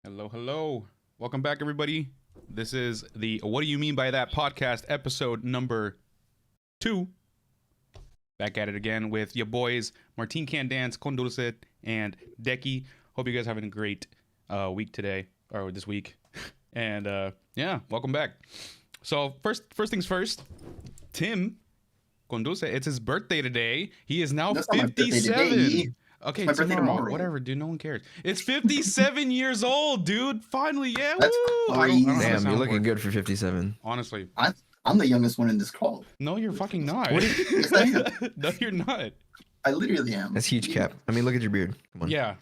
Hello, hello. Welcome back, everybody. This is the What Do You Mean By That podcast, episode number 2. Back at it again with your boys, Martin Can Dance, Condulce, and Decky. Hope you guys are having a great week today, or this week. And yeah, welcome back. So, first things first, Tim Condulce, it's his birthday today. He is now That's not my birthday 57. today. Okay, It's my birthday tomorrow. Whatever, dude. No one cares. It's 57 years old, dude. Finally, yeah. That's woo! crazy. I don't have a Damn, you're looking soundboard. good for 57. Honestly, I'm the youngest one in this call. no, you're fucking not. Yes, I am. No, you're not. I literally am. That's huge cap. I mean, look at your beard. Come on. Yeah,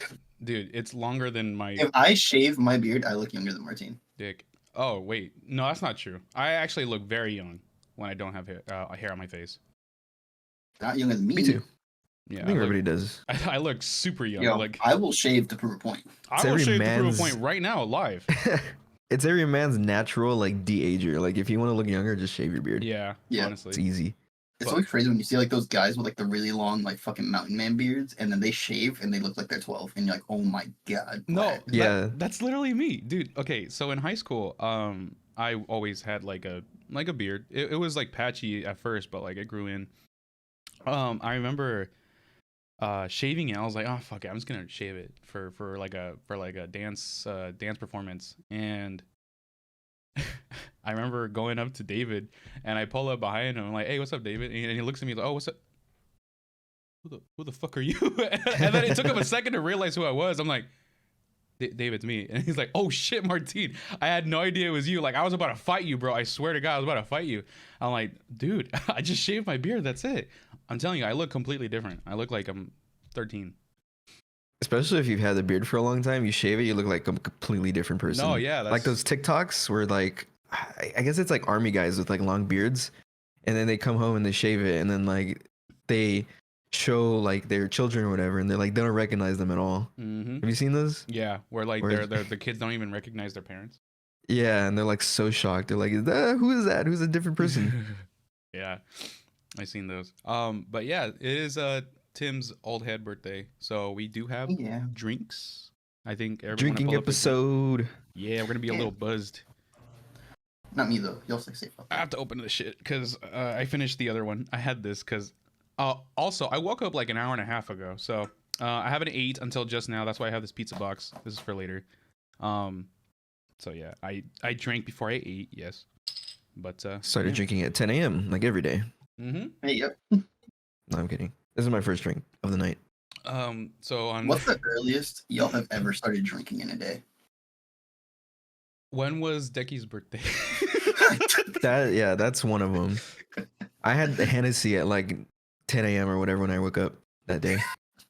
dude. It's longer than my If I shave my beard, I look younger than Martine. dick. Oh wait, no, that's not true. I actually look very young when I don't have hair on my face. Not younger than me. Me too. Yeah, I think everybody does. I look super young. Yo, Like I will shave to prove a point. I It's will every shave to prove a man's- point right now, live. It's every man's natural like de-ager. Like if you want to look younger, just shave your beard. Yeah, Yeah. It's honestly. easy. It's But- always crazy when you see like those guys with like the really long like fucking mountain man beards, and then they shave and they look like they're 12, and you're like, oh my god. No, Brad. Yeah. that's literally me, dude. Okay, so in high school, I always had like a beard. It was like patchy at first, but like it grew in. I remember shaving it. I was like, oh fuck it, I'm just gonna shave it for like a dance performance. And I remember going up to David, and I pull up behind him. I'm like, hey, what's up, David? And he looks at me like, oh, what's up? Who the fuck are you? And then it took him a second to realize who I was. I'm like, David's me. And he's like, oh shit, Martine, I had no idea it was you. Like, I was about to fight you, bro. I swear to God, I was about to fight you. I'm like, dude, I just shaved my beard. That's it. I'm telling you, I look completely different. I look like I'm 13. Especially if you've had the beard for a long time, you shave it, you look like a completely different person. No, yeah, that's Like those TikToks where like, I guess it's like army guys with like long beards, and then they come home and they shave it, and then like they show like their children or whatever, and they're like they don't recognize them at all. Mm-hmm. Have you seen those? Yeah, where like Where- the kids don't even recognize their parents. Yeah, and they're like so shocked. They're like, who is that? Who's a different person? Yeah, I seen those. But yeah, it is Tim's old head birthday, so we do have Yeah. drinks. I think everyone Drinking pull up a drink. episode. Yeah, we're gonna be a Yeah. little buzzed. Not me though. Y'all stay safe. I have to open this shit because I finished the other one. I had this because also I woke up like an hour and a half ago, so I haven't ate until just now. That's why I have this pizza box. This is for later. So yeah, I drank before I ate. Yes, but Started yeah. drinking at 10 a.m. like every day. Mm-hmm. Hey, yep. No, I'm kidding. This is my first drink of the night. So on What's the earliest y'all have ever started drinking in a day? when was Decky's birthday? That's one of them. I had the Hennessy at like 10 a.m. or whatever when I woke up that day.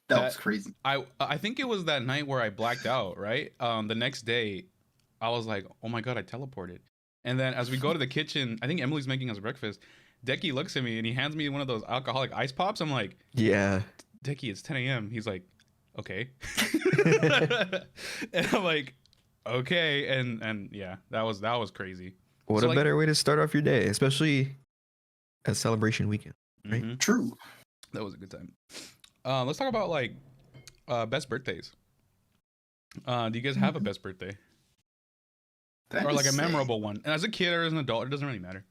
That That- was crazy. I think it was that night where I blacked out, right? The next day, I was like, oh my god, I teleported. And then as we go to the kitchen, I think Emily's making us breakfast. Decky looks at me and he hands me one of those alcoholic ice pops. I'm like, Yeah. Decky, it's 10 a.m. He's like, okay. And I'm like, okay. And yeah, that was crazy. What So, a like- better way to start off your day, especially a celebration weekend. Right. Mhm. True. That was a good time. Let's talk about like best birthdays. Do you guys have a best birthday? That Or is like a sick. memorable one? And as a kid or as an adult, it doesn't really matter.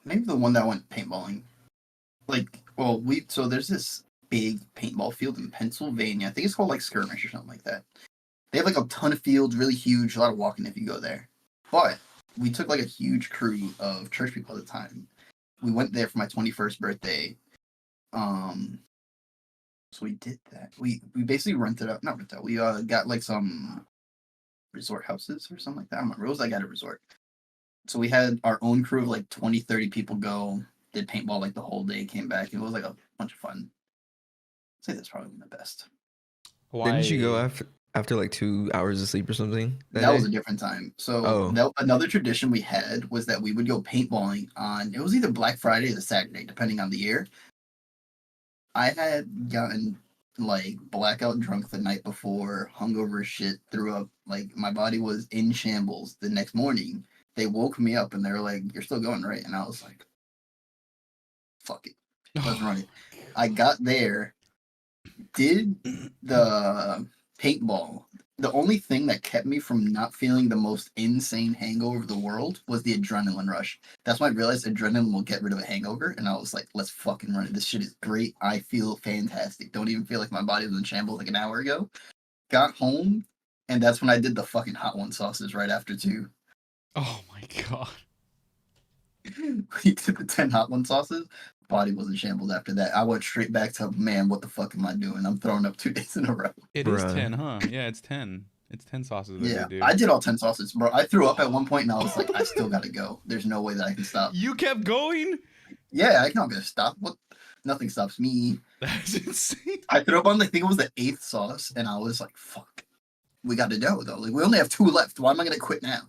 Maybe the one that went paintballing. Like, well, so there's this big paintball field in Pennsylvania. I think it's called like Skirmish or something like that. They have like a ton of fields, really huge, a lot of walking if you go there. But we took like a huge crew of church people at the time. We went there for my 21st birthday. So we did that. We basically rented out, not rented out. We got like some resort houses or something like that. I don't remember. It was like at a resort. So we had our own crew of like 20, 30 people go, did paintball like the whole day, came back. It was like a bunch of fun. I'd say that's probably the best. Why? Didn't you go after like 2 hours of sleep or something? That was day? a different time. So Oh. another tradition we had was that we would go paintballing on, it was either Black Friday or the Saturday, depending on the year. I had gotten like blackout drunk the night before, hungover as shit, threw up. Like my body was in shambles. The next morning, they woke me up and they were like, "You're still going, right?" And I was like, "Fuck it, let's run it." I got there, did the paintball. the only thing that kept me from not feeling the most insane hangover of the world was the adrenaline rush. That's when I realized adrenaline will get rid of a hangover, and I was like, let's fucking run it. This shit is great. I feel fantastic. Don't even feel like my body was in shambles like an hour ago. Got home, and that's when I did the fucking hot one sauces right after too. Oh my god. We did the 10 hot one sauces. Body was in shambles after that. I went straight back to, man, what the fuck am I doing? I'm throwing up 2 days in a row. It is Bruh. 10, huh? Yeah, it's 10. It's 10 sauces that Yeah, they do. I did all 10 sauces, bro. I threw up at one point and I was like, I still gotta go. There's no way that I can stop. You kept going? Yeah, I'm not gonna stop. What? Nothing stops me. That's insane. I threw up on, I think it was the 8th sauce, and I was like, fuck. We gotta go, though. Like, we only have 2 left. Why am I gonna quit now?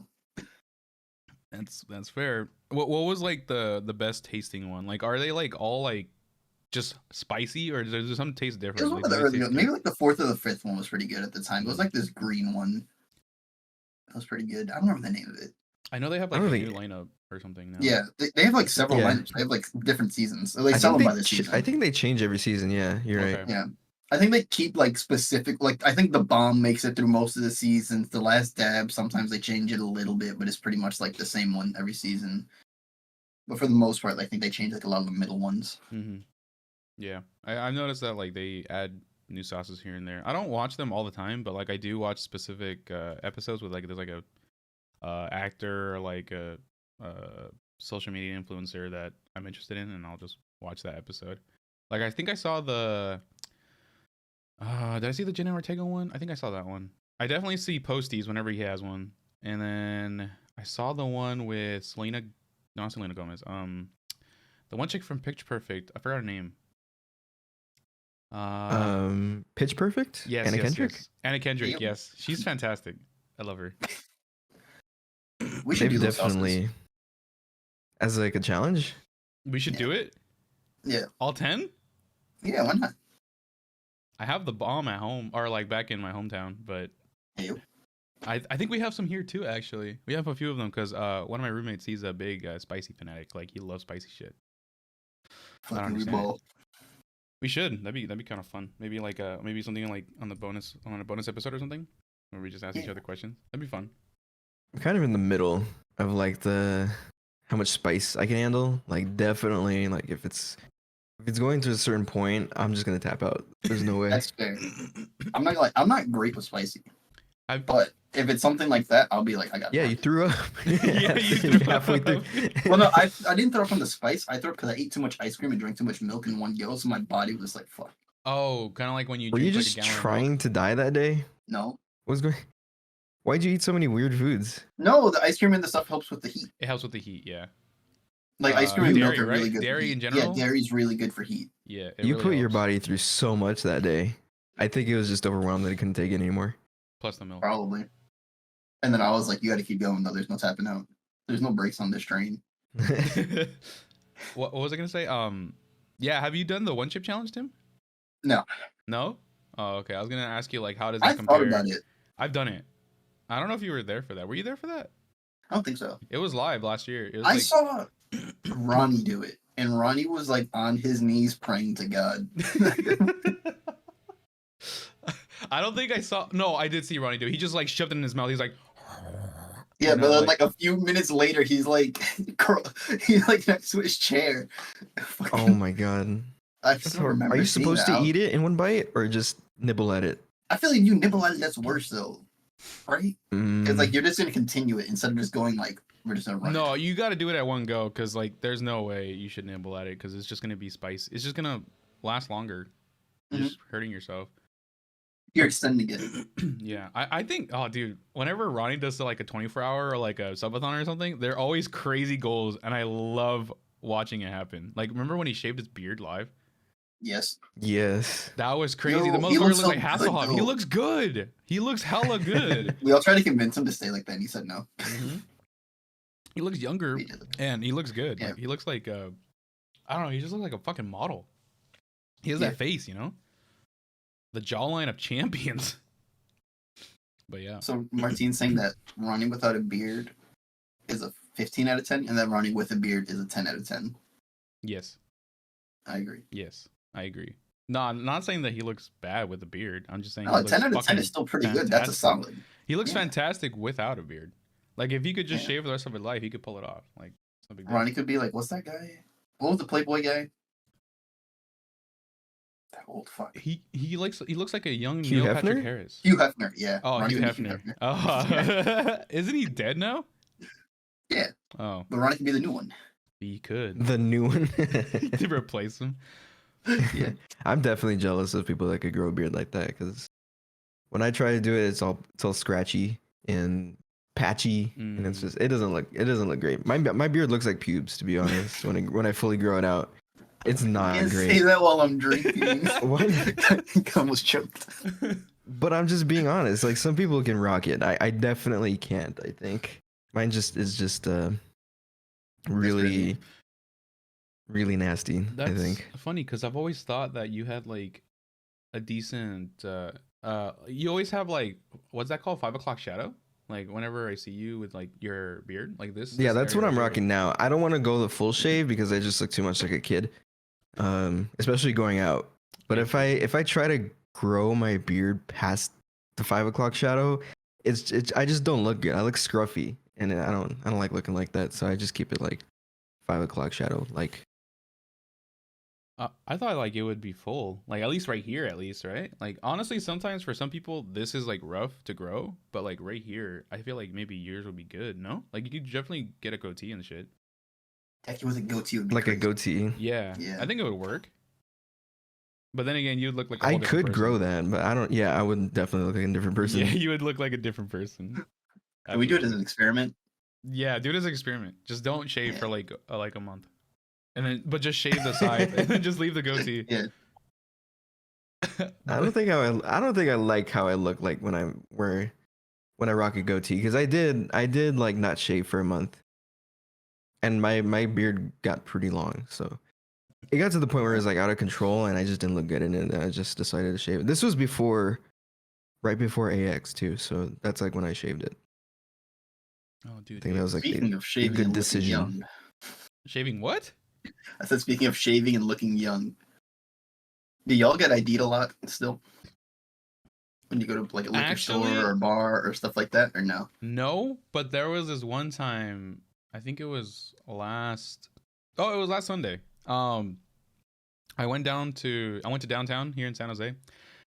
That's fair. What was like the best tasting one? Like, are they like all like just spicy, or does there some taste different? It was one Like, of the do they early taste ones. Maybe like the 4th or the 5th one was pretty good at the time. It was like this green one. That was pretty good. I don't remember the name of it. I know they have I like a don't new think- lineup or something now. Yeah, they have like several Yeah. lineups. They have like different seasons. They I sell think them by they the season. I think they change every season. Yeah, you're right. Okay. Yeah. I think they keep like specific, like I think the bomb makes it through most of the seasons. The last dab, sometimes they change it a little bit, but it's pretty much like the same one every season. But for the most part, I think they change like a lot of the middle ones. Mm-hmm. Yeah, I've noticed that like they add new sauces here and there. I don't watch them all the time, but like I do watch specific episodes with like there's like a actor or like a social media influencer that I'm interested in, and I'll just watch that episode. Like I think I saw the did I see the Jenna Ortega one? I think I saw that one. I definitely see Posties whenever he has one. And then I saw the one with not Selena Gomez. The one chick from Picture Perfect. I forgot her name. Pitch Perfect. Yes, Anna yes, Kendrick. yes. Anna Kendrick, Yep. yes. She's fantastic. I love her. We should They've do those definitely as like a challenge. We should do it. Yeah. All 10? Yeah, why not? I have the bomb at home, or like back in my hometown, but Hey, I think we have some here too. Actually, we have a few of them because one of my roommates, he's a big spicy fanatic. Like he loves spicy shit. fucking understand. reball. We should. That'd be kind of fun. Maybe like maybe something like on a bonus episode or something, where we just ask each Yeah. other questions. That'd be fun. I'm kind of in the middle of like the how much spice I can handle. Like definitely like if it's going to a certain point, I'm just gonna tap out. There's no way. That's fair. I'm not great with spicy, I've but if it's something like that, I'll be like, I got. Yeah, it. you threw up. Yeah, you threw halfway through. Well, no, I didn't throw up from the spice. I threw up because I ate too much ice cream and drank too much milk in one go, so my body was like, fuck. oh, kind of like when you Were you drink, just like, a gallon of trying to die that day? No, What was going? Why'd you eat so many weird foods? no, the ice cream and the stuff helps with the heat. milk. It helps with the heat. Yeah. Like ice cream and Dairy, milk are really right? good. Dairy for heat. in general? Yeah, dairy's really good for heat. Yeah. It You really put your helps. body through so much that day. I think it was just overwhelmed that it couldn't take it anymore. Plus the milk. Probably. And then I was like, you got to keep going though. There's no tapping out. There's no brakes on this train. What was I gonna say? Yeah. Have you done the one chip challenge, Tim? No. No. Oh, okay. I was gonna ask you like, how does it I compare? thought about it. I've done it. I don't know if you were there for that. Were you there for that? I don't think so. It was live last year. It was I like, saw Ronnie do it, and Ronnie was like on his knees praying to God. I don't think I saw. No, I did see Ronnie do it. He just like shoved it in his mouth. He's like, Yeah, You know, but then like- like a few minutes later, he's like, he's like next to his chair. Oh my god. I That's still hor- remember. Are you seeing supposed to that. eat it in one bite or just nibble at it? I feel like you nibble at it, that's worse though, right? Because like Mm, you're just gonna continue it instead of just going like we're just gonna run. no, you got to do it at one go because like there's no way you should nibble at it because it's just gonna be spicy. It's just gonna last longer. You're Mhm. just hurting yourself. You're extending it. Yeah, I think. Oh, dude, whenever Ronnie does like a 24-hour or like a subathon or something, they're always crazy goals, and I love watching it happen. Like, remember when he shaved his beard live? Yes. yes. That was crazy. Yo, The he motherfucker looks looks like so Hasselhoff. good, He though. looks good. He looks hella good. We all tried to convince him to stay like that, and he said no. Mhm. He looks younger, He did. and he looks good. Yeah. Like, he looks like I don't know. He just looks like a fucking model. He has Yeah. that face, you know, the jawline of champions. But yeah, So Martine's saying that Ronnie without a beard is a 15 out of 10, and that Ronnie with a beard is a 10 out of 10. yes, I agree. yes, I agree. No, I'm not saying that he looks bad with a beard. I'm just saying he No, a looks 10 out of 10 fucking is still pretty good. That's a fantastic. solid. He looks Yeah. fantastic without a beard. Like if he could just Yeah. shave the rest of his life, he could pull it off. Like it's no big deal. Ronnie could be like, what's that guy? What was the Playboy guy? That old fuck. He looks like a young Hugh Neil Patrick Hefner? Harris. Hugh Hefner, yeah. Oh, Ronnie Hugh could be Hefner. Oh, isn't he dead now? Yeah. Oh, But Ronnie could be the new one. he could The new one. to replace him. Yeah, I'm definitely jealous of people that could grow a beard like that because when I try to do it, it's all scratchy and patchy, and it's just it doesn't look great. My beard looks like pubes, to be honest. When I fully grow it out, it's not Can't great. say that while I'm drinking. What? I almost choked. But I'm just being honest. Like some people can rock it. I definitely can't. I think mine is just really really nasty. That's I think. funny because I've always thought that you had like a decent. You always have like what's that called? 5 o'clock shadow. Like whenever I see you with like your beard, like this. Yeah, this that's area what I'm right here. rocking now. I don't want to go the full shave because I just look too much like a kid, especially going out. But if I try to grow my beard past the 5 o'clock shadow, it's I just don't look good. I look scruffy, and I don't like looking like that. So I just keep it like 5 o'clock shadow. Like I thought like it would be full, like at least right here, at least, right? Like honestly, sometimes for some people this is like rough to grow, but like right here, I feel like maybe yours would be good. No, like you could definitely get a goatee and shit. Heck, with a goatee would be like a crazy. goatee. Yeah, Yeah. I think it would work. But then again, you'd look like a I whole different could grow person. that, but I don't. Yeah, I would definitely look like a different person. Yeah, you would look like a different person. Can we do it as Absolutely. an experiment? Yeah, do it as an experiment. Just don't shave Yeah. for like a month, and then but just shave the side and then just leave the goatee. Yeah. I don't think I like how I look like when I rock a goatee because I did like not shave for a month, and my beard got pretty long, so it got to the point where it was like out of control, and I just didn't look good in it. And I just decided to shave it. This was right before AX too, so that's like when I shaved it. Oh, dude. I think that was like Speaking of shaving good and decision. looking young, Shaving what? I said speaking of shaving and looking young. Do y'all get ID'd a lot still? When you go to like a liquor Actually- store or a bar or stuff like that, or no? No, but there was this one time. I think it was last. Oh, it was last Sunday. I went to downtown here in San Jose,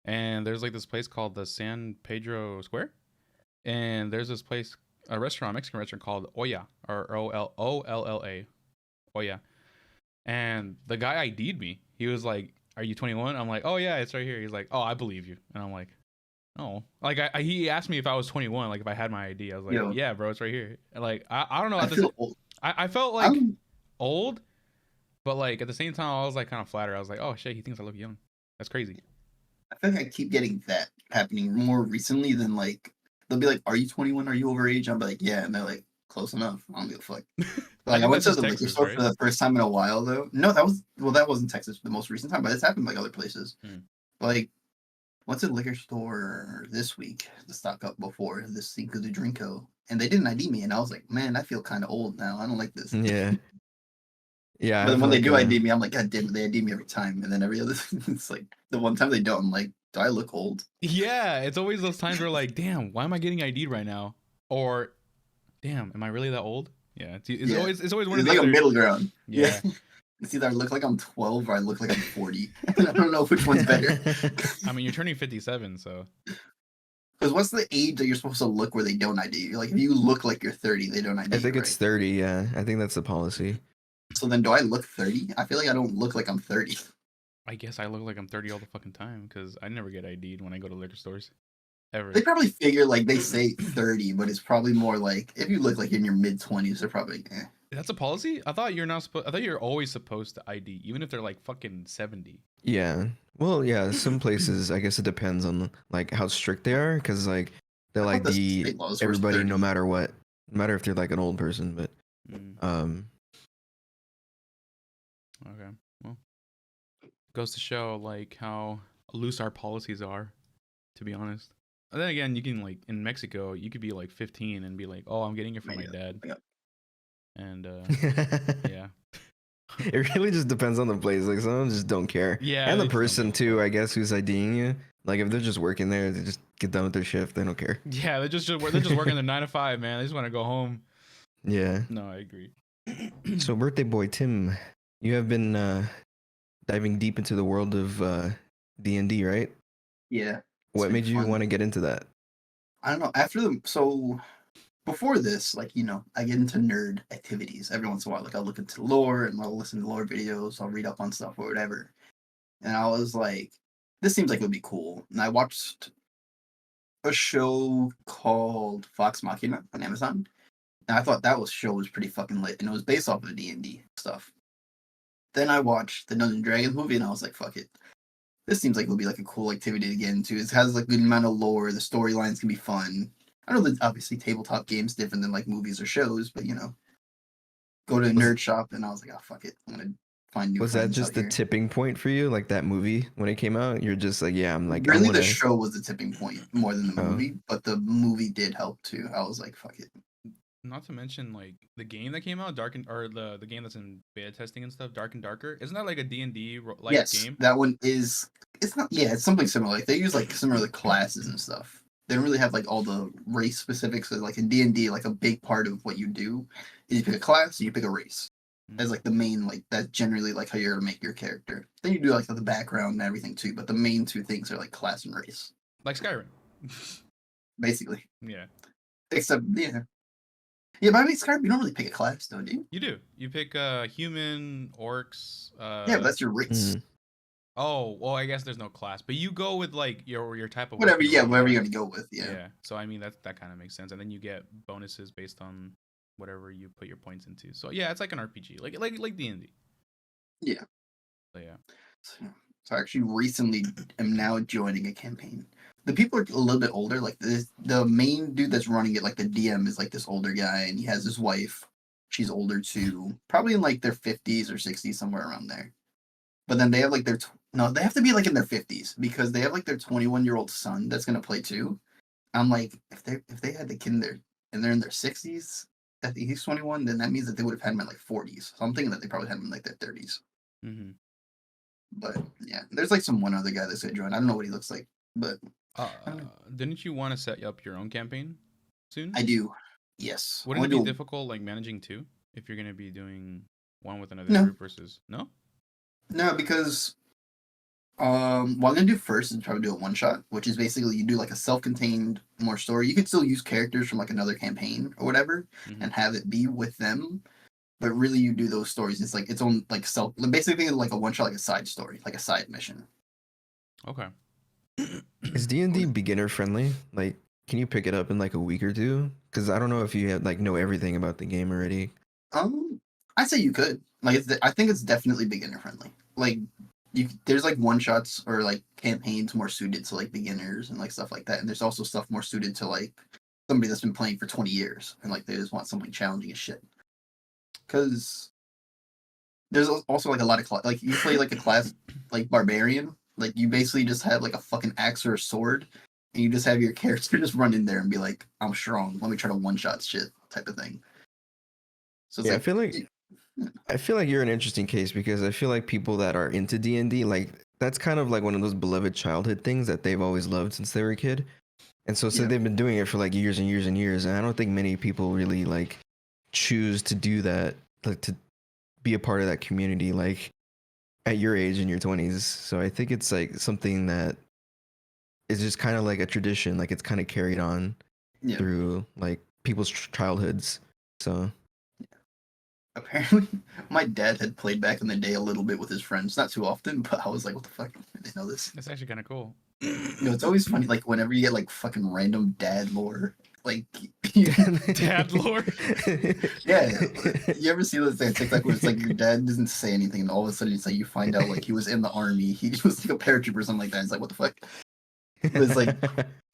and there's like this place called the San Pedro Square, and there's this place, a restaurant, Mexican restaurant called Olla, or Olla, Olla, and the guy ID'd me. He was like, "Are you 21?" I'm like, "Oh yeah, it's right here." He's like, "Oh, I believe you," and I'm like, "Oh," like he asked me if I was 21, like if I had my ID. I was like, Yo. "Yeah, bro, it's right here." And like I don't know. I feel old. I felt like I'm- old, but like at the same time, I was like kind of flattered. I was like, "Oh shit, he thinks I look young." That's crazy. I feel like I keep getting that happening more recently than like they'll be like, "Are you 21? Are you overage?" I'll be like, "Yeah," and they're like, "Close enough." I don't give a fuck. Like I think went that's to the just liquor Texas, store right? for the first time in a while though. No, that wasn't Texas the most recent time, but it's happened like other places. Hmm. Like went to the liquor store this week to stock up before this Cinco de Drinko, and they didn't ID me, and I was like, "Man, I feel kind of old now. I don't like this." Yeah. Yeah. But I then feel when they like, do ID me, I'm like, God damn it, they ID me every time. And then every other it's like the one time they don't, I'm like, do I look old? Yeah, it's always those times where like, damn, why am I getting ID'd right now? Or, damn, am I really that old? Yeah, it's Yeah. always one of It's the like a other. middle ground. Yeah. It's either I look like I'm 12 or I look like I'm 40. I don't know which one's better. I mean, you're turning 57, so Because what's the age that you're supposed to look where they don't ID you? Like if you look like you're 30, they don't ID I think you, it's right? 30. Yeah, I think that's the policy. So then do I look 30? I feel like I don't look like I'm 30. I guess I look like I'm 30 all the fucking time because I never get ID'd when I go to liquor stores, ever. They probably figure like they say 30, but it's probably more like if you look like you're in your mid 20s, they're probably like, eh. That's a policy? I thought you're not supposed. I thought you're always supposed to ID, even if they're like fucking 70. Yeah. Well, yeah. Some places, I guess it depends on like how strict they are, because like they'll I thought the ID state laws were everybody 30. no matter what, no matter if they're like an old person. But Mm, okay. Well, goes to show like how loose our policies are, to be honest. And then again, you can like in Mexico, you could be like 15 and be like, "Oh, I'm getting it from my Yeah. dad," Yeah. and yeah, It really just depends on the place. Like some just don't care. Yeah, And the they just don't person give a too, fuck. I guess, who's IDing you. Like if they're just working there, they just get done with their shift. They don't care. Yeah, they're just working their 9 to 5, man. They just want to go home. Yeah. No, I agree. So birthday boy Tim, you have been diving deep into the world of D&D, right? Yeah. It's What been made you fun. want to get into that? I don't know. So before this, like, I get into nerd activities every once in a while. Like I'll look into lore and I'll listen to lore videos, I'll read up on stuff or whatever. And I was like, this seems like it would be cool. And I watched a show called Fox Machina on Amazon. And I thought show was pretty fucking lit. And it was based off of D&D stuff. Then I watched the Dungeons and Dragons movie and I was like, fuck it. This seems like it would be like a cool activity to get into. It has like a good amount of lore. The storylines can be fun. I know that obviously tabletop games different than like movies or shows, but go to a Was nerd shop and I was like, oh fuck it, I'm gonna find new was that friends just out the here. tipping point for you? Like that movie when it came out, you're just like, yeah, I'm like, I Really, want the to. show was the tipping point more than the Oh, movie, but the movie did help too. I was like, fuck it. Not to mention like the game that came out, the game that's in beta testing and stuff, Dark and Darker. Isn't that like a D&D like Yes, game? that one is. It's not. Yeah, it's something similar. Like they use like similar classes and stuff. They don't really have like all the race specifics. So, like in D&D, like a big part of what you do is you pick a class and you pick a race as like the main, like that's generally like how you're gonna make your character. Then you do like the background and everything too, but the main two things are like class and race, Like Skyrim. basically. Yeah, Except yeah, but I mean Skyrim, you don't really pick a class, though, do you? you do. You pick human, orcs. Yeah, but that's your race. mm. Oh, well, I guess there's no class, but you go with like your type of Whatever, weapon or yeah, what you whatever have. you're gonna go with, yeah. Yeah. So I mean that kind of makes sense, and then you get bonuses based on whatever you put your points into. So yeah, it's like an RPG, like D&D. Yeah. So yeah. So I actually recently am now joining a campaign. The people are a little bit older. Like the main dude that's running it, like the DM, is like this older guy, and he has his wife. She's older too, probably in like their 50s or 60s, somewhere around there. But then they have like no, they have to be like in their 50s because they have like their 21-year-old son that's gonna play too. I'm like, if they had the kid in there and they're in their 60s, I think he's 21, then that means that they would have had him in like 40s. So I'm thinking that they probably had him in like their 30s. Mm-hmm. But yeah, there's like one other guy that's gonna join. I don't know what he looks like, but Didn't you want to set up your own campaign soon? I do. Yes. Wouldn't it be difficult like managing two if you're gonna be doing one with another No. group versus no? No, because what I'm gonna do first is probably do a one shot, which is basically you do like a self-contained more story. You could still use characters from like another campaign or whatever and have it be with them. But really you do those stories. It's like its own like basically like a one shot, like a side story, like a side mission. Okay. Is D&D beginner friendly? Like, can you pick it up in like a week or two? Because I don't know if you have like know everything about the game already. I say you could. Like I think it's definitely beginner friendly. Like there's like one shots or like campaigns more suited to like beginners and like stuff like that. And there's also stuff more suited to like somebody that's been playing for 20 years and like they just want something challenging as shit. Because there's also like a lot of like you play like a class like barbarian, like you basically just have like a fucking axe or a sword, and you just have your character just run in there and be like, "I'm strong. Let me try to one shot shit," type of thing. So it's Yeah, like, I feel like you're an interesting case because I feel like people that are into D&D, like that's kind of like one of those beloved childhood things that they've always loved since they were a kid. And so Yeah. they've been doing it for like years and years and years. And I don't think many people really like choose to do that, like to be a part of that community, like at your age in your 20s. So I think it's like something that is just kind of like a tradition, like it's kind of carried on yeah. through like people's childhoods. So Apparently, my dad had played back in the day a little bit with his friends, not too often, but I was like, "What the fuck? I didn't know this." That's actually kind of cool. It's always funny, like whenever you get like fucking random dad lore, like Dad lore. Yeah, you ever see this like TikTok where it's like your dad doesn't say anything, and all of a sudden it's like you find out like he was in the army, he was like a paratrooper or something like that. It's like what the fuck?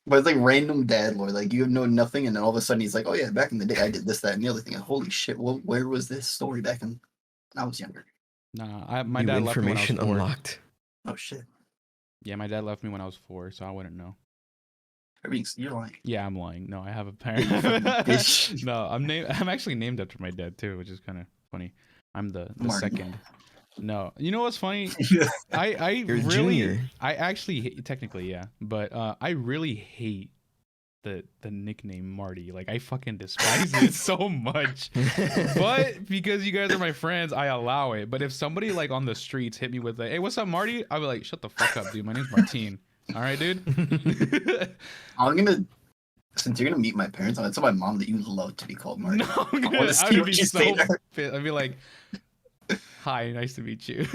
But it's like random dad lore, like you know nothing, and then all of a sudden he's like, oh yeah, back in the day I did this, that, and the other thing. And holy shit, well, where was this story back when I was younger? Nah, my New dad left me when I was information 4. unlocked. Oh shit, Yeah, my dad left me when I was 4, so I wouldn't know. you're lying. Yeah, I'm lying. No, I have a parent. Bitch. No, I'm actually named after my dad too, which is kind of funny. I'm the Marty. second. No, you know what's funny? I You're a really, junior. I actually technically yeah, but I really hate the nickname Marty. Like I fucking despise it so much. But because you guys are my friends, I allow it. But if somebody like on the streets hit me with like, "Hey, what's up, Marty?" I'll be like, "Shut the fuck up, dude. My name's Martine." All right, dude. I'm gonna, since you're gonna meet my parents, I'm gonna tell my mom that you love to be called Marty. No, I'm I gonna, wanna see I'm gonna what be you so say there. pissed. I'd be like, "Hi, nice to meet you."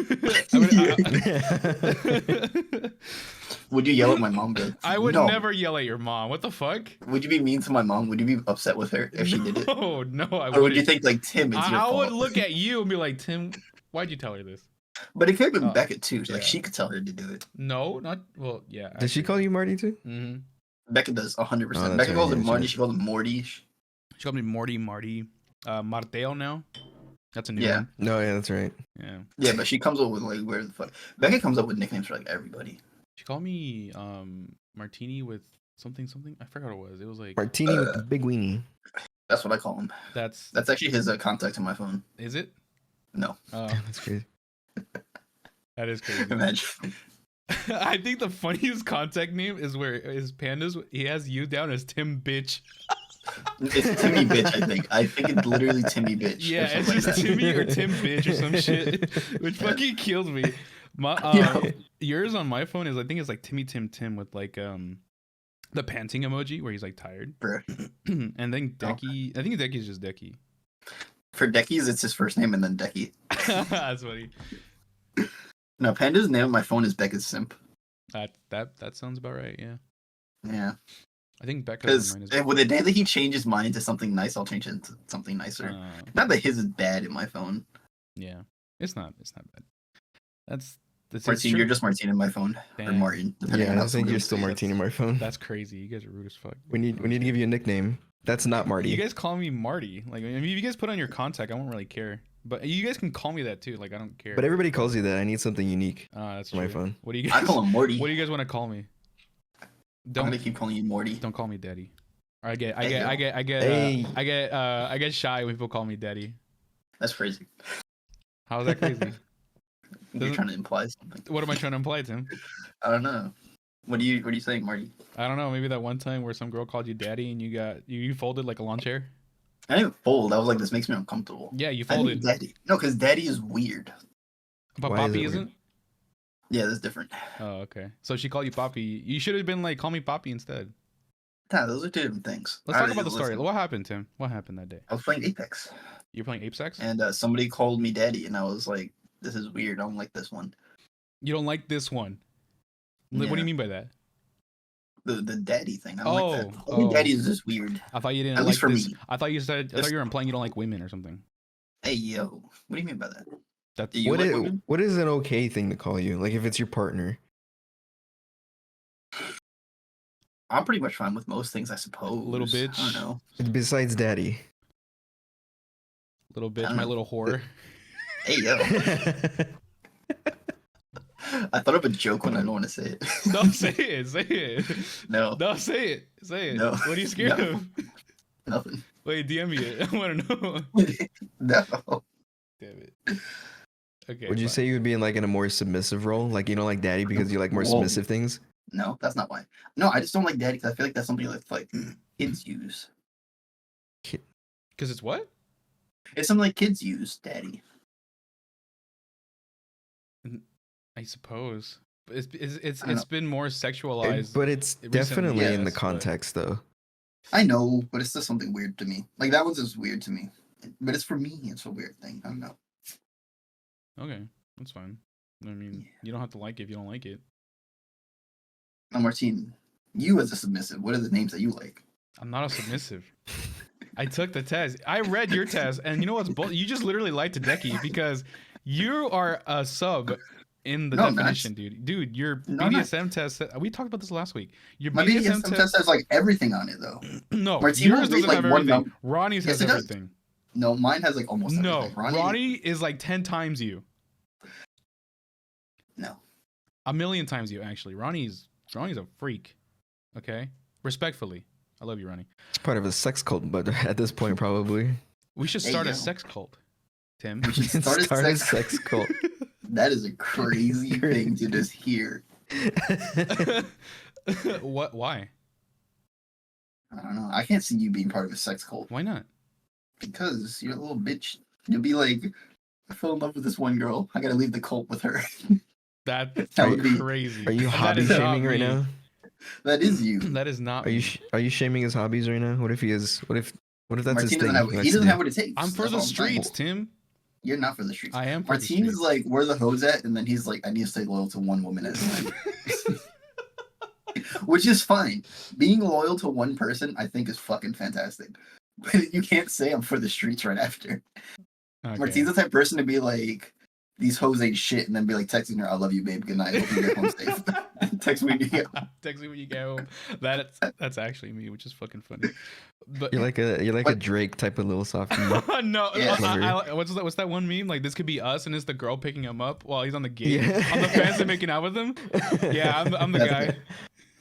Would you yell at my mom? Be like, I would no. never yell at your mom. What the fuck? Would you be mean to my mom? Would you be upset with her if she did it? No, no, I Or would wouldn't. you think like Tim, it's your I would fault? look at you and be like, Tim, why'd you tell her this? But it could have been Oh, Beckett too. Like yeah. she could tell her to do it. No, not well. Yeah. Did she call you Marty too? Mm-hmm. Beckett does 100%. Oh, that's Beckett right, calls yeah, him Marty. sure. She calls him Morty. She called me Marty. Marteo now. That's a new Yeah. one. No, yeah, that's right. Yeah. Yeah, but she comes up with like where the fuck. Beckett comes up with nicknames for like everybody. She called me Martini with something. I forgot what it was. It was like Martini with the big weenie. That's what I call him. that's That's actually his contact on my phone. is it? No, Oh, That's crazy. that is crazy. imagine. I think the funniest contact name is where his pandas. He has you down as Tim Bitch. It's Timmy Bitch. I think it's literally Timmy Bitch. or Yeah, it's something like just that. Timmy or Tim Bitch or some shit, which fucking kills me. My Yo. yours on my phone is I think it's like Timmy Tim with like the panting emoji where he's like tired, Bruh. and then Decky. I think Decky's just Decky. For Decky's, it's his first name and then Decky. That's funny. No, Panda's name on my phone is Beckett's Simp. That sounds about right. Yeah, Yeah. I think Becca. Because with the day that he changes mine to something nice, I'll change it to something nicer. Not that his is bad in my phone. Yeah, it's not bad. That's Martine, true. you're just Martine in my phone. Or Damn. Martin. depending on Yeah, how I think somebody you're would still say it. Martini in my phone. That's crazy. You guys are rude as fuck. We need to give you a nickname. That's not Marty. You guys call me Marty. Like, I mean, if you guys put on your contact, I won't really care. But you guys can call me that too. Like, I don't care. But everybody calls you that. I need something unique That's for my true. phone. What do you I guys? call him Morty. What do you guys want to call me? I'm gonna keep calling you Morty. Don't call me Daddy. Or I get shy when people call me Daddy. That's crazy. How is that crazy? You're Doesn't- trying to imply something. What am I trying to imply, Tim? I don't know. What are you saying, Marty? I don't know. Maybe that one time where some girl called you Daddy and you folded like a lawn chair. I didn't fold. I was like, this makes me uncomfortable. Yeah, you I think folded. Daddy. No, because Daddy is weird. But Why is Poppy it weird? isn't. Yeah, that's different. Oh, okay. So she called you Poppy. You should have been like, call me Poppy instead. Nah, those are two different things. Let's talk Alright, about the story. listen. What happened, Tim? What happened that day? I was playing Apex, You're playing Ape Sex? and somebody called me Daddy, and I was like, this is weird. I don't like this one. You don't like this one. What do Yeah. you mean by that? The Daddy thing. I don't like that. Oh, Calling oh. Daddy is just weird. I thought you didn't At like least for this. me. I thought you said This- you were implying you don't like women or something. Hey, yo. What do you mean by that? That's Do you What like is, women? what is an okay thing to call you? Like if it's your partner. I'm pretty much fine with most things, I suppose. Little bitch. I don't know. Besides daddy. little bitch, I my don't little whore. Hey, yo. I thought of a joke when I don't want to say it. No, say it. Say it. No, No, say it. Say it. No. What are you scared No. of? nothing. Wait, DM me it. I want to know. No. Damn it. Okay. Would you fine. say you would be in like in a more submissive role? Like you don't like daddy because you like more Whoa. submissive things? No, that's not why. No, I just don't like Daddy because I feel like that's something that like kids use. Because it's what? It's something like kids use, Daddy. I suppose. It's I don't know. been more sexualized. But it's recently, definitely in the yes, but- context though. I know, but it's just something weird to me. Like that one's just weird to me. But it's for me, it's a weird thing. I don't know. Okay, that's fine. I mean, you don't have to like it if you don't like it. Now, Martine, you as a submissive, what are the names that you like? I'm not a submissive. I took the test. I read your test, and you know what's you just literally lied to Decky because you are a sub in the No, I'm not. definition, dude. Dude, your No, I'm not. BDSM test. We talked about this last week. Your My BDSM test has like everything on it though. No, Martine yours will doesn't read, like, have one everything. Ronnie's Yes, has it does. everything. No, mine has like almost No, everything. Ronnie is like 10 times you. No. A million times you, actually. Ronnie's a freak. Okay? Respectfully. I love you, Ronnie. It's part of a sex cult, but at this point probably. We should Hey, start a yo. sex cult. Tim. We should start a sex cult. That is a crazy thing to just hear. What? Why? I don't know. I can't see you being part of a sex cult. Why not? Because you're a little bitch. You'll be like, I fell in love with this one girl. I gotta leave the cult with her. That would be crazy. Are you And that hobby is not shaming right me. now? That is you. That is not. Are you me. are you shaming his hobbies right now? What if he is? What if that's Martin his thing? doesn't have, he doesn't have what it takes. I'm for That's the all saying. streets, Tim. You're not for the streets. I am for the Martin streets. is like, where the hoes at? And then he's like, I need to stay loyal to one woman at a time. Which is fine. Being loyal to one person, I think, is fucking fantastic. But you can't say I'm for the streets right after. Okay. Martine's the type of person to be like, these hoes ain't shit, and then be like texting her, I love you, babe, good night, hope you get home safe. Text me when you get home. Text me when you get home. That's actually me, which is fucking funny. But You're like a Drake type of little softie. no, Yeah. what's that one meme? Like, this could be us, and it's the girl picking him up while he's on the gate Yeah. on the fence and making out with him. Yeah, I'm the That's guy. good.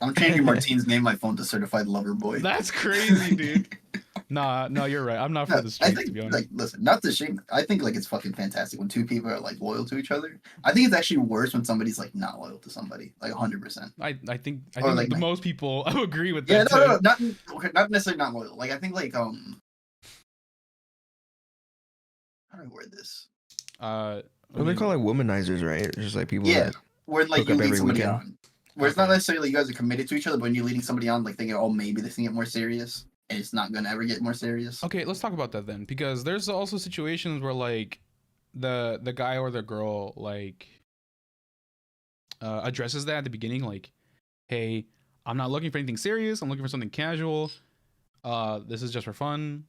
I'm changing Martine's name on my phone to certified lover boy. That's crazy, dude. No, you're right. I'm not for No, the I streets, think, to be honest. like, listen, not to shame. I think like it's fucking fantastic when two people are like loyal to each other. I think it's actually worse when somebody's like not loyal to somebody, like 100%. I think like, the most people agree with Yeah, that. no, too. not necessarily not loyal. Like I think like how do I word this? Well, they call it womanizers, right? It's just like people. Yeah, That, where like hook you up lead every somebody weekend. on, where it's not Okay. necessarily you guys are committed to each other, but when you're leading somebody on, like thinking, oh, maybe this can get more serious, and it's not gonna ever get more serious. Okay, let's talk about that then, because there's also situations where like the guy or the girl like addresses that at the beginning, like, hey, I'm not looking for anything serious, I'm looking for something casual, this is just for fun,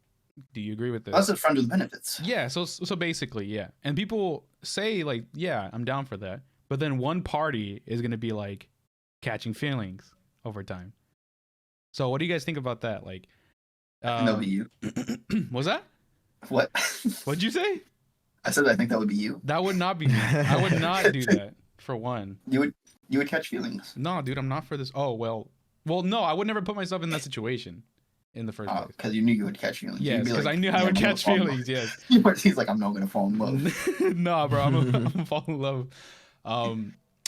do you agree with this? That's a friend with benefits. Yeah, so basically, yeah, and people say like, yeah, I'm down for that, but then one party is gonna be like catching feelings over time. So what do you guys think about that? Like, And that would be you. was that? What? What'd you say? I said I think that would be you. That would not be me. I would not do that, for one. You would catch feelings. No, dude, I'm not for this. Oh, well, no, I would never put myself in that situation in the first place. Because you knew you would catch feelings. Yes, You'd be because like, I knew "Yeah, I would I'm gonna catch fall in love." feelings, yes. He's like, I'm not gonna fall in love. No, bro, I'm gonna fall in love.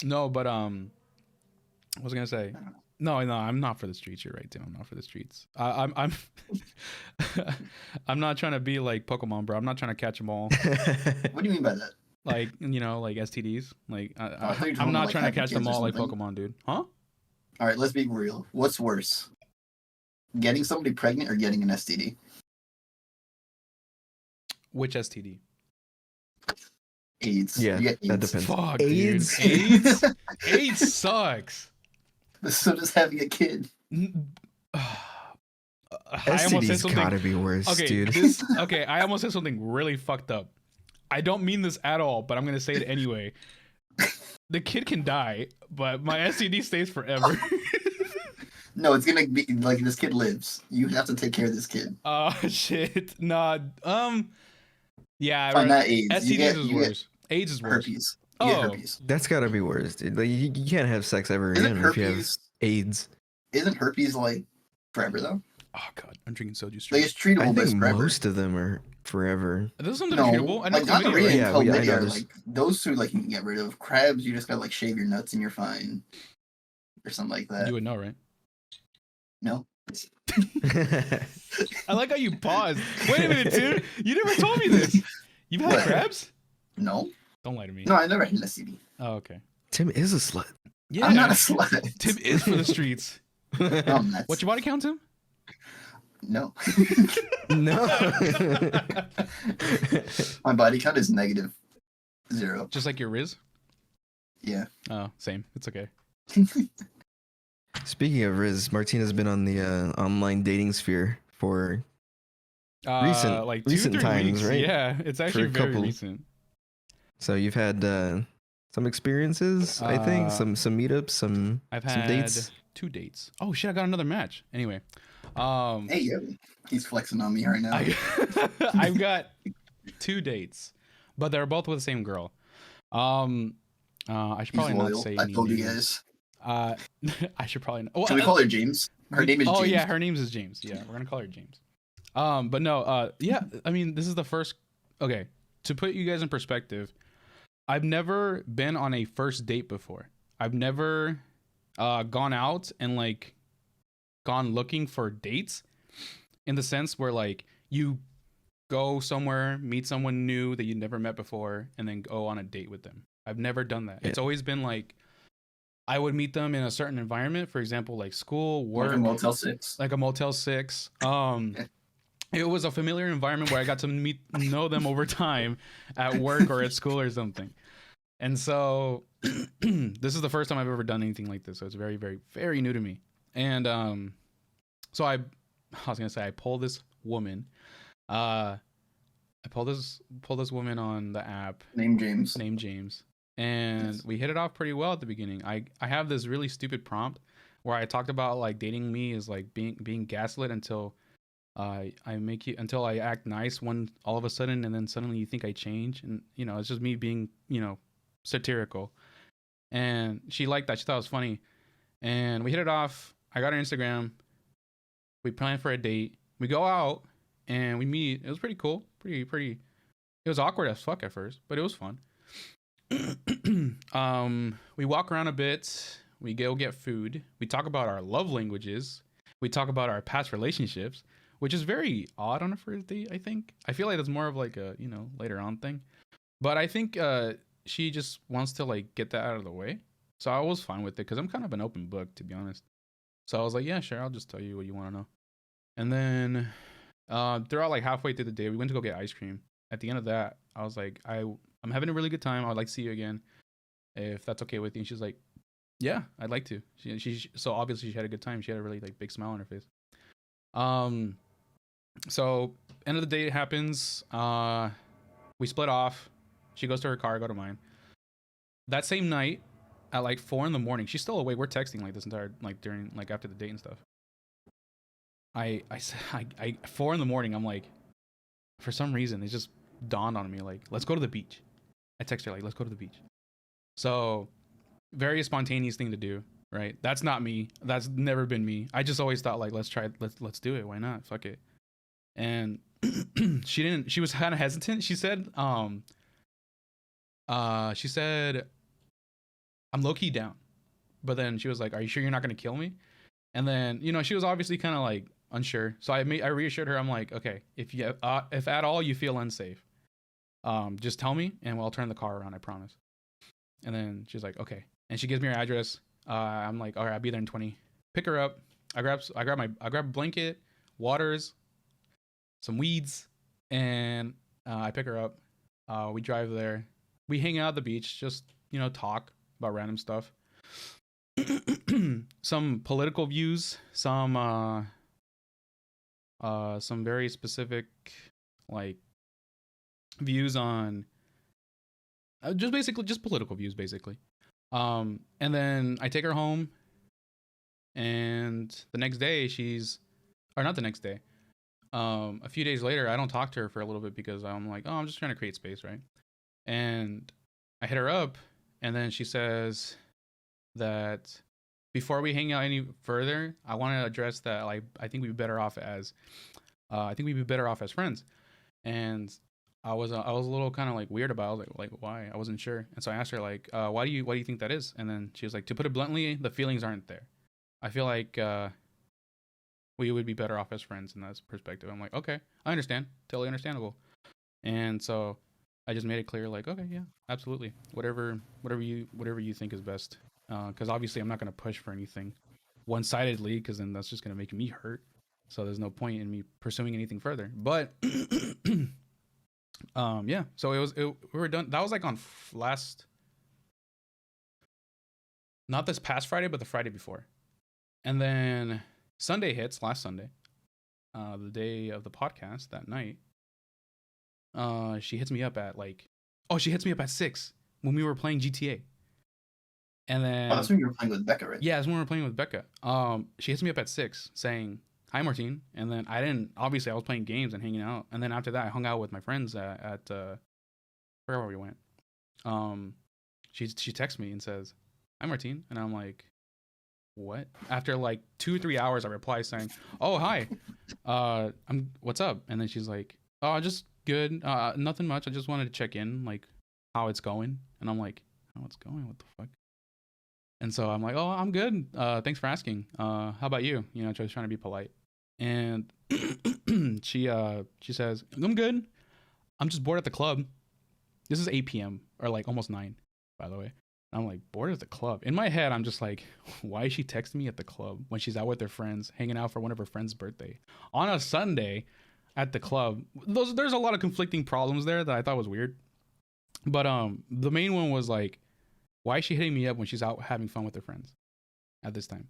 No, but what was I gonna say? No, I'm not for the streets. You're right, Tim. I'm not for the streets. I'm I'm not trying to be like Pokemon, bro. I'm not trying to catch them all. What do you mean by that? Like, like STDs. Like, I thought you were talking I'm not about, like, trying to having catch them kids or all like something. Pokemon, dude. Huh? All right, let's be real. What's worse? Getting somebody pregnant or getting an STD? Which STD? AIDS. Yeah, You get that AIDS. depends. Fuck, AIDS? dude. AIDS? AIDS sucks. So does having a kid. I almost said STD's something. gotta be worse, Okay, dude. I almost said something really fucked up. I don't mean this at all, but I'm gonna say it anyway. The kid can die, but my STD stays forever. No, it's gonna be like this kid lives. You have to take care of this kid. Oh shit. Nah. Yeah. Fine, not AIDS. STDs is you worse. AIDS is get worse. herpes. You get Oh. herpes. That's gotta be worse, dude. Like you can't have sex ever Isn't again if you have herpes? AIDS. Isn't herpes like forever though? Oh god, I'm drinking soju Like straight. it's treatable, I but it's think forever. most of them are forever. There's something No, treatable. I know like gonorrhea chlamydia. and Yeah, I know chlamydia, this. like those two, like you can get rid of. Crabs, you just gotta like shave your nuts and you're fine, or something like that. You would know, right? No, I like how you paused. Wait a minute, dude. You never told me this. You've had What? crabs? no, Don't lie to me. no. I never had an STD. Oh, okay. Tim is a slut. Yeah. I'm not a slut. Tim is for the streets. No, I'm not. What's your body count, Tim? No, No. my body count is -0. Just like your Riz? Yeah. Oh, same. It's okay. Speaking of Riz, Martina's been on the online dating sphere for Like recent 2-3 times, weeks. right? Yeah, it's actually a very couple. recent. so you've had some experiences, I think, some meetups, some I've some had dates. 2 dates. Oh shit, I got another match. Anyway, Hey, yo, he's flexing on me right now. I've got 2 dates, but they're both with the same girl. I should He's probably not loyal. say I any told you names. guys. I should probably not. Well, Can we call her James? Her name is Oh James. yeah, her name is James. Yeah, we're gonna call her James. But no, yeah, I mean, this is the first. Okay, to put you guys in perspective, I've never been on a first date before. I've never gone out and like gone looking for dates, in the sense where like you go somewhere, meet someone new that you never met before, and then go on a date with them. I've never done that. Yeah. It's always been like I would meet them in a certain environment, for example, like school, work, Like a Motel 6. like a Motel 6. It was a familiar environment where I got to know them over time at work or at school or something. And so this is the first time I've ever done anything like this. So it's very, very, very new to me. And so I was gonna say I pulled this woman. I pulled this woman on the app Named James. And Yes. we hit it off pretty well at the beginning. I have this really stupid prompt where I talked about like dating me is like being gaslit until I make you until I act nice one all of a sudden, and then suddenly you think I change, and you know it's just me being satirical. And she liked that. She thought it was funny, and we hit it off. I got her Instagram. We planned for a date. We go out and we meet. It was pretty cool. Pretty. It was awkward as fuck at first, but it was fun. We walk around a bit. We go get food. We talk about our love languages. We talk about our past relationships, which is very odd on a first date, I think. I feel like that's more of like a, later on thing. But I think she just wants to like get that out of the way. So I was fine with it because I'm kind of an open book, to be honest. So I was like, yeah, sure, I'll just tell you what you want to know. And then throughout like halfway through the day, we went to go get ice cream. At the end of that, I was like, I'm having a really good time. I would like to see you again, if that's okay with you. And she's like, yeah, I'd like to. So obviously she had a good time. She had a really like big smile on her face. So end of the day happens. We split off. She goes to her car, I go to mine. That same night at like 4 a.m, she's still awake. We're texting like this entire like during like after the date and stuff. I 4 a.m, I'm like, for some reason it just dawned on me like, let's go to the beach. I text her like, let's go to the beach. So very spontaneous thing to do, right? That's not me. That's never been me. I just always thought like, let's do it. Why not? Fuck it. And she was kind of hesitant. She said I'm low-key down. But then she was like, are you sure you're not going to kill me? And then, she was obviously kind of like unsure. So I reassured her. I'm like, okay, if at all you feel unsafe, just tell me and we'll turn the car around, I promise. And then she's like, okay. And she gives me her address. I'm like, all right, I'll be there in 20. Pick her up. I grab a blanket, waters, some weeds, and I pick her up. We drive there. We hang out at the beach, just talk about random stuff. Some political views, some very specific like views on just political views basically. And then I take her home, and the next day not the next day, a few days later, I don't talk to her for a little bit because I'm like, oh, I'm just trying to create space, right? And I hit her up, and then she says that before we hang out any further, I want to address that like I think we'd be better off as friends. And I was a little kind of like weird about it. I was like why? I wasn't sure. And so I asked her like, why do you think that is? And then she was like, to put it bluntly, the feelings aren't there. I feel like we would be better off as friends in that perspective. I'm like, okay, I understand. Totally understandable. And so I just made it clear like, okay, yeah, absolutely. Whatever you think is best. Because obviously I'm not going to push for anything one-sidedly, because then that's just going to make me hurt. So there's no point in me pursuing anything further. But yeah, so we were done. That was like on not this past Friday, but the Friday before. And then Sunday hits, last Sunday, the day of the podcast, that night. She hits me up at she hits me up at 6 when we were playing GTA. And then that's when you were playing with Becca, right? Yeah, that's when we were playing with Becca. She hits me up at 6 saying, hi, Martin. And then obviously I was playing games and hanging out. And then after that, I hung out with my friends at where we went. She texts me and says, hi, Martin. And I'm like, what? After like 2 or 3 hours, I reply saying, oh, hi, what's up? And then she's like, oh, just good. Nothing much. I just wanted to check in, like how it's going. And I'm like, how it's going? What the fuck? And so I'm like, oh, I'm good. Thanks for asking. How about you? You know, just trying to be polite. And she says, I'm good. I'm just bored at the club. This is 8 p.m. or like almost 9, by the way. I'm like, bored at the club. In my head, I'm just like, why is she texting me at the club when she's out with her friends, hanging out for one of her friends' birthday on a Sunday at the club? There's a lot of conflicting problems there that I thought was weird. But the main one was like, why is she hitting me up when she's out having fun with her friends at this time?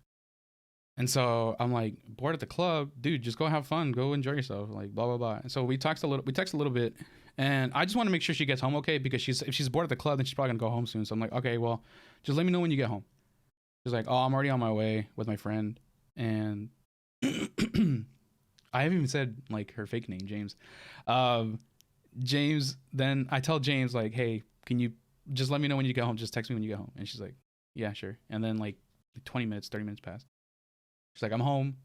And so I'm like, bored at the club, dude, just go have fun, go enjoy yourself, like blah blah blah. And so we text a little bit, and I just want to make sure she gets home okay, because if she's bored at the club, then she's probably gonna go home soon. So I'm like, okay, well, just let me know when you get home. She's like, oh, I'm already on my way with my friend, and I haven't even said like her fake name, James. James. Then I tell James like, hey, can you just let me know when you get home? Just text me when you get home. And she's like, yeah, sure. And then like 20 minutes, 30 minutes passed. She's like, I'm home.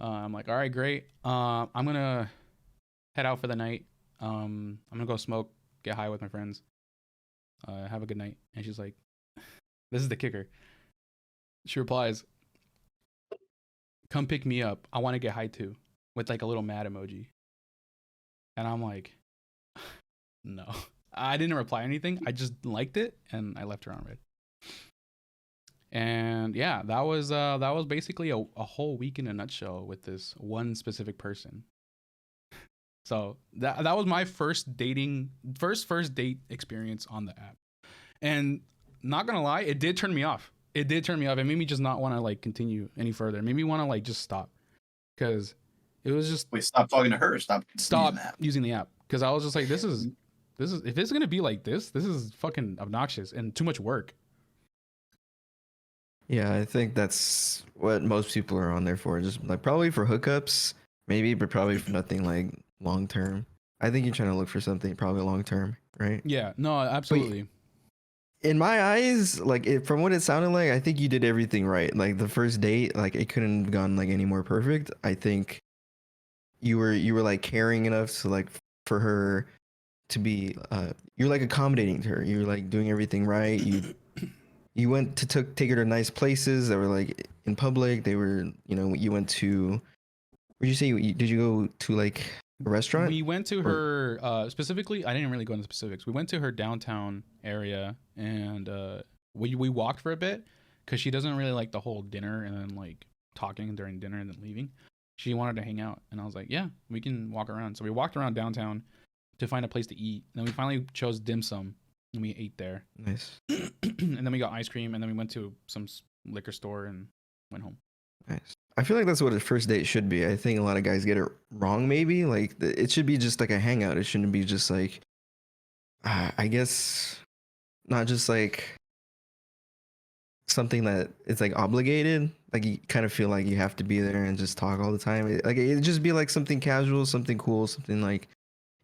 I'm like, all right, great. I'm gonna head out for the night. I'm gonna go smoke, get high with my friends. Have a good night. And she's like, this is the kicker. She replies, come pick me up. I want to get high too, with like a little mad emoji. And I'm like, no. I didn't reply anything. I just liked it and I left her on red. And yeah, that was basically a whole week in a nutshell with this one specific person. So that was my first date experience on the app. And not gonna lie, it did turn me off. It made me just not want to like continue any further. It made me want to like just stop, because it was just Wait, stop talking to her. Stop using the app. Because I was just like, this is if it's gonna be like this is fucking obnoxious and too much work. Yeah, I think that's what most people are on there for. Just like probably for hookups, maybe, but probably for nothing like long term. I think you're trying to look for something probably long term, right? Yeah, no, absolutely. But in my eyes, like from what it sounded like, I think you did everything right. Like the first date, like it couldn't have gone like any more perfect. I think you were like caring enough to like for her to be you're like accommodating to her. You're like doing everything right. You went to take her to nice places that were like in public. They were, you know, you went to, where'd you say, did you go to like a restaurant? We went to her, specifically, I didn't really go into specifics. We went to her downtown area, and we walked for a bit, because she doesn't really like the whole dinner and then like talking during dinner and then leaving. She wanted to hang out, and I was like, yeah, we can walk around. So we walked around downtown to find a place to eat. And then we finally chose dim sum, and we ate there. Nice. And then we got ice cream, and then we went to some liquor store and went home. Nice. I feel like that's what a first date should be. I think a lot of guys get it wrong. Maybe like it should be just like a hangout. It shouldn't be just like, I guess, not just like something that it's like obligated. Like you kind of feel like you have to be there and just talk all the time. It'd just be like something casual, something cool, something like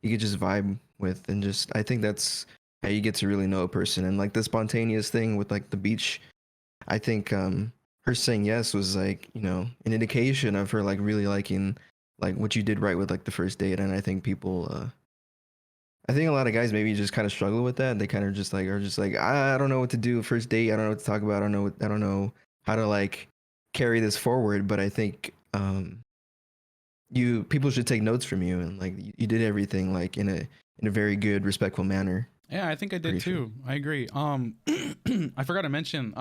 you could just vibe with, and just I think that's how you get to really know a person. And like the spontaneous thing with like the beach, I think her saying yes was like, you know, an indication of her like really liking like what you did right with like the first date. And I think I think a lot of guys maybe just kind of struggle with that. They kind of just like are just like, I don't know what to do first date. I don't know what to talk about. I don't know how to like carry this forward. But I think people should take notes from you, and like you did everything like in a very good, respectful manner. Yeah, I think I did too. I agree. I forgot to mention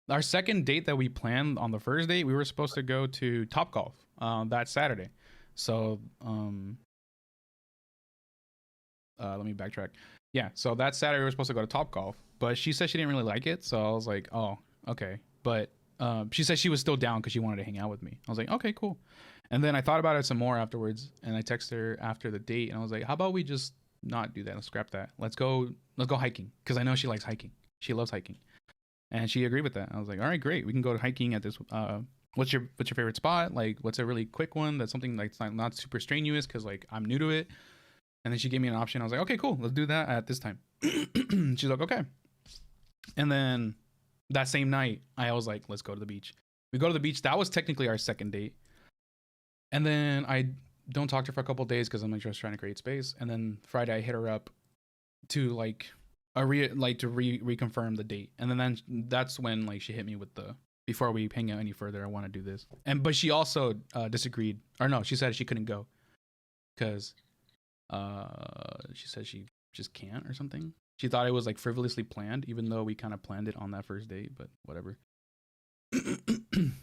our second date that we planned on the first date, we were supposed to go to Topgolf that Saturday. So let me backtrack. Yeah, so that Saturday we were supposed to go to Topgolf, but she said she didn't really like it, so I was like, oh, okay. But she said she was still down because she wanted to hang out with me. I was like, okay, cool. And then I thought about it some more afterwards, and I texted her after the date, and I was like, how about we just not do that? Let's scrap that. Let's go hiking, because I know she likes hiking. She loves hiking, and she agreed with that. I was like, all right, great. We can go hiking at this. What's your favorite spot? Like, what's a really quick one? That's something like not super strenuous, because like I'm new to it. And then she gave me an option. I was like, okay, cool. Let's do that at this time. She's like, okay. And then that same night, I was like, let's go to the beach. We go to the beach. That was technically our second date. And then I don't talk to her for a couple of days because I'm like just trying to create space. And then Friday I hit her up to like reconfirm the date. And then that's when like she hit me with the, before we hang out any further, I want to do this. But she also disagreed, or no, she said she couldn't go because she said she just can't or something. She thought it was like frivolously planned, even though we kind of planned it on that first date, but whatever.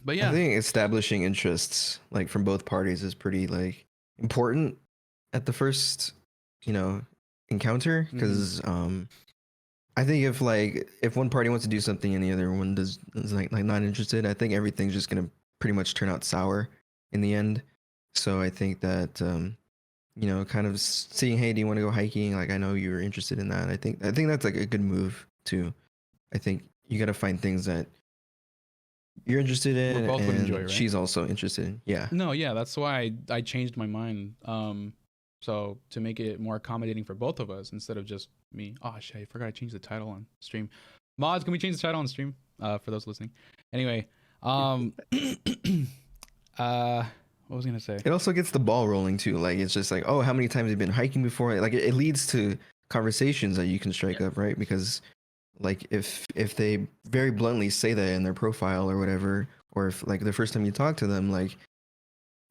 But yeah, I think establishing interests like from both parties is pretty like important at the first, encounter, because I think if one party wants to do something and the other one is like not interested, I think everything's just gonna pretty much turn out sour in the end. So I think that kind of seeing, hey, do you want to go hiking? Like, I know you're interested in that. I think that's like a good move too. I think you got to find things that you're interested in, both would and enjoy, right? she's also interested in. Yeah. No, yeah, that's why I changed my mind. So to make it more accommodating for both of us instead of just me. Oh shit, I forgot to change the title on stream. Mods, can we change the title on stream? For those listening. Anyway, what was I gonna say? It also gets the ball rolling too. Like, it's just like, oh, how many times have you been hiking before? Like, it leads to conversations that you can strike up, right? Because like if they very bluntly say that in their profile or whatever, or if like the first time you talk to them, like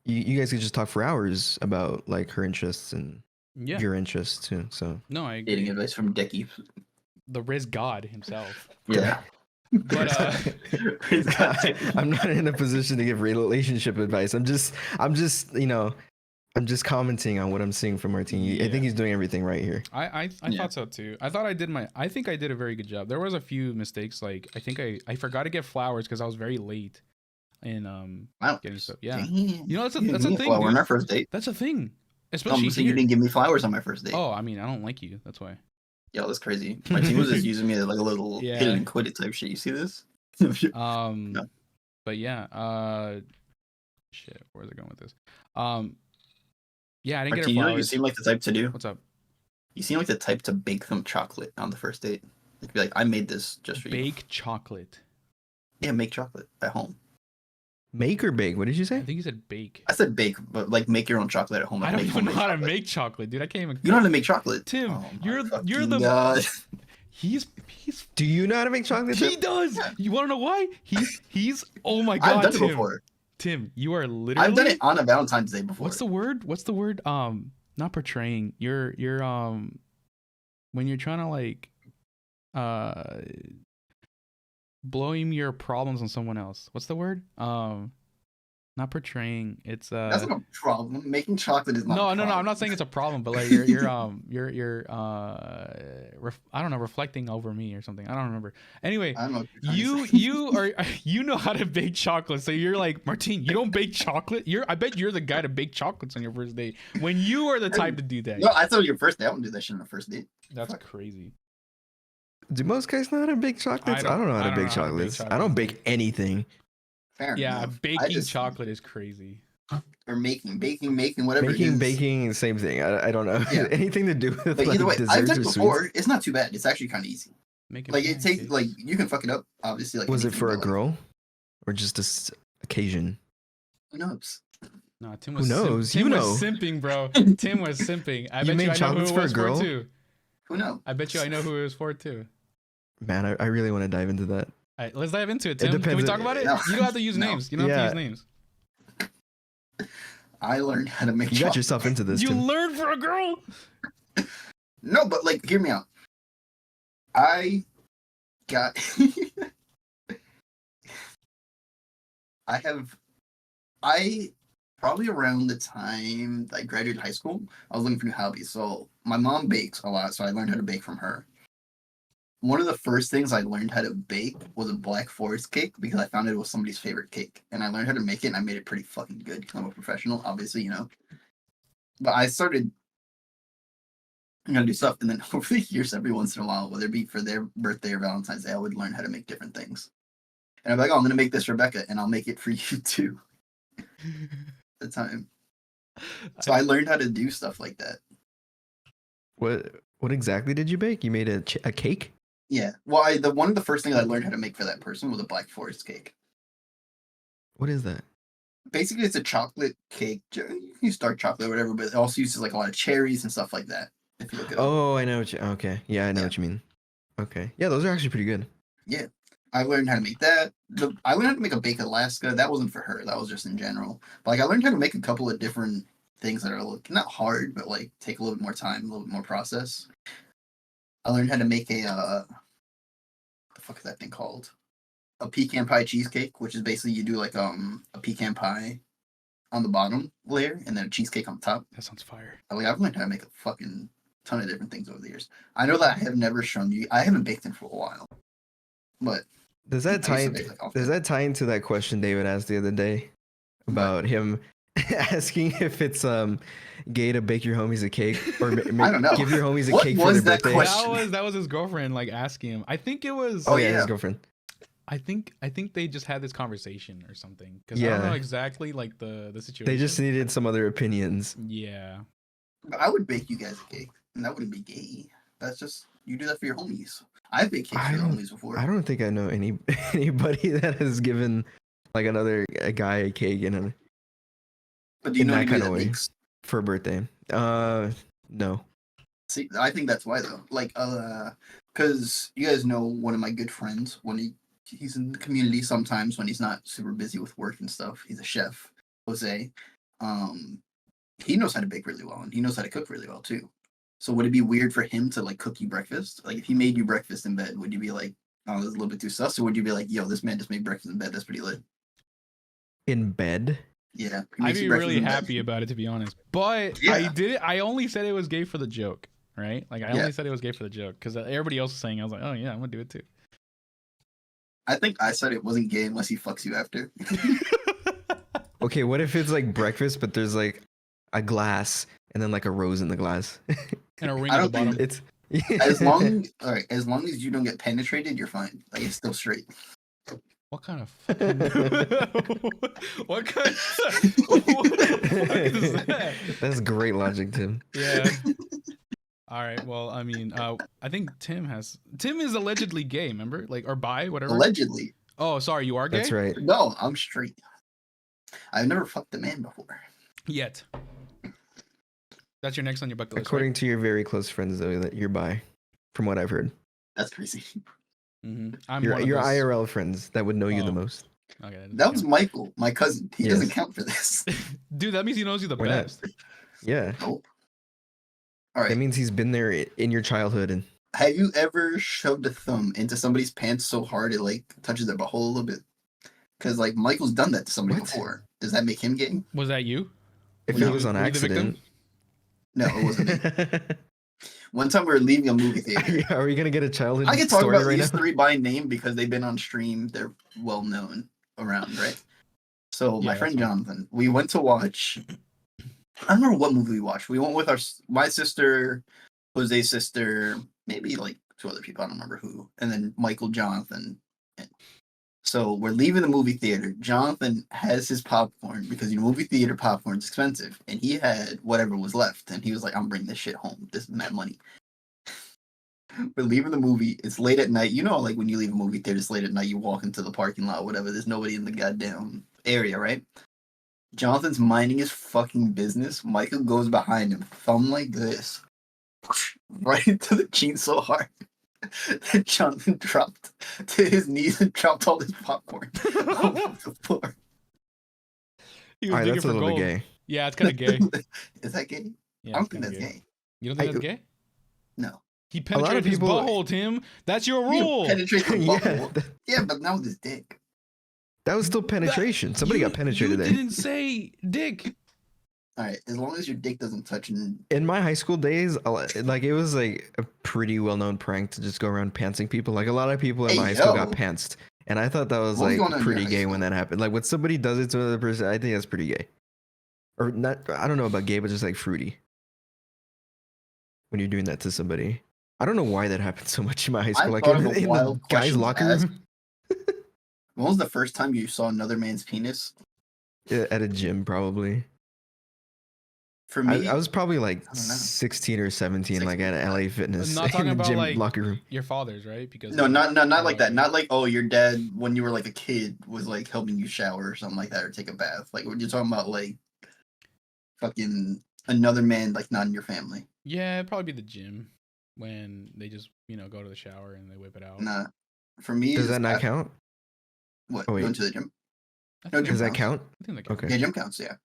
you guys could just talk for hours about like her interests and your interests too. So no, I agree. Dating advice from Dickie. The Riz God himself. Yeah. But I'm not in a position to give relationship advice. I'm just commenting on what I'm seeing from Martini. Yeah. I think he's doing everything right here. I thought so too. I think I did a very good job. There was a few mistakes. Like I think I forgot to get flowers because I was very late in getting stuff. Yeah. Damn. You know, that's a thing. Well, we're on Dude. our first date. That's a thing. Especially So you didn't give me flowers on my first date. Oh, I mean, I don't like you. That's why. Yo, that's crazy. My team was just using me as like a little hit it and quit it type shit. You see this? No. But yeah, shit, where's it going with this? Yeah, I didn't get her flowers. You seem like the type to do. What's up? You seem like the type to bake them chocolate on the first date. Like, be like, I made this just for you. Bake chocolate. Yeah, make chocolate at home. Make or bake? What did you say? I think you said bake. I said bake, but like make your own chocolate at home. I don't even know how to make chocolate, dude. I can't even. You know how to make chocolate, Tim. Oh, you're the. God. He's. Do you know how to make chocolate? He does. You want to know why? He's. Oh my God, I've done Tim. it before. Tim, you are literally. I've done it on a Valentine's Day before. What's the word? Not portraying. You're when you're trying to like blowing your problems on someone else. What's the word? Not portraying. It's That's not a problem. Making chocolate is not. No, no. I'm not saying it's a problem, but like you're I don't know, reflecting over me or something. I don't remember. Anyway, I don't know you know how to bake chocolate, so you're like, Martine, you don't bake chocolate. I bet you're the guy to bake chocolates on your first date when you are the type to do that. No, I thought your first date. I wouldn't do that shit on the first date. That's crazy. Do most guys know how to bake chocolates? I don't know how to bake chocolates. I don't bake anything. Fair enough. Baking chocolate is crazy. Or making, whatever. Baking, same thing. I don't know. Yeah. Anything to do with But either way, I've done it before. Sweets. It's not too bad. It's actually kind of easy. Like it takes like you can fuck it up. Obviously, like was it for a like, girl, or just this occasion? Who knows? No, Tim was. Who knows? Tim you was know. simping, bro. Tim was simping. I bet made you I know who chocolates it for a was girl? for too. Who knows? I bet you I know who it was for too. Man, I really want to dive into that. All right, let's dive into it, Tim. It Can we depends. talk about it? No. You don't have to use names. You don't have to use names. I learned how to make You got yourself into this. You Tim. learned for a girl. No, but like, hear me out. I got. I probably around the time I graduated high school, I was looking for new hobbies. So my mom bakes a lot, so I learned how to bake from her. One of the first things I learned how to bake was a Black Forest cake because I found it was somebody's favorite cake. And I learned how to make it and I made it pretty fucking good because I'm a professional, obviously, you know. But I started to do stuff. And then over the years, every once in a while, whether it be for their birthday or Valentine's Day, I would learn how to make different things. And I'm like, oh, I'm going to make this, Rebecca, and I'll make it for you too. At the time. So I learned how to do stuff like that. What exactly did you bake? You made a cake? Yeah. Well, one of the first things I learned how to make for that person was a Black Forest cake. What is that? Basically, it's a chocolate cake. You use dark chocolate or whatever, but it also uses like a lot of cherries and stuff like that. If you look it up. Oh, I know what you. Okay, yeah, I know Yeah. what you mean. Okay, yeah, those are actually pretty good. Yeah. I learned how to make that. I learned how to make a Bake Alaska. That wasn't for her. That was just in general. But like I learned how to make a couple of different things that are not hard, but like take a little bit more time, a little bit more process. I learned how to make a what the fuck is that thing called? A pecan pie cheesecake, which is basically you do like a pecan pie on the bottom layer and then a cheesecake on top. That sounds fire. Like I've learned how to make a fucking ton of different things over the years. I know that I have never shown you. I haven't baked in for a while, but Does that I tie? used to bake, like, often. Does that tie into that question David asked the other day about him asking if it's gay to bake your homies a cake or I don't know. give your homies a What cake for was their that birthday? question? That was his girlfriend like asking him. I think it was. Oh yeah, yeah. his girlfriend. I think they just had this conversation or something because I don't Yeah. know exactly like the situation. They just needed some other opinions. Yeah. But I would bake you guys a cake, and that wouldn't be gay. That's just you do that for your homies. I've baked cakes I for your don't- homies before. I don't think I know anybody that has given like a guy a cake in But do you in know that anybody kind that of way. makes? For a birthday. No. See, I think that's why though. Like, because you guys know one of my good friends. He's in the community sometimes when he's not super busy with work and stuff. He's a chef, Jose. He knows how to bake really well and he knows how to cook really well too. So would it be weird for him to like cook you breakfast? Like if he made you breakfast in bed, would you be like, oh, this is a little bit too sus? Or would you be like, yo, this man just made breakfast in bed. That's pretty lit. In bed? Yeah, he I'd makes be you breakfast really in bed. happy about it to be honest. But Yeah. I did it. I only said it was gay for the joke, right? Like I Yeah. only said it was gay for the joke because everybody else was saying. I was like, oh yeah, I'm gonna do it too. I think I said it wasn't gay unless he fucks you after. Okay, what if it's like breakfast, but there's like a glass and then like a rose in the glass? And a ring I at the don't bottom. It's As long as you don't get penetrated, you're fine. Like it's still straight. What kind of fucking what kind what the fuck is that? That's great logic, Tim. Yeah. All right. Well, I mean, I think Tim is allegedly gay. Remember, like or bi, whatever. Allegedly. Oh, sorry, you are gay. That's right. No, I'm straight. I've never fucked a man before. Yet. That's your next on your bucket list. According to your very close friends, though, that you're bi, from what I've heard. That's crazy. Right? I'm Your one of your those- IRL friends that would know you the Oh. most. Okay, That was Michael, my cousin. He Yes. doesn't count for this. dude. That means he knows you the Why not? best. Yeah, Nope. All that right. means he's been there in your childhood, and Have you ever shoved a thumb into somebody's pants so hard it like touches their butthole a little bit? Because like Michael's done that to somebody What? before. Does that make him gay? Was that you? if Were it you- was on were you the victim? accident, No, it wasn't me. One time we were leaving a movie theater. are we gonna get a childhood I can talk story about right these now? three by name because they've been on stream. They're well known around, right? So my Yeah, friend that's fine. Jonathan, we went to watch. I don't remember what movie we watched. We went with my sister, Jose's sister, maybe like two other people. I don't remember who, and then Michael, Jonathan. So we're leaving the movie theater. Jonathan has his popcorn because movie theater popcorn's expensive, and he had whatever was left, and he was like, "I'm bringing this shit home. This is mad money." We're leaving the movie. It's late at night. You know, like when you leave a movie theater, it's late at night. You walk into the parking lot, whatever. There's nobody in the goddamn area, right? Jonathan's minding his fucking business. Michael goes behind him, thumb like this, right into the jeans so hard that Jonathan dropped to his knees and dropped all his popcorn on the floor. He was All right, digging that's a for little gold. bit gay. Yeah, it's kind of gay. Is that gay? Yeah, I don't it's think kinda that's gay. You don't think I- that's gay? No. He A lot of penetrated his people- butthole, Tim. That's your You rule. penetrate the Yeah, butthole. Yeah, but not with his dick. that was still penetration. Somebody got penetrated You there. didn't say dick. All right, as long as your dick doesn't touch and In my high school days, like it was like a pretty well-known prank to just go around pantsing people. Like a lot of people in Hey, my high school got yo. pantsed, and I thought that was What was like going on in your pretty high gay school? when that happened. Like when somebody does it to another person, I think that's pretty gay. Or not? I don't know about gay, but just like fruity. When you're doing that to somebody, I don't know why that happened so much in my high school. Like thought in, of a in the wild guys' question to locker ask. room when was the first time you saw another man's penis? Yeah, at a gym, probably. For me, I was probably like I don't know. 16 or 17, like 16, at LA Fitness Not in talking the about gym like locker room. your father's, right? Because No, not oh, like that. okay. Not like, oh, your dad when you were like a kid was like helping you shower or something like that, or take a bath. Like when you're talking about like fucking another man, like not in your family. Yeah, it'd probably be the gym when they just go to the shower and they whip it out. Nah, for me, Does is that not count? what Oh, wait. going to the gym? I No, think gym Does that counts. count? I think that counts. Okay. Yeah, gym counts. Yeah.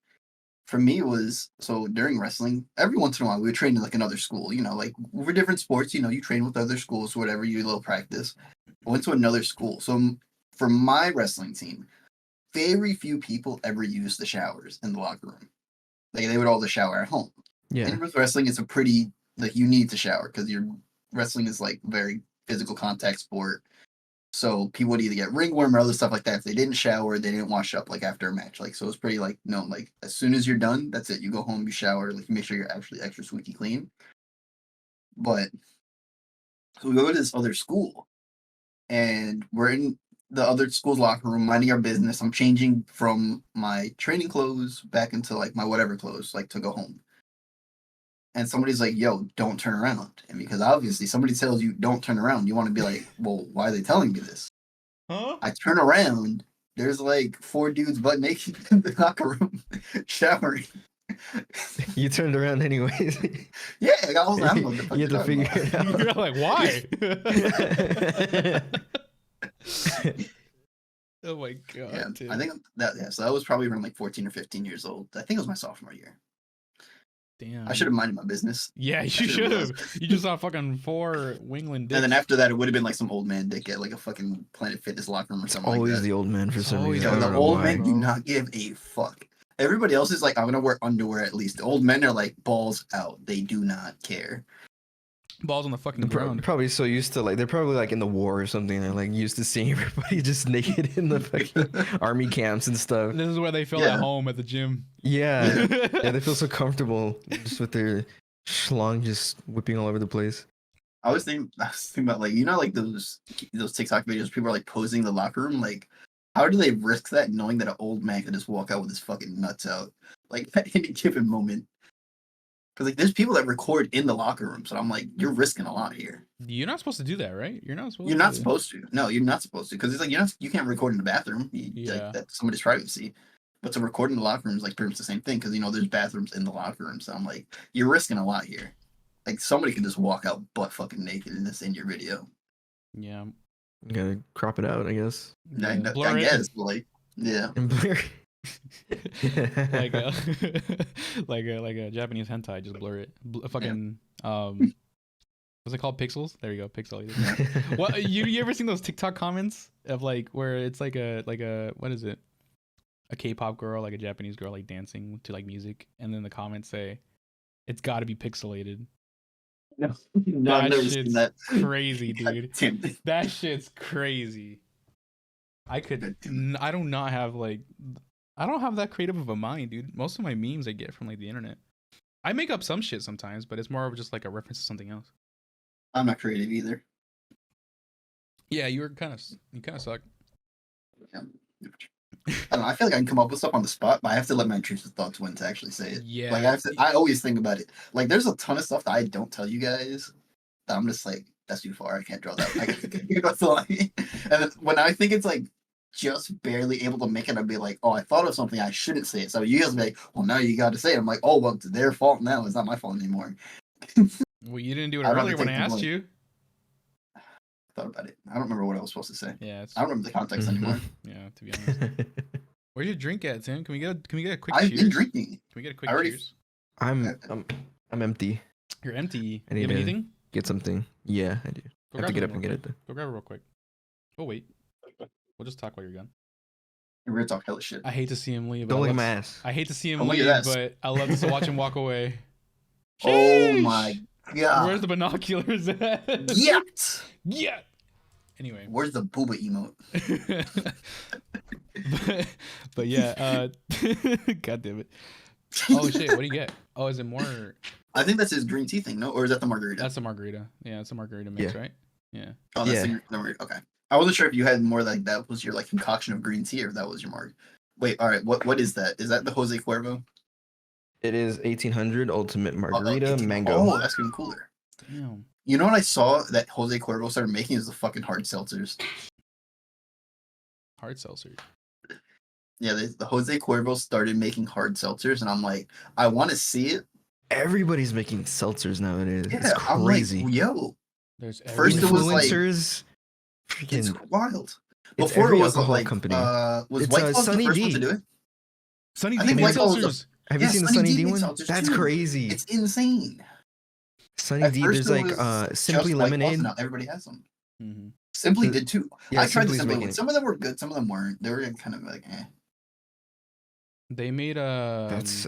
For me, it was so during wrestling. Every once in a while, we would train in like another school. Like for different sports. You train with other schools, whatever. You do a little practice. I went to another school. So for my wrestling team, very few people ever used the showers in the locker room. Like they would all just shower at home. Yeah. And with wrestling, it's a pretty like you need to shower because your wrestling is like very physical contact sport. So people would either get ringworm or other stuff like that. If they didn't shower, they didn't wash up like after a match. Like so, it's pretty like no, like as soon as you're done, that's it. You go home, you shower, like you make sure you're actually extra squeaky clean. But so we go to this other school, and we're in the other school's locker room, minding our business. I'm changing from my training clothes back into like my whatever clothes, like to go home. And somebody's like, "Yo, don't turn around." And because obviously somebody tells you don't turn around, you want to be like, "Well, why are they telling me this?" Huh? I turn around. There's like 4 dudes butt naked in the locker room showering. You turned around anyways. Yeah, I was. I don't know what the fuck You had to you're figure talking it You're out. like, why? Oh my god. Yeah, dude. I think that. Yeah, so I was probably around like 14 or 15 years old. I think it was my sophomore year. Damn. I should have minded my business. Yeah, you should have. You just saw fucking 4 wingling dicks. And then after that, it would have been like some old man dick at like a fucking Planet Fitness locker room or something like Always that. the old man for It's some always reason. Yo, I the don't know old why. men do bro. not give a fuck. Everybody else is like, I'm gonna wear underwear at least. The old men are like balls out. They do not care. Balls on the fucking They're ground. probably so used to they're probably like in the war or something. They're like used to seeing everybody just naked in the fucking army camps and stuff. This is where they feel Yeah. at home at the gym. Yeah, yeah, they feel so comfortable just with their schlong just whipping all over the place. I was thinking about like like those TikTok videos. People are like posing in the locker room. Like, how do they risk that, knowing that an old man could just walk out with his fucking nuts out, like at any given moment? Because like there's people that record in the locker room, so I'm like, you're risking a lot here. You're not supposed to do that, right? You're not supposed. You're not supposed to. No, you're not supposed to. Because it's like you can't record in the bathroom. Yeah. Like, that's somebody's privacy. But to record in the locker room is like pretty much the same thing. Because there's bathrooms in the locker room, so I'm like, you're risking a lot here. Like somebody could just walk out butt fucking naked and this in your video. Yeah. You gotta crop it out, I guess. I Blur it. guess, but like, yeah. And blur. like a like a Japanese hentai, just blur it. Fucking what's it called? Pixels. There you go, pixelated. What you ever seen those TikTok comments of like where it's like a what is it? A K-pop girl, like a Japanese girl, like dancing to like music, and then the comments say, "It's got to be pixelated." No, I've never seen shit's that. crazy, dude. Damn. That shit's crazy. I don't have that creative of a mind, dude. Most of my memes I get from like the internet. I make up some shit sometimes, but it's more of just like a reference to something else. I'm not creative either. Yeah, you kind of suck. Yeah. I don't know. I feel like I can come up with stuff on the spot, but I have to let my intrusive thoughts win to actually say it. Yeah. Like I always think about it. Like there's a ton of stuff that I don't tell you guys that I'm just like, that's too far. I can't draw that. That's the line. And then when I think it's like just barely able to make it, I'd be like, oh, I thought of something, I shouldn't say it. So you guys be like, well, now you got to say it. I'm like, oh, well, it's their fault now. It's not my fault anymore. Well, you didn't do it I'd rather earlier when I take the asked blame. you. I thought about it. I don't remember what I was supposed to say. Yeah, I don't remember the context anymore. yeah. To be honest, where's your drink at, Tim? Can we get a quick I've cheers? been drinking. Can we get a quick I already- cheers? I'm empty. You're empty. I You need have to- anything? Get something. Yeah, I do. Go I have to grab get up some and get it though. Go grab it real quick. Oh wait, we'll just talk while you're gone. We're gonna talk hella shit. I hate to see him leave. but Don't I look at love my to- ass. I hate to see him Don't look leave, at us. but I love to watch him walk away. Oh Sheesh! my god. Where's the binoculars at? Yeah. Yeah. Anyway. Where's the booba emote? but yeah, god damn it. Oh shit, what do you get? Oh, is it more? I think that's his green tea thing, no? Or is that the margarita? That's a margarita. Yeah, it's a margarita mix, Yeah. right? Yeah. Oh, that's Yeah. the margarita. Okay. I wasn't sure if you had more like that was your like concoction of green tea or if that was your marg. Wait, all right. What is that? Is that the Jose Cuervo? It is 1800 Ultimate Margarita 18 Mango. Oh, that's even cooler. Damn. You know what I saw that Jose Cuervo started making is the fucking hard seltzers. Hard seltzer. Yeah, the Jose Cuervo started making hard seltzers, and I'm like, I want to see it. Everybody's making seltzers nowadays. Yeah, It's I'm like, crazy. yo. There's First it was like, Influencers. it's Freaking, wild. it's Before every it was alcohol like, company. was It's, White Claw the Sunny first one D. to do it? Sunny I D think made White Claw was the- seltzers. Have you Yeah, seen the Sunny Sunny D D made one? seltzers That's too. crazy. It's insane. Sunny At D. first There's it like was Simply just White Claws, Lemonade. and now everybody has them. Mm-hmm. Simply The- did too. Yeah, I tried the Simply's Simply making ones. it. Some of them were good, some of them weren't. They were kind of like, They made That's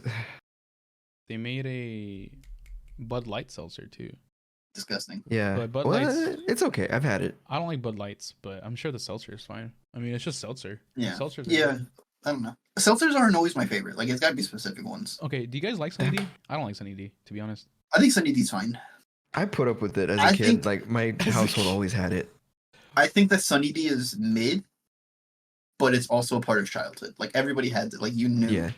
they made a Bud Light seltzer too. disgusting. yeah. But Bud Well, Light's- it's okay. I've had it. I don't like Bud Lights, but I'm sure the seltzer is fine. I mean, it's just seltzer. Yeah. Seltzers are Yeah. good. I don't know. Seltzers aren't always my favorite. Like, it's got to be specific ones. Okay, do you guys like Sunny D? I don't like Sunny D, to be honest. I think Sunny D's fine. I put up with it as a I kid. think- Like my household always had it. I think that Sunny D is mid, but it's also a part of childhood. Like, everybody had it. Like, you knew. Yeah,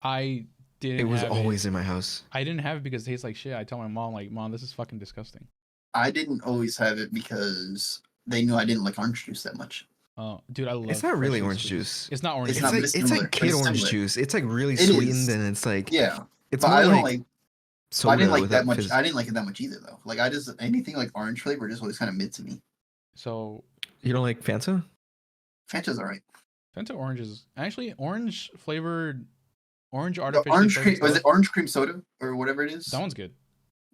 I didn't it was have always in my house. I didn't have it because it tastes like shit. I tell my mom, like, Mom, this is fucking disgusting. I didn't always have it because they knew I didn't like orange juice that much. Oh, dude, I love It's not really fresh orange squeezed. juice. It's not orange It's It's juice. not, like but it's it's similar, like but kid it's orange similar. juice. It's like really It sweetened is. and it's like Yeah. it's But more I don't like like soda I didn't like without that much. fizz. I didn't like it that much either, though. Like, I just anything like orange flavor just always kind of mid to me. So You don't like Fanta? Fanta's alright. Fanta orange is actually orange flavored, orange The artificially orange flavored cream was it stuff. orange cream soda or whatever it is? That one's good.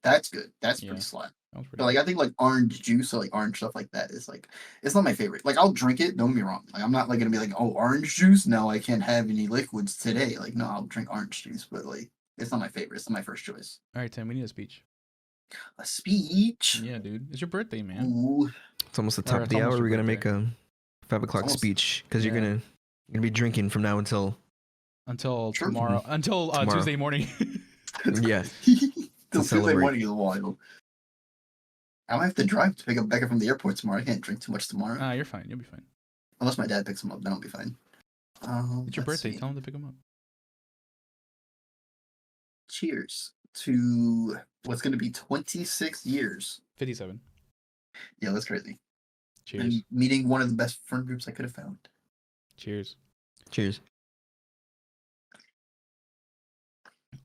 That's good. That's Yeah. pretty slap. That one's pretty But like I think like orange juice or like orange stuff like that is like it's not my favorite. Like I'll drink it, don't get me wrong. Like I'm not like gonna be like, oh, orange juice? No, I can't have any liquids today. Like no, I'll drink orange juice, but like it's not my favorite. It's not my first choice. All right, Tim, we need a speech. A speech. Yeah, dude, it's your birthday, man. Ooh. It's almost the Or top of it's the almost hour. your We're gonna make birthday. a 5 o'clock almost- speech because Yeah. you're gonna be drinking from now until Until Sure. tomorrow, until Tomorrow. Tuesday morning. yeah. Till Tuesday celebrate. morning is wild. I might have to drive to pick up Becca from the airport tomorrow. I can't drink too much tomorrow. Ah, you're fine. You'll be fine. Unless my dad picks him up, then I'll be fine. It's your Let's birthday. see. Tell him to pick him up. Cheers to what's going to be 26 years. 57. Yeah, that's crazy. Cheers. And meeting one of the best friend groups I could have found. Cheers. Cheers.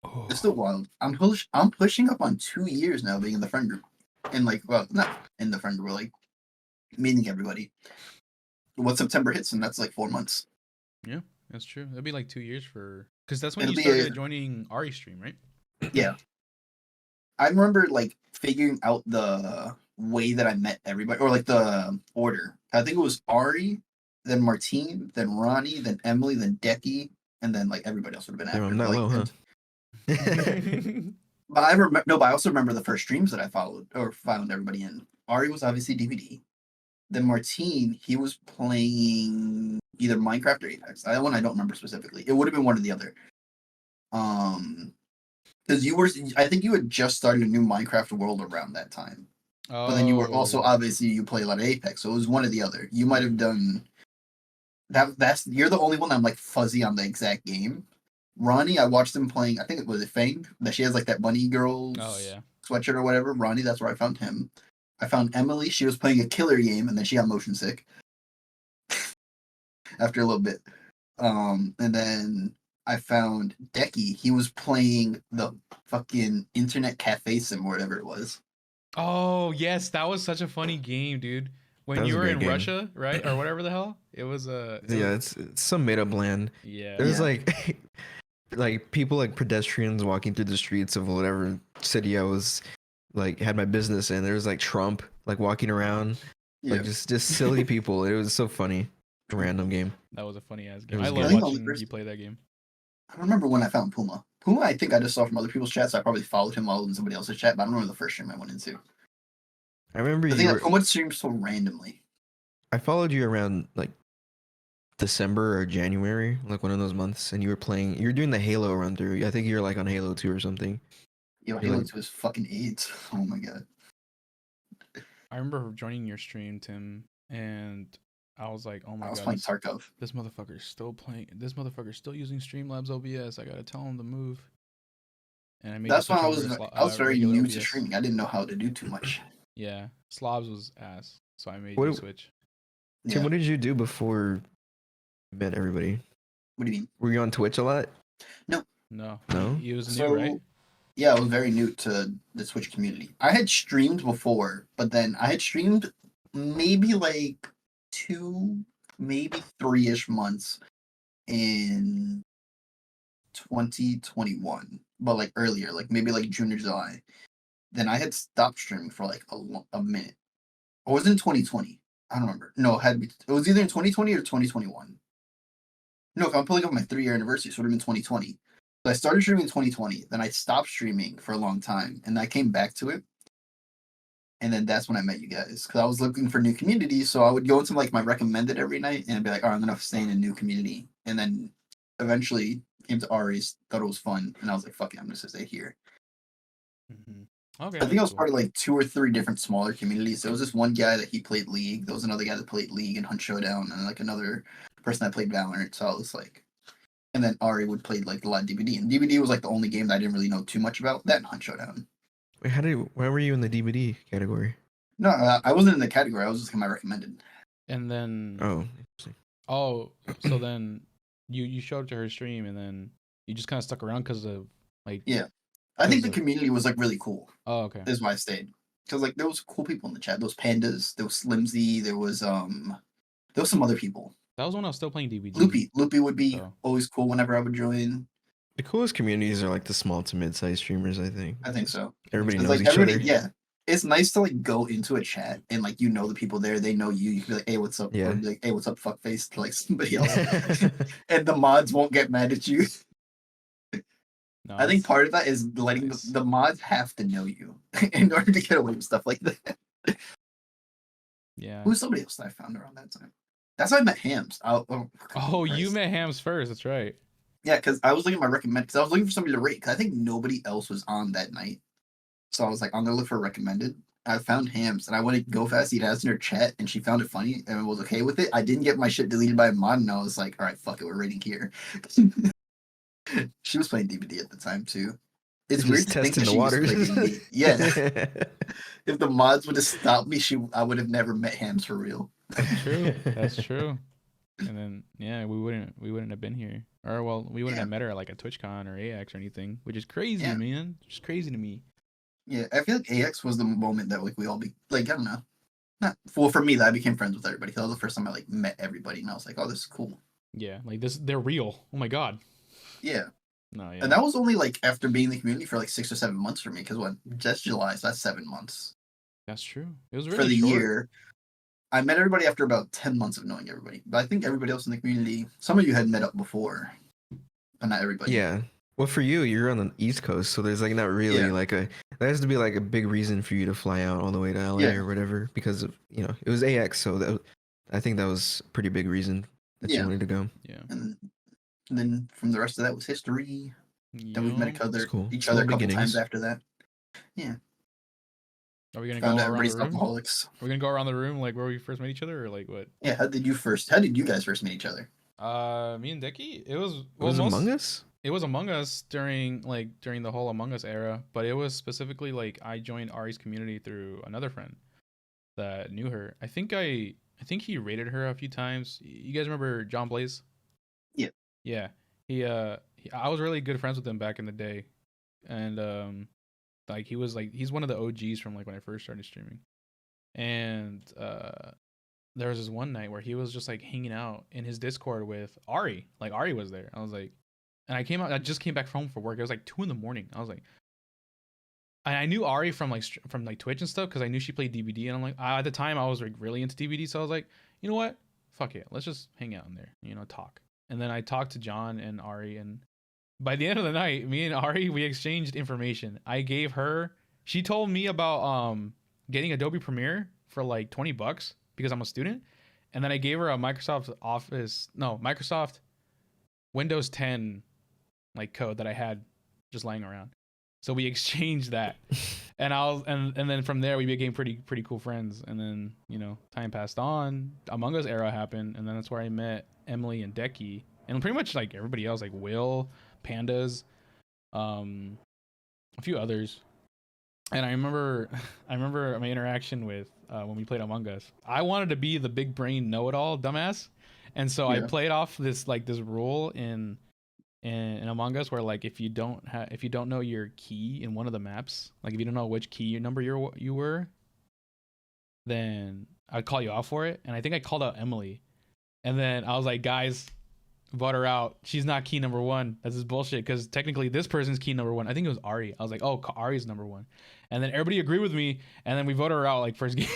Oh. It's still wild. I'm pushing up on 2 years now being in the friend group. And like, well, not in the friend group, like meeting everybody. Once September hits, and that's like 4 months. That's true. It'll be like 2 years for because that's when It'll you be started joining Ari's stream, right? Yeah. I remember like figuring out the way that I met everybody, or like the order. I think it was Ari, then Martine, then Ronnie, then Emily, then Decky, and then like everybody else would have been Damn, after. I'm that But, low, like, huh? But I remember no, but I also remember the first streams that I followed or found everybody in. Ari was obviously DVD. Then Martine, he was playing either Minecraft or Apex. That one I don't remember specifically. It would have been one or the other. Because you were, I think you had just started a new Minecraft world around that time. But then you were also Oh. obviously you play a lot of Apex, so it was one or the other. You might have done that. That's you're the only one I'm like fuzzy on the exact game. Ronnie, I watched him playing. I think it was Fang that she has like that bunny girl Oh yeah. sweatshirt or whatever. Ronnie, that's where I found him. I found Emily. She was playing a killer game, and then she got motion sick after a little bit. And then I found Decky. He was playing the fucking internet cafe sim or whatever it was. Oh yes, that was such a funny game, dude. When That was you a were great in game. Russia, right, or whatever the hell, it was Yeah, it's some made up land. yeah. There's Yeah. like like people like pedestrians walking through the streets of whatever city I was like had my business in. There was like Trump like walking around, Yeah. like just silly people. It was so funny. Random game. That was a funny ass It game. was I good. love I think the watching only person- you play that game. I don't remember when I found Puma. Puma, I think I just saw from other people's chats. So I probably followed him while in somebody else's chat, but I don't remember the first stream I went into. I remember The you thing were, that Puma streams so randomly. I followed you around like December or January, like one of those months, and you were doing the Halo run through. I think you were like on Halo 2 or something. Yo, You're Halo like- 2 is fucking AIDS. Oh my god. I remember joining your stream, Tim, and I was like, "Oh my I was god, playing Tarkov. this motherfucker's still playing. This motherfucker's still using Streamlabs OBS. I gotta tell him to move." and I made you That's when switch over to I was very regular new to OBS. streaming. I didn't know how to do too much. Yeah, Slobs was ass, so I made you What switch. Tim? Yeah. What did you do before you met everybody? What do you mean? Were you on Twitch a lot? No. No, No? he was new, So right? yeah, I was very new to the Twitch community. I had streamed before, but then I had streamed maybe like 2, maybe 3-ish months in 2021, but like earlier, like maybe like June or July. Then I had stopped streaming for like a minute. Or was it in 2020? I don't remember. No, it had to be. It was either in 2020 or 2021. No, if I'm pulling up my 3-year anniversary, so it would have been 2020. So I started streaming in 2020. Then I stopped streaming for a long time, and I came back to it. And then that's when I met you guys, because I was looking for new communities. So I would go into like my recommended every night and be like, "Oh, I'm gonna stay in a new community." And then eventually came to Ari's, thought it was fun, and I was like, "Fuck it, I'm just gonna stay here." Mm-hmm. Okay, I think I that's was cool. part of like 2 or 3 different smaller communities. There was this one guy that he played League. There was another guy that played League and Hunt Showdown, and like another person that played Valorant. So I was like, and then Ari would play like a lot of DBD, and DBD was like the only game that I didn't really know too much about. That and Hunt Showdown. Wait, why were you in the DVD category? No, I wasn't in the category. I was just in my recommended. And then Oh, interesting. so then you showed up to her stream, and then you just kind of stuck around because of like Yeah, I think the Because of- community was like really cool. oh okay. Is why I stayed, because like there was cool people in the chat. Those pandas, there was Slimzy, there was some other people. That was when I was still playing DVD. Loopy would be So always cool whenever I would join. The coolest communities are like the small to mid-sized streamers, I think. I think so. Everybody It's knows like each everybody, other. yeah. It's nice to like go into a chat and like the people there, they know you. You can be like, "Hey, what's up?" Yeah. Or be like, "Hey, what's up, fuckface?" To like somebody else, and the mods won't get mad at you. no, I think part of that is letting nice. the mods have to know you in order to get away with stuff like that. Yeah. Who's somebody else that I found around that time? That's how I met Hams. Oh, you met Hams first. That's right. Yeah, because I was looking at my recommend. Because I was looking for somebody to rate. Because I think nobody else was on that night. So I was like, I'm gonna look for a recommended. I found Hams, and I went to go fast. He'd asked in her chat, and she found it funny and was okay with it. I didn't get my shit deleted by a mod, and I was like, all right, fuck it, we're rating here. She was playing DVD at the time too. It's weird Just to think testing that the she used to waters. play DVD. Yeah. If the mods would have stopped me, I would have never met Hams for real. That's true. That's true. And then yeah, we wouldn't have been here, or well, we wouldn't Yeah. have met her at like a TwitchCon or AX or anything, which is crazy, Yeah. man. Just crazy to me. Yeah, I feel like AX was the moment that like we all be like, I don't know. Not well for me that I became friends with everybody. That was the first time I like met everybody, and I was like, oh, this is cool. Yeah, like this, they're real. Oh my god. Yeah. No, yeah. And that was only like after being in the community for like 6 or 7 months for me, because what, just July, so that's 7 months. That's true. It was really For the short. year, I met everybody after about 10 months of knowing everybody. But I think everybody else in the community, some of you had met up before, but not everybody. Yeah. Well, for you, you're on the East Coast, so there's like not really Yeah. like there has to be like a big reason for you to fly out all the way to LA Yeah. or whatever because of it was AX, so I think that was a pretty big reason that you Yeah. wanted to go. Yeah. And then from the rest of that was history. Then we've met Yup. each other, cool. a Small couple beginnings. times after that. Yeah. Are we gonna Found go out around the everybody's room? alcoholics. Are we gonna go around the room like where we first met each other, or like what? Yeah, how did you guys first meet each other? Me and Decky. It was It was Among Us? It was Among Us during the whole Among Us era, but it was specifically like I joined Ari's community through another friend that knew her. I think he rated her a few times. You guys remember John Blaze? Yeah. Yeah. I was really good friends with him back in the day, and like he's one of the OGs from like when I first started streaming, and there was this one night where he was just like hanging out in his Discord with Ari. Like Ari was there. I was like, and I just came back home from work. It was like 2 a.m. I was like, and I knew Ari from like Twitch and stuff because I knew she played DVD, and I'm like, at the time I was like really into DVD, so I was like, you know what, fuck it, let's just hang out in there, talk. And then I talked to John and Ari, and by the end of the night, me and Ari, we exchanged information. I gave her, she told me about getting Adobe Premiere for like $20 because I'm a student, and then I gave her a Microsoft Windows 10 like code that I had just lying around. So we exchanged that, and then from there we became pretty cool friends. And then time passed on, Among Us era happened, and then that's where I met Emily and Decky, and pretty much like everybody else, like Will, Pandas, a few others. And I remember my interaction with when we played Among Us. I wanted to be the big brain know-it-all dumbass, and so I Yeah. played off this rule in Among Us where like if you don't know your key in one of the maps, like if you don't know which key number you were, then I'd call you out for it. And I think I called out Emily, and then I was like, guys, vote her out. She's not key number one. That's just bullshit. Because technically, this person's key number one. I think it was Ari. I was like, oh, Ari's number one, and then everybody agreed with me, and then we voted her out like first game.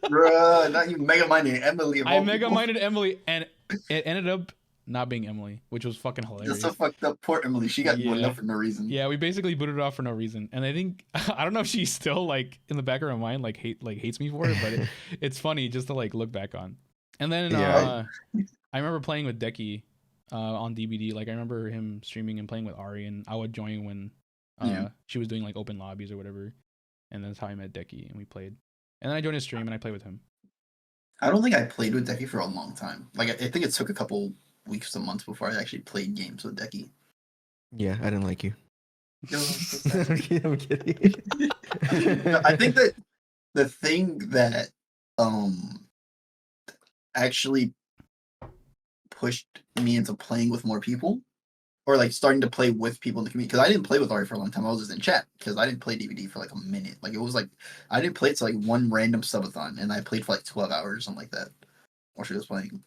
Bruh, not you mega minded Emily. I mega minded Emily, and it ended up not being Emily, which was fucking hilarious. That's so fucked up. Poor Emily. She got booted up for no reason. Yeah, we basically booted her off for no reason, and I think I don't know if she's still like in the back of her mind like hates me for it, but it's funny just to like look back on. And then I remember playing with Decky on DBD. Like I remember him streaming and playing with Ari, and I would join when she was doing like open lobbies or whatever. And that's how I met Decky, and we played. And then I joined his stream and I played with him. I don't think I played with Decky for a long time. Like I think it took a couple weeks to months before I actually played games with Decky. Yeah, I didn't like you. No, I'm kidding. No, I think that the thing that actually pushed me into playing with more people, or like starting to play with people in the community, because I didn't play with Ari for a long time. I was just in chat because I didn't play DVD for like a minute. Like it was like I didn't play it to like one random subathon, and I played for like 12 hours or something like that while she was playing.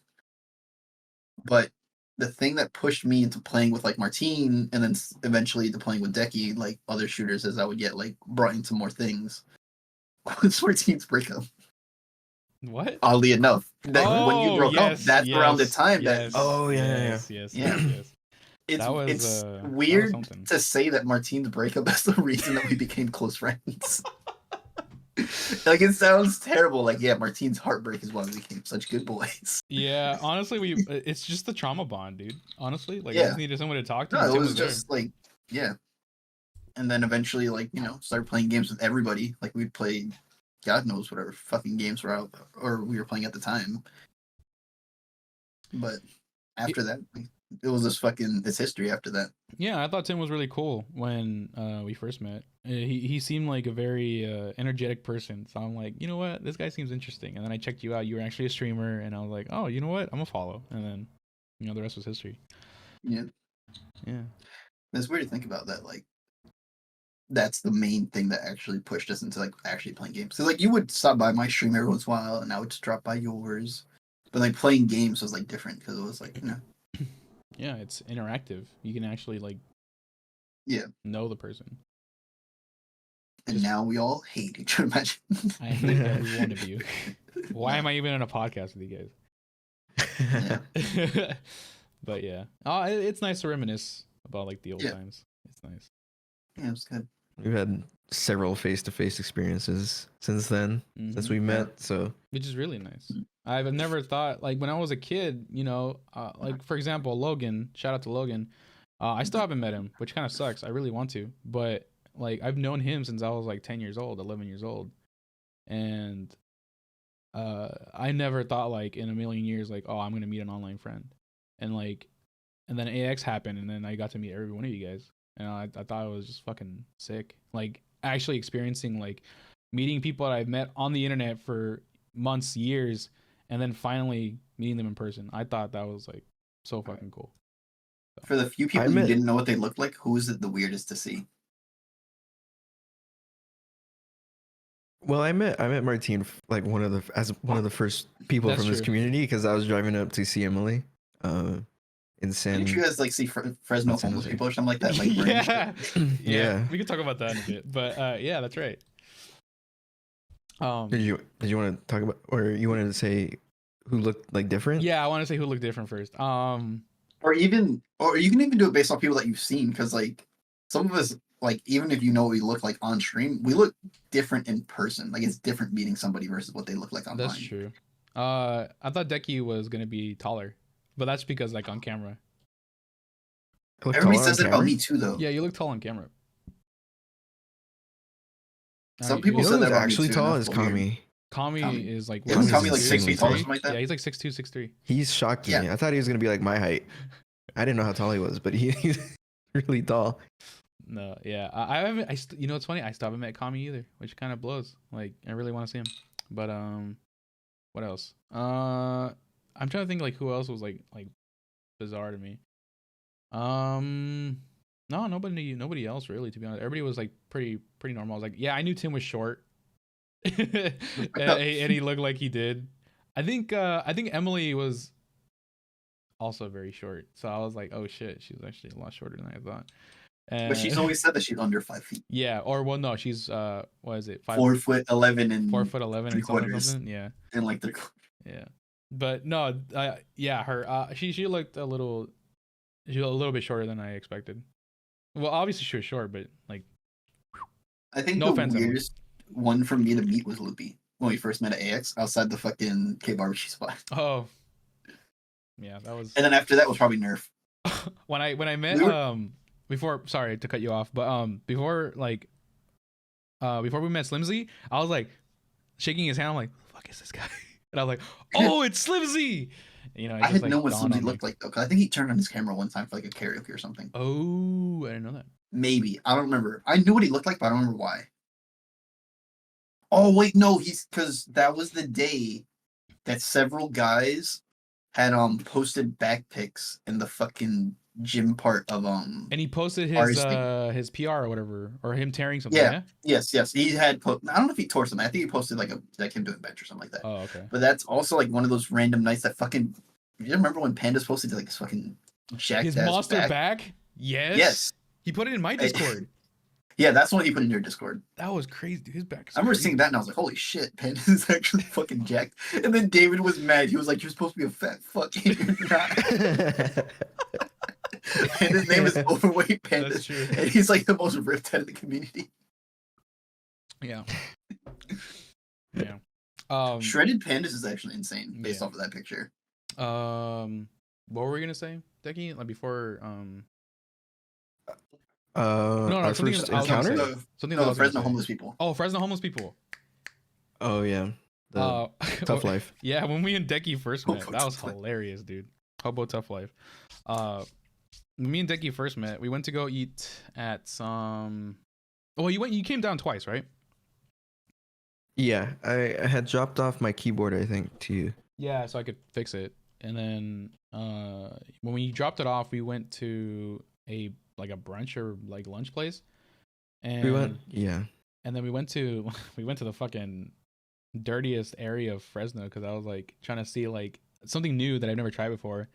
But the thing that pushed me into playing with like Martine, and then eventually to playing with Decky, like other shooters, as I would get like brought into more things, was Martine's breakup. What? Oddly enough, that when you broke up, that's around the time that. Oh yes. It's That was, it's that was weird something. to say that Martine's breakup is the reason that we became close friends. Like it sounds terrible. Like yeah, Martine's heartbreak is why we became such good boys. Yeah, honestly, it's just the trauma bond, dude. Honestly, like I Yeah. just needed someone to talk to. No, and it Tim was there. just like yeah. And then eventually, like started playing games with everybody. Like we'd play, God knows whatever fucking games were out or we were playing at the time. But after that, it was just fucking it's history. After that. Yeah, I thought Tim was really cool when we first met. He seemed like a very energetic person. So I'm like, you know what, this guy seems interesting. And then I checked you out. You were actually a streamer, and I was like, oh, you know what, I'm gonna follow. And then, the rest was history. Yeah. Yeah. It's weird to think about that. Like, that's the main thing that actually pushed us into like actually playing games. So like, you would stop by my stream every once in a while, and I would just drop by yours. But like playing games was like different because it was like Yeah, it's interactive. You can actually like know the person. And now we all hate each other. Imagine. I hate every one of you. Why am I even in a podcast with you guys? Yeah. But yeah, it's nice to reminisce about like the old times. It's nice. Yeah, it was good. We've had several face-to-face experiences since then, since we met. So, which is really nice. I've never thought, like when I was a kid, like for example, Logan. Shout out to Logan. I still haven't met him, which kind of sucks. I really want to, but like I've known him since I was like 10 years old, 11 years old, and I never thought like in a million years like, oh, I'm gonna meet an online friend, and then AX happened, and then I got to meet every one of you guys. And I thought it was just fucking sick. Like actually experiencing like meeting people that I've met on the internet for months, years, and then finally meeting them in person. I thought that was like so fucking cool. So. For the few people who didn't know what they looked like, who is it the weirdest to see? Well, I met Martine like one of the first people from this community because I was driving up to see Emily. In San. Did you guys like see Fresno homeless people or something like that? Like yeah, we can talk about that in a bit. But yeah, that's right. Um, Did you want to talk about, or you wanted to say who looked like different? Yeah, I want to say who looked different first. Or you can even do it based on people that you've seen, because like some of us, like even if you know what we look like on stream, we look different in person. Like it's different meeting somebody versus what they look like online. That's true. I thought Decky was gonna be taller, but that's because like on camera. Everybody says that about me too, though. Yeah, you look tall on camera. Some people said that about actually me too, tall is Kami. Kami is like Isn't Kami like 6 feet tall or something like that? Yeah, he's like 6'2", 6'3". He's shocking me. I thought he was gonna be like my height. I didn't know how tall he was, but he's really tall. No, yeah, I haven't. You know, what's funny? I still haven't met Kami either, which kind of blows. Like, I really want to see him. But what else? I'm trying to think like who else was like bizarre to me. No, nobody else really. To be honest, everybody was like pretty normal. I was like, yeah, I knew Tim was short, and he looked like he did. I think Emily was also very short. So I was like, oh shit, she was actually a lot shorter than I thought. But she's always said that she's under 5 feet. Yeah, or well, no, she's what is it? 4'11" and 4'11" and something. Yeah, and like the yeah. But no, yeah, her she looked a little bit shorter than I expected. Well, obviously she was short, but like, I think no the offense, weirdest one for me to meet was Loopy when we first met at AX outside the fucking K barbecue spot. Oh, yeah, that was. And then after that was probably Nerf. when I met before, sorry to cut you off, but before we met Slimzy, I was like shaking his hand. I'm like, "The fuck is this guy?" And I was like, "Oh, it's Slimzy." You know, I had like, known what dawned Slimzy on me. looked like though, because I think he turned on his camera one time for like a karaoke or something. Oh, I didn't know that. Maybe, I don't remember. I knew what he looked like, but I don't remember why. Oh wait, no, because that was the day that several guys had posted back pics in the fucking gym part of And he posted his PR or whatever, or him tearing something. Yeah. Yes. He had I don't know if he tore something. I think he posted like him doing bench or something like that. Oh, okay. But that's also like one of those random nights that fucking. You remember when Panda's posted like his fucking jacked His ass monster back? Yes. Yes. He put it in my Discord. Yeah, that's what he put in your Discord. That was crazy, dude. His back. I remember seeing that and I was like, holy shit, Panda's actually fucking jacked. And then David was mad. He was like, you're supposed to be a fat fuck. You're not. And his name is Overweight Panda. That's true. And he's like the most ripped head of the community. Yeah. Yeah. Shredded Pandas is actually insane based Yeah. off of that picture. What were we gonna say, Decky? Like before our something first I was gonna encounter. say. Something No, that I the was gonna Fresno say. homeless people. Oh, Fresno homeless people. Oh yeah, the tough life. Yeah, when we and Decky first met, Hobo that was Tough Life. hilarious, dude. Hobo Tough Life. When me and Decky first met, we went to go eat at some. Well, you came down twice, right? Yeah, I had dropped off my keyboard, I think, to you. Yeah, so I could fix it. And then when we dropped it off, we went to a brunch or like lunch place. And and then we went to the fucking dirtiest area of Fresno because I was like trying to see like something new that I've never tried before.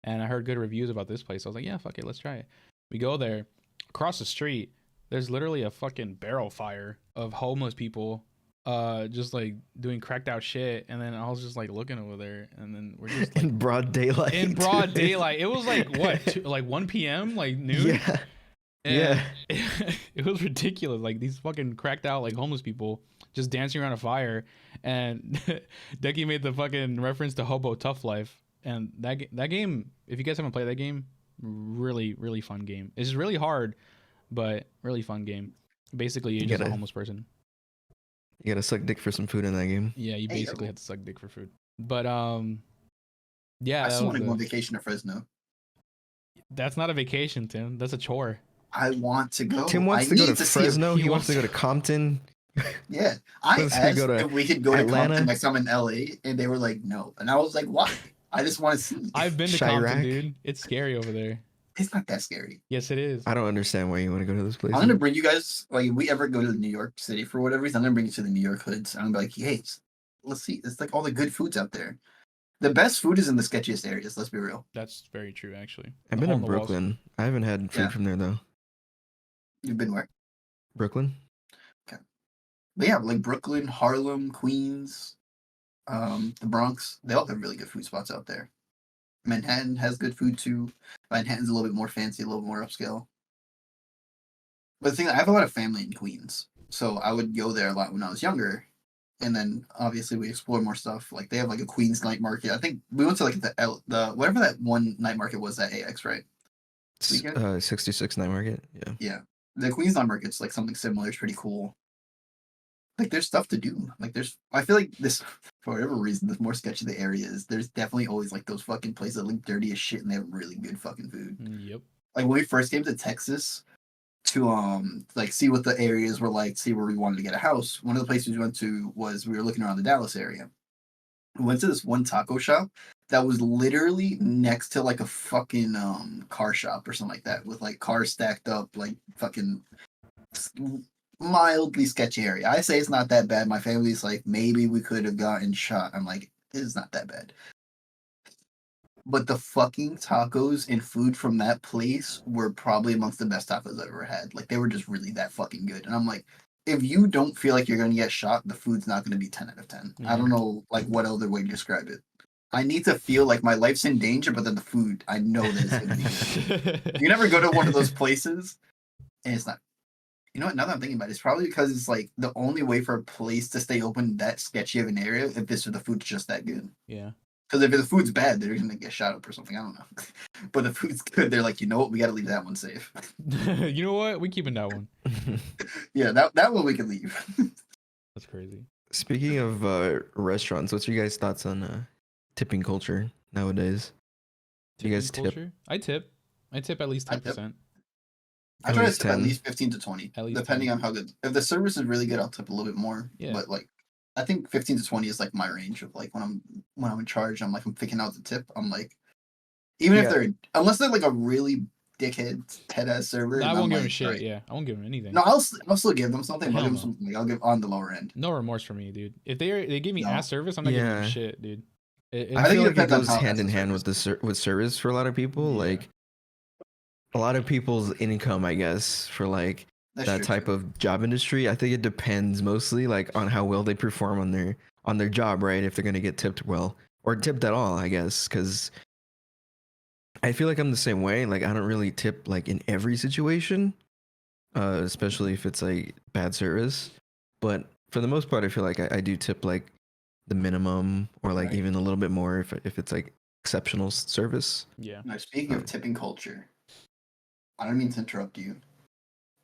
And I heard good reviews about this place. I was like, yeah, fuck it, let's try it. We go there. Across the street, there's literally a fucking barrel fire of homeless people just like doing cracked out shit. And then I was just like looking over there, and then we're just like in broad daylight. in broad daylight. It was like what, like 1 p.m, like noon. Yeah. And it was ridiculous. Like these fucking cracked out like homeless people just dancing around a fire. And Decky made the fucking reference to Hobo Tough Life. And that game, if you guys haven't played that game, really, really fun game. It's really hard, but really fun game. Basically, you're just a homeless person. You gotta suck dick for some food in that game. Yeah, you basically have to suck dick for food. But yeah. I still want to go on vacation to Fresno. That's not a vacation, Tim. That's a chore. I want to go. Tim wants to go to Fresno. He wants to go to Compton. Yeah, I asked if we could go to Atlanta Compton next time in LA, and they were like, no. And I was like, why? I just want to see. I've been to Compton, dude. It's scary over there. It's not that scary. Yes, it is. I don't understand why you want to go to this place. I'm gonna bring you guys. Like, if we ever go to New York City for whatever reason, I'm gonna bring you to the New York hoods. I'm gonna be like, hey, let's see. It's like all the good foods out there. The best food is in the sketchiest areas. Let's be real. That's very true, actually. I've been in Brooklyn. I haven't had food from there though. You've been where? Brooklyn. Okay. But yeah, like Brooklyn, Harlem, Queens, the Bronx. They all have really good food spots out there. Manhattan has good food too. Manhattan's a little bit more fancy, a little more upscale. But the thing, I have a lot of family in Queens, so I would go there a lot when I was younger. And then obviously we explore more stuff. Like they have like a Queens night market. I think we went to like the whatever that one night market was at AX, right? 66 night market. Yeah. Yeah. The Queens night market's like something similar. It's pretty cool. Like there's stuff to do. Like I feel like this, for whatever reason, the more sketchy the area is, there's definitely always like those fucking places that look dirty as shit and they have really good fucking food. Yep. Like when we first came to Texas, like see what the areas were like, see where we wanted to get a house. One of the places we went to was we were looking around the Dallas area. We went to this one taco shop that was literally next to like a fucking car shop or something like that, with like cars stacked up, like fucking mildly sketchy area. I say it's not that bad. My family's like, maybe we could have gotten shot. I'm like, it's not that bad. But the fucking tacos and food from that place were probably amongst the best tacos I've ever had. Like, they were just really that fucking good. And I'm like, if you don't feel like you're gonna get shot, the food's not gonna be 10 out of 10. I don't know like what other way to describe it. I need to feel like my life's in danger, but then the food, I know that it's gonna be good. You never go to one of those places and it's not. You know what? Now that I'm thinking about it, it's probably because it's like the only way for a place to stay open that sketchy of an area if the food's just that good. Yeah. Because if the food's bad, they're gonna get shot up or something. I don't know. But the food's good. They're like, you know what? We got to leave that one safe. You know what? We keeping that one. Yeah, that one we can leave. That's crazy. Speaking of restaurants, what's your guys' thoughts on tipping culture nowadays? Do you guys tip? Culture? I tip at least 10%. I try to tip at least 15 to 20, At least depending 10. on how good. If the service is really good, I'll tip a little bit more. Yeah. But like, I think 15 to 20 is like my range of like when I'm in charge. I'm picking out the tip. I'm like, even if unless they're like a really dickhead head ass server, I won't give them him shit. right. Yeah, I won't give him anything. No, I'll still give them something. I'll Hell give them no. something. Like, I'll give on the lower end. No remorse for me, dude. If they give me ass service, I'm not giving them shit, dude. I feel like it goes hand in hand with with service for a lot of people. Yeah. Like a lot of people's income, I guess, for like that type of job industry. I think it depends mostly like on how well they perform on their job, right? If they're gonna get tipped well or tipped at all, I guess, because I feel like I'm the same way. Like I don't really tip like in every situation, especially if it's like bad service. But for the most part, I feel like I do tip like the minimum or like even a little bit more if it's like exceptional service. Yeah. Now, speaking of tipping culture, I don't mean to interrupt you,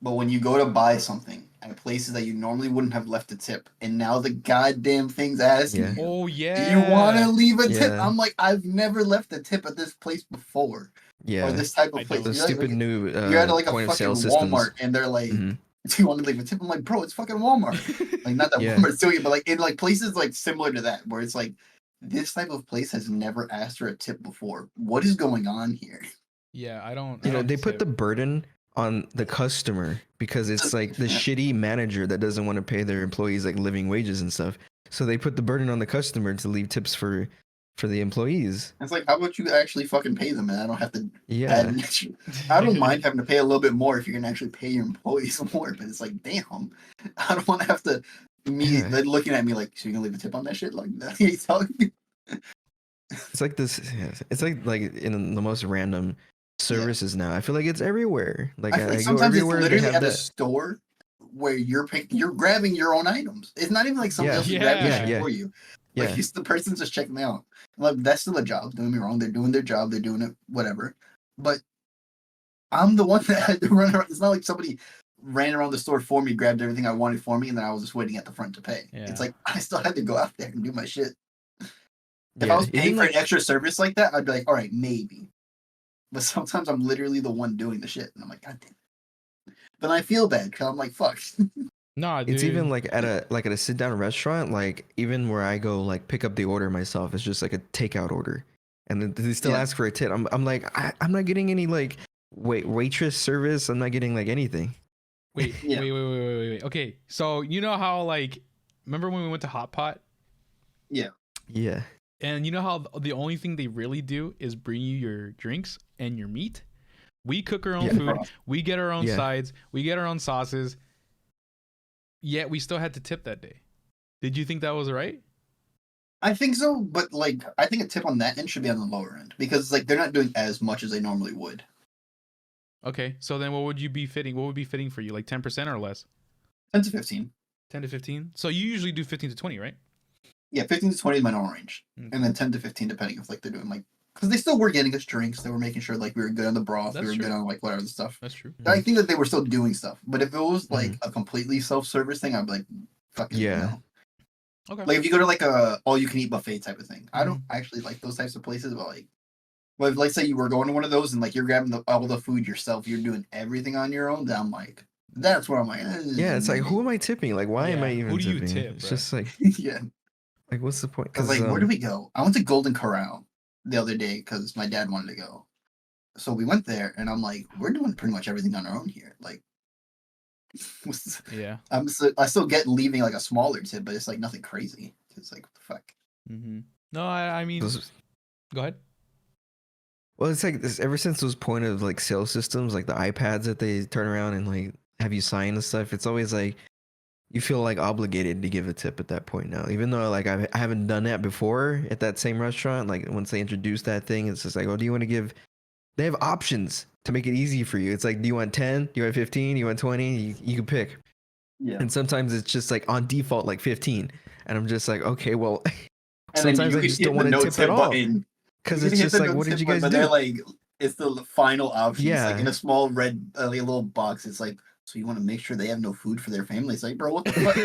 but when you go to buy something at places that you normally wouldn't have left a tip, and now the goddamn thing's asking you, oh yeah, do you want to leave a tip? I'm like, I've never left a tip at this place before. Yeah. Or this type of place. Those stupid new you're at like a point fucking of sale Walmart, systems. and they're like, do you want to leave a tip? I'm like, bro, it's fucking Walmart. Like, not that Walmart's doing it, but like in like places like similar to that, where it's like, this type of place has never asked for a tip before. What is going on here? Yeah, I don't. They put the burden on the customer because it's like the shitty manager that doesn't want to pay their employees like living wages and stuff. So they put the burden on the customer to leave tips for the employees. It's like, how about you actually fucking pay them, and I don't have to. Yeah. I don't mind having to pay a little bit more if you're gonna actually pay your employees more, but it's like, damn, I don't want to have to. They're looking at me like, so you gonna leave a tip on that shit? Like, that you telling me? It's like this. It's like in the most random services now. I feel like it's everywhere. Like I feel like sometimes it's literally at a store where you're grabbing your own items. It's not even like somebody else is grabbing shit for you. Like the person's just checking me out. Like, that's still a job. Don't get me wrong. They're doing their job. They're doing it, whatever. But I'm the one that had to run around. It's not like somebody ran around the store for me, grabbed everything I wanted for me, and then I was just waiting at the front to pay. Yeah. It's like I still had to go out there and do my shit. If I was paying for an extra service like that, I'd be like, all right, maybe. But sometimes I'm literally the one doing the shit, and I'm like, God damn. But I feel bad because I'm like, fuck. Nah, dude. It's even like at a sit down restaurant, like even where I go like pick up the order myself, it's just like a takeout order, and then they still ask for a tip. I'm like, I'm not getting any like waitress service. I'm not getting like anything. Wait. Okay, so you know how like, remember when we went to Hot Pot? Yeah. Yeah. And you know how the only thing they really do is bring you your drinks and your meat? We cook our own food. We get our own sides. We get our own sauces. Yet we still had to tip that day. Did you think that was right? I think so, but like I think a tip on that end should be on the lower end because like they're not doing as much as they normally would. Okay, so then what would be fitting for you? Like 10% or less? 10 to 15. 10 to 15? So you usually do 15 to 20, right? Yeah, 15 to 20 is my normal range. Mm-hmm. And then 10 to 15 depending if like they're doing like, because they still were getting us drinks. They were making sure like we were good on the broth. We were good on like whatever the stuff. That's true. I think that they were still doing stuff. But if it was like a completely self-service thing, I'd be like, fucking no. Okay. Like if you go to like a all-you-can-eat buffet type of thing. I don't actually like those types of places, but like But if, like, say you were going to one of those and like you're grabbing all the food yourself, you're doing everything on your own. Then I'm like, that's where I'm like, Yeah, it's like, who am I tipping? Like, why am I even who do you tipping? tip, It's bro? just like, yeah. like, what's the point? I was like, where do we go? I went to Golden Corral the other day because my dad wanted to go. So we went there, and I'm like, we're doing pretty much everything on our own here. Like, Yeah. I still get leaving like a smaller tip, but it's like nothing crazy. It's like, what the fuck? Mm-hmm. No, I mean, go ahead. Well, it's like this ever since those point of like sales systems, like the iPads that they turn around and like have you sign and stuff. It's always like you feel like obligated to give a tip at that point now, even though like I haven't done that before at that same restaurant. Like once they introduce that thing, it's just like, oh, do you want to give? They have options to make it easy for you. It's like, do you want 10? Do you want 15? Do you want 20? You can pick. Yeah. And sometimes it's just like on default like 15, and I'm just like, okay, well, And sometimes I just don't want to tip at all. Because it's just like, what did you guys do? But they're like, it's the final option. Yeah. It's like in a small red, like a little box. It's like, so you want to make sure they have no food for their family. It's like, bro, what the fuck?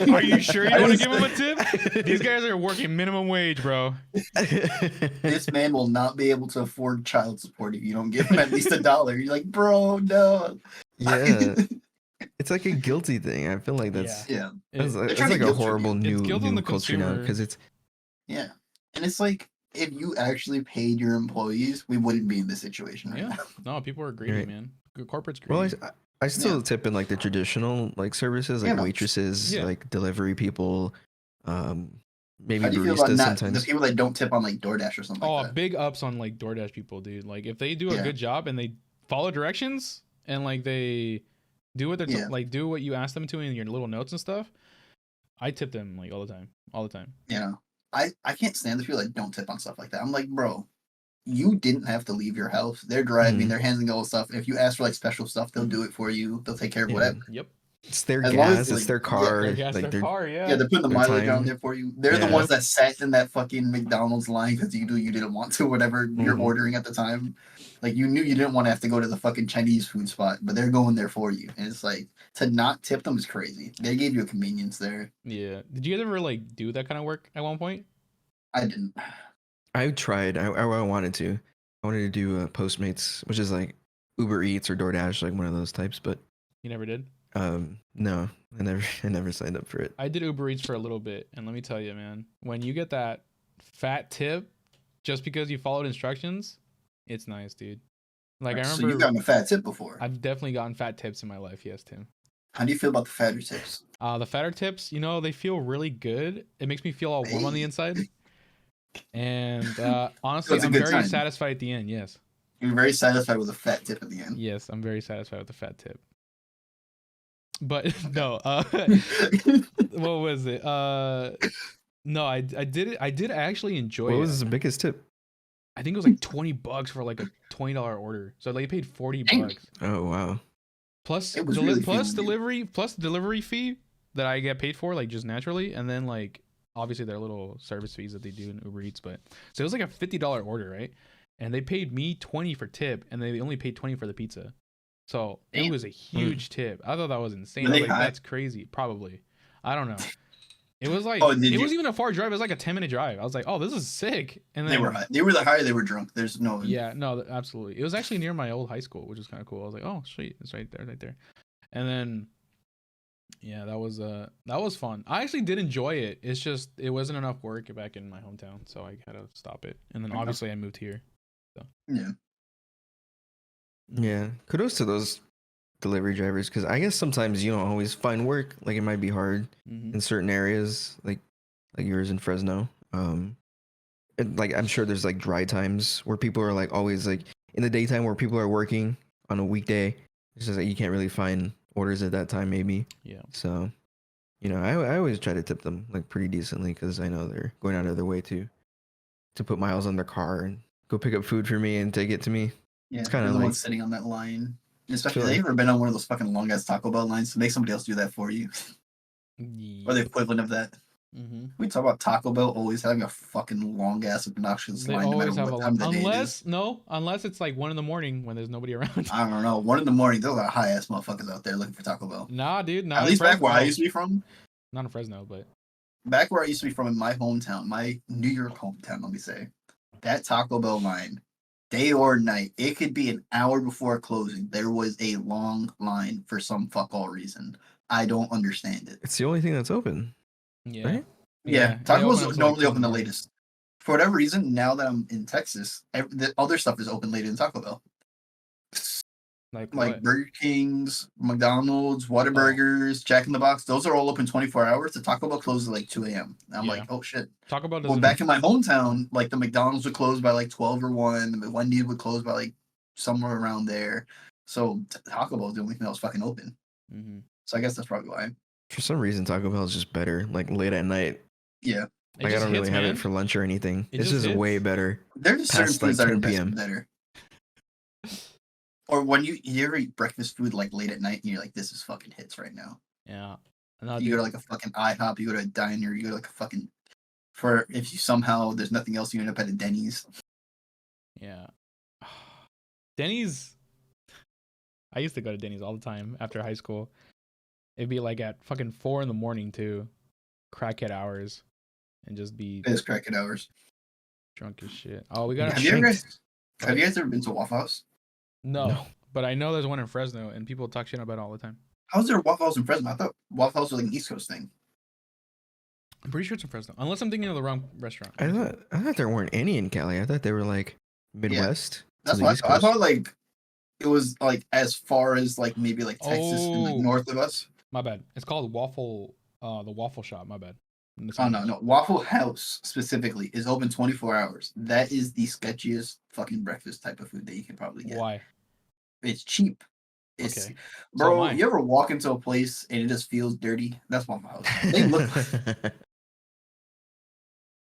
Are you sure you want to give them a tip? These guys are working minimum wage, bro. This man will not be able to afford child support if you don't give him at least $1. You're like, bro, no. Yeah. It's like a guilty thing. I feel like that's It's like a horrible new culture now because it's and it's like if you actually paid your employees, we wouldn't be in this situation right now. No, people are greedy, Right. man. Corporate's greedy. Well, I still tip in like the traditional like services, like waitresses, Yeah. like delivery people, maybe How do you feel baristas about sometimes. the people that don't tip on like DoorDash or something like that? Big ups on like DoorDash people, dude. Like if they do a good job and they follow directions and like they do what they're like do what you ask them to in your little notes and stuff, I tip them like all the time. Yeah. I can't stand the people that don't tip on stuff like that. I'm like, bro, you didn't have to leave your house. They're driving, they're handling all the stuff. And if you ask for like special stuff, they'll do it for you. They'll take care of whatever. Yep. It's their gas, it's their car. Their car, yeah, they're putting the mileage on there for you. They're the ones that sat in that fucking McDonald's line because you didn't want to, whatever you're ordering at the time. Like you knew you didn't want to have to go to the fucking Chinese food spot, but they're going there for you. And it's like to not tip them is crazy. They gave you a convenience there. Yeah. Did you guys ever like do that kind of work at one point? I didn't. I tried. I wanted to. I wanted to do Postmates, which is like Uber Eats or DoorDash, like one of those types. But you never did. No, I never signed up for it. I did Uber Eats for a little bit, and let me tell you, man, when you get that fat tip just because you followed instructions, it's nice, dude. Like I remember. So you've gotten a fat tip before. I've definitely gotten fat tips in my life, yes, Tim. How do you feel about the fatter tips? The fatter tips, they feel really good. It makes me feel all warm on the inside. And honestly, I'm very satisfied at the end. Yes. You're very satisfied with a fat tip at the end. Yes, I'm very satisfied with the fat tip. But no, what was it? No, I did it. I did actually enjoy it. What was the biggest tip? I think it was like $20 for like a $20 order. So like paid $40. Oh wow. Plus delivery fee that I get paid for, like just naturally, and then like obviously their little service fees that they do in Uber Eats. But so it was like a $50 order, right? And they paid me $20 for tip, and they only paid $20 for the pizza. So it was a huge tip. I thought that was insane. I was like, that's crazy. Probably. I don't know. It was like it was even a far drive. It was like a 10-minute drive. I was like, oh, this is sick. And then they were high. They were the higher. They were drunk. There's no. Yeah, no, absolutely. It was actually near my old high school, which is kind of cool. I was like, oh, sweet, it's right there. And then, yeah, that was fun. I actually did enjoy it. It's just it wasn't enough work back in my hometown, so I had to stop it. And then obviously I moved here. So. Yeah. Yeah. Kudos to those delivery drivers, because I guess sometimes you don't always find work. Like it might be hard in certain areas, like yours in Fresno. And like I'm sure there's like dry times where people are like always like in the daytime where people are working on a weekday. It's just like you can't really find orders at that time, maybe. Yeah. So, I always try to tip them like pretty decently because I know they're going out of their way to put miles on their car and go pick up food for me and take it to me. Yeah, it's kind of the like one sitting on that line. Especially, have you ever been on one of those fucking long ass Taco Bell lines to make somebody else do that for you, or the equivalent of that? We talk about Taco Bell always having a fucking long ass obnoxious line. No matter what time of the day it is. Unless it's like 1 a.m. when there's nobody around. I don't know. 1 a.m. There's a lot of high ass motherfuckers out there looking for Taco Bell. Nah, dude. At least back where I used to be from. Not in Fresno, but back where I used to be from in my hometown, my New York hometown. Let me say, that Taco Bell line, day or night, it could be an hour before closing. There was a long line for some fuck all reason. I don't understand it. It's the only thing that's open, Yeah. right? Yeah, they Taco open Bell's until, like, normally 2 in open the morning. latest. For whatever reason, now that I'm in Texas, the other stuff is open later than Taco Bell. Like Like what? Burger King's, McDonald's, Oh. Whataburgers, Jack in the Box, those are all open 24 hours. The Taco Bell closes at like 2 a.m. I'm Yeah. like, oh shit. Taco Bell Well, doesn't. back in my hometown, like the McDonald's would close by like 12 or 1, the Wendy's would close by like somewhere around there. So Taco Bell is the only thing that was fucking open. Mm-hmm. So I guess that's probably why. For some reason, Taco Bell is just better. Like late at night. Yeah. It Like I just don't hits, really have man. it for lunch or anything. It It's just just hits. way better. There's just certain Past, foods like, that are 10 best p.m. better. Or when you ever eat breakfast food like late at night and you're like, this is fucking hits right now. Yeah. No, You go to like a fucking IHOP, you go to a diner, you go to like a fucking if you somehow there's nothing else, you end up at a Denny's. Yeah. Denny's. I used to go to Denny's all the time after high school. It'd be like at fucking 4 in the morning too, crackhead hours, and just be It is crackhead hours. drunk as shit. Oh, we got Have you guys ever been to Waffle House? No, but I know there's one in Fresno, and people talk shit about it all the time. How's there a Waffle House in Fresno? I thought Waffle House was like an East Coast thing. I'm pretty sure it's in Fresno, unless I'm thinking of the wrong restaurant. I thought there weren't any in Cali. I thought they were like Midwest to That's the what East I Coast. thought. Like it was like as far as like maybe like Texas and like Oh. north of us. My bad. It's called Waffle. The Waffle Shop. My bad. Oh no, Waffle House specifically is open 24 hours. That is the sketchiest fucking breakfast type of food that you can probably get. Why? It's cheap. It's Okay. bro. am I. You ever walk into a place and it just feels dirty? That's Waffle House. They look.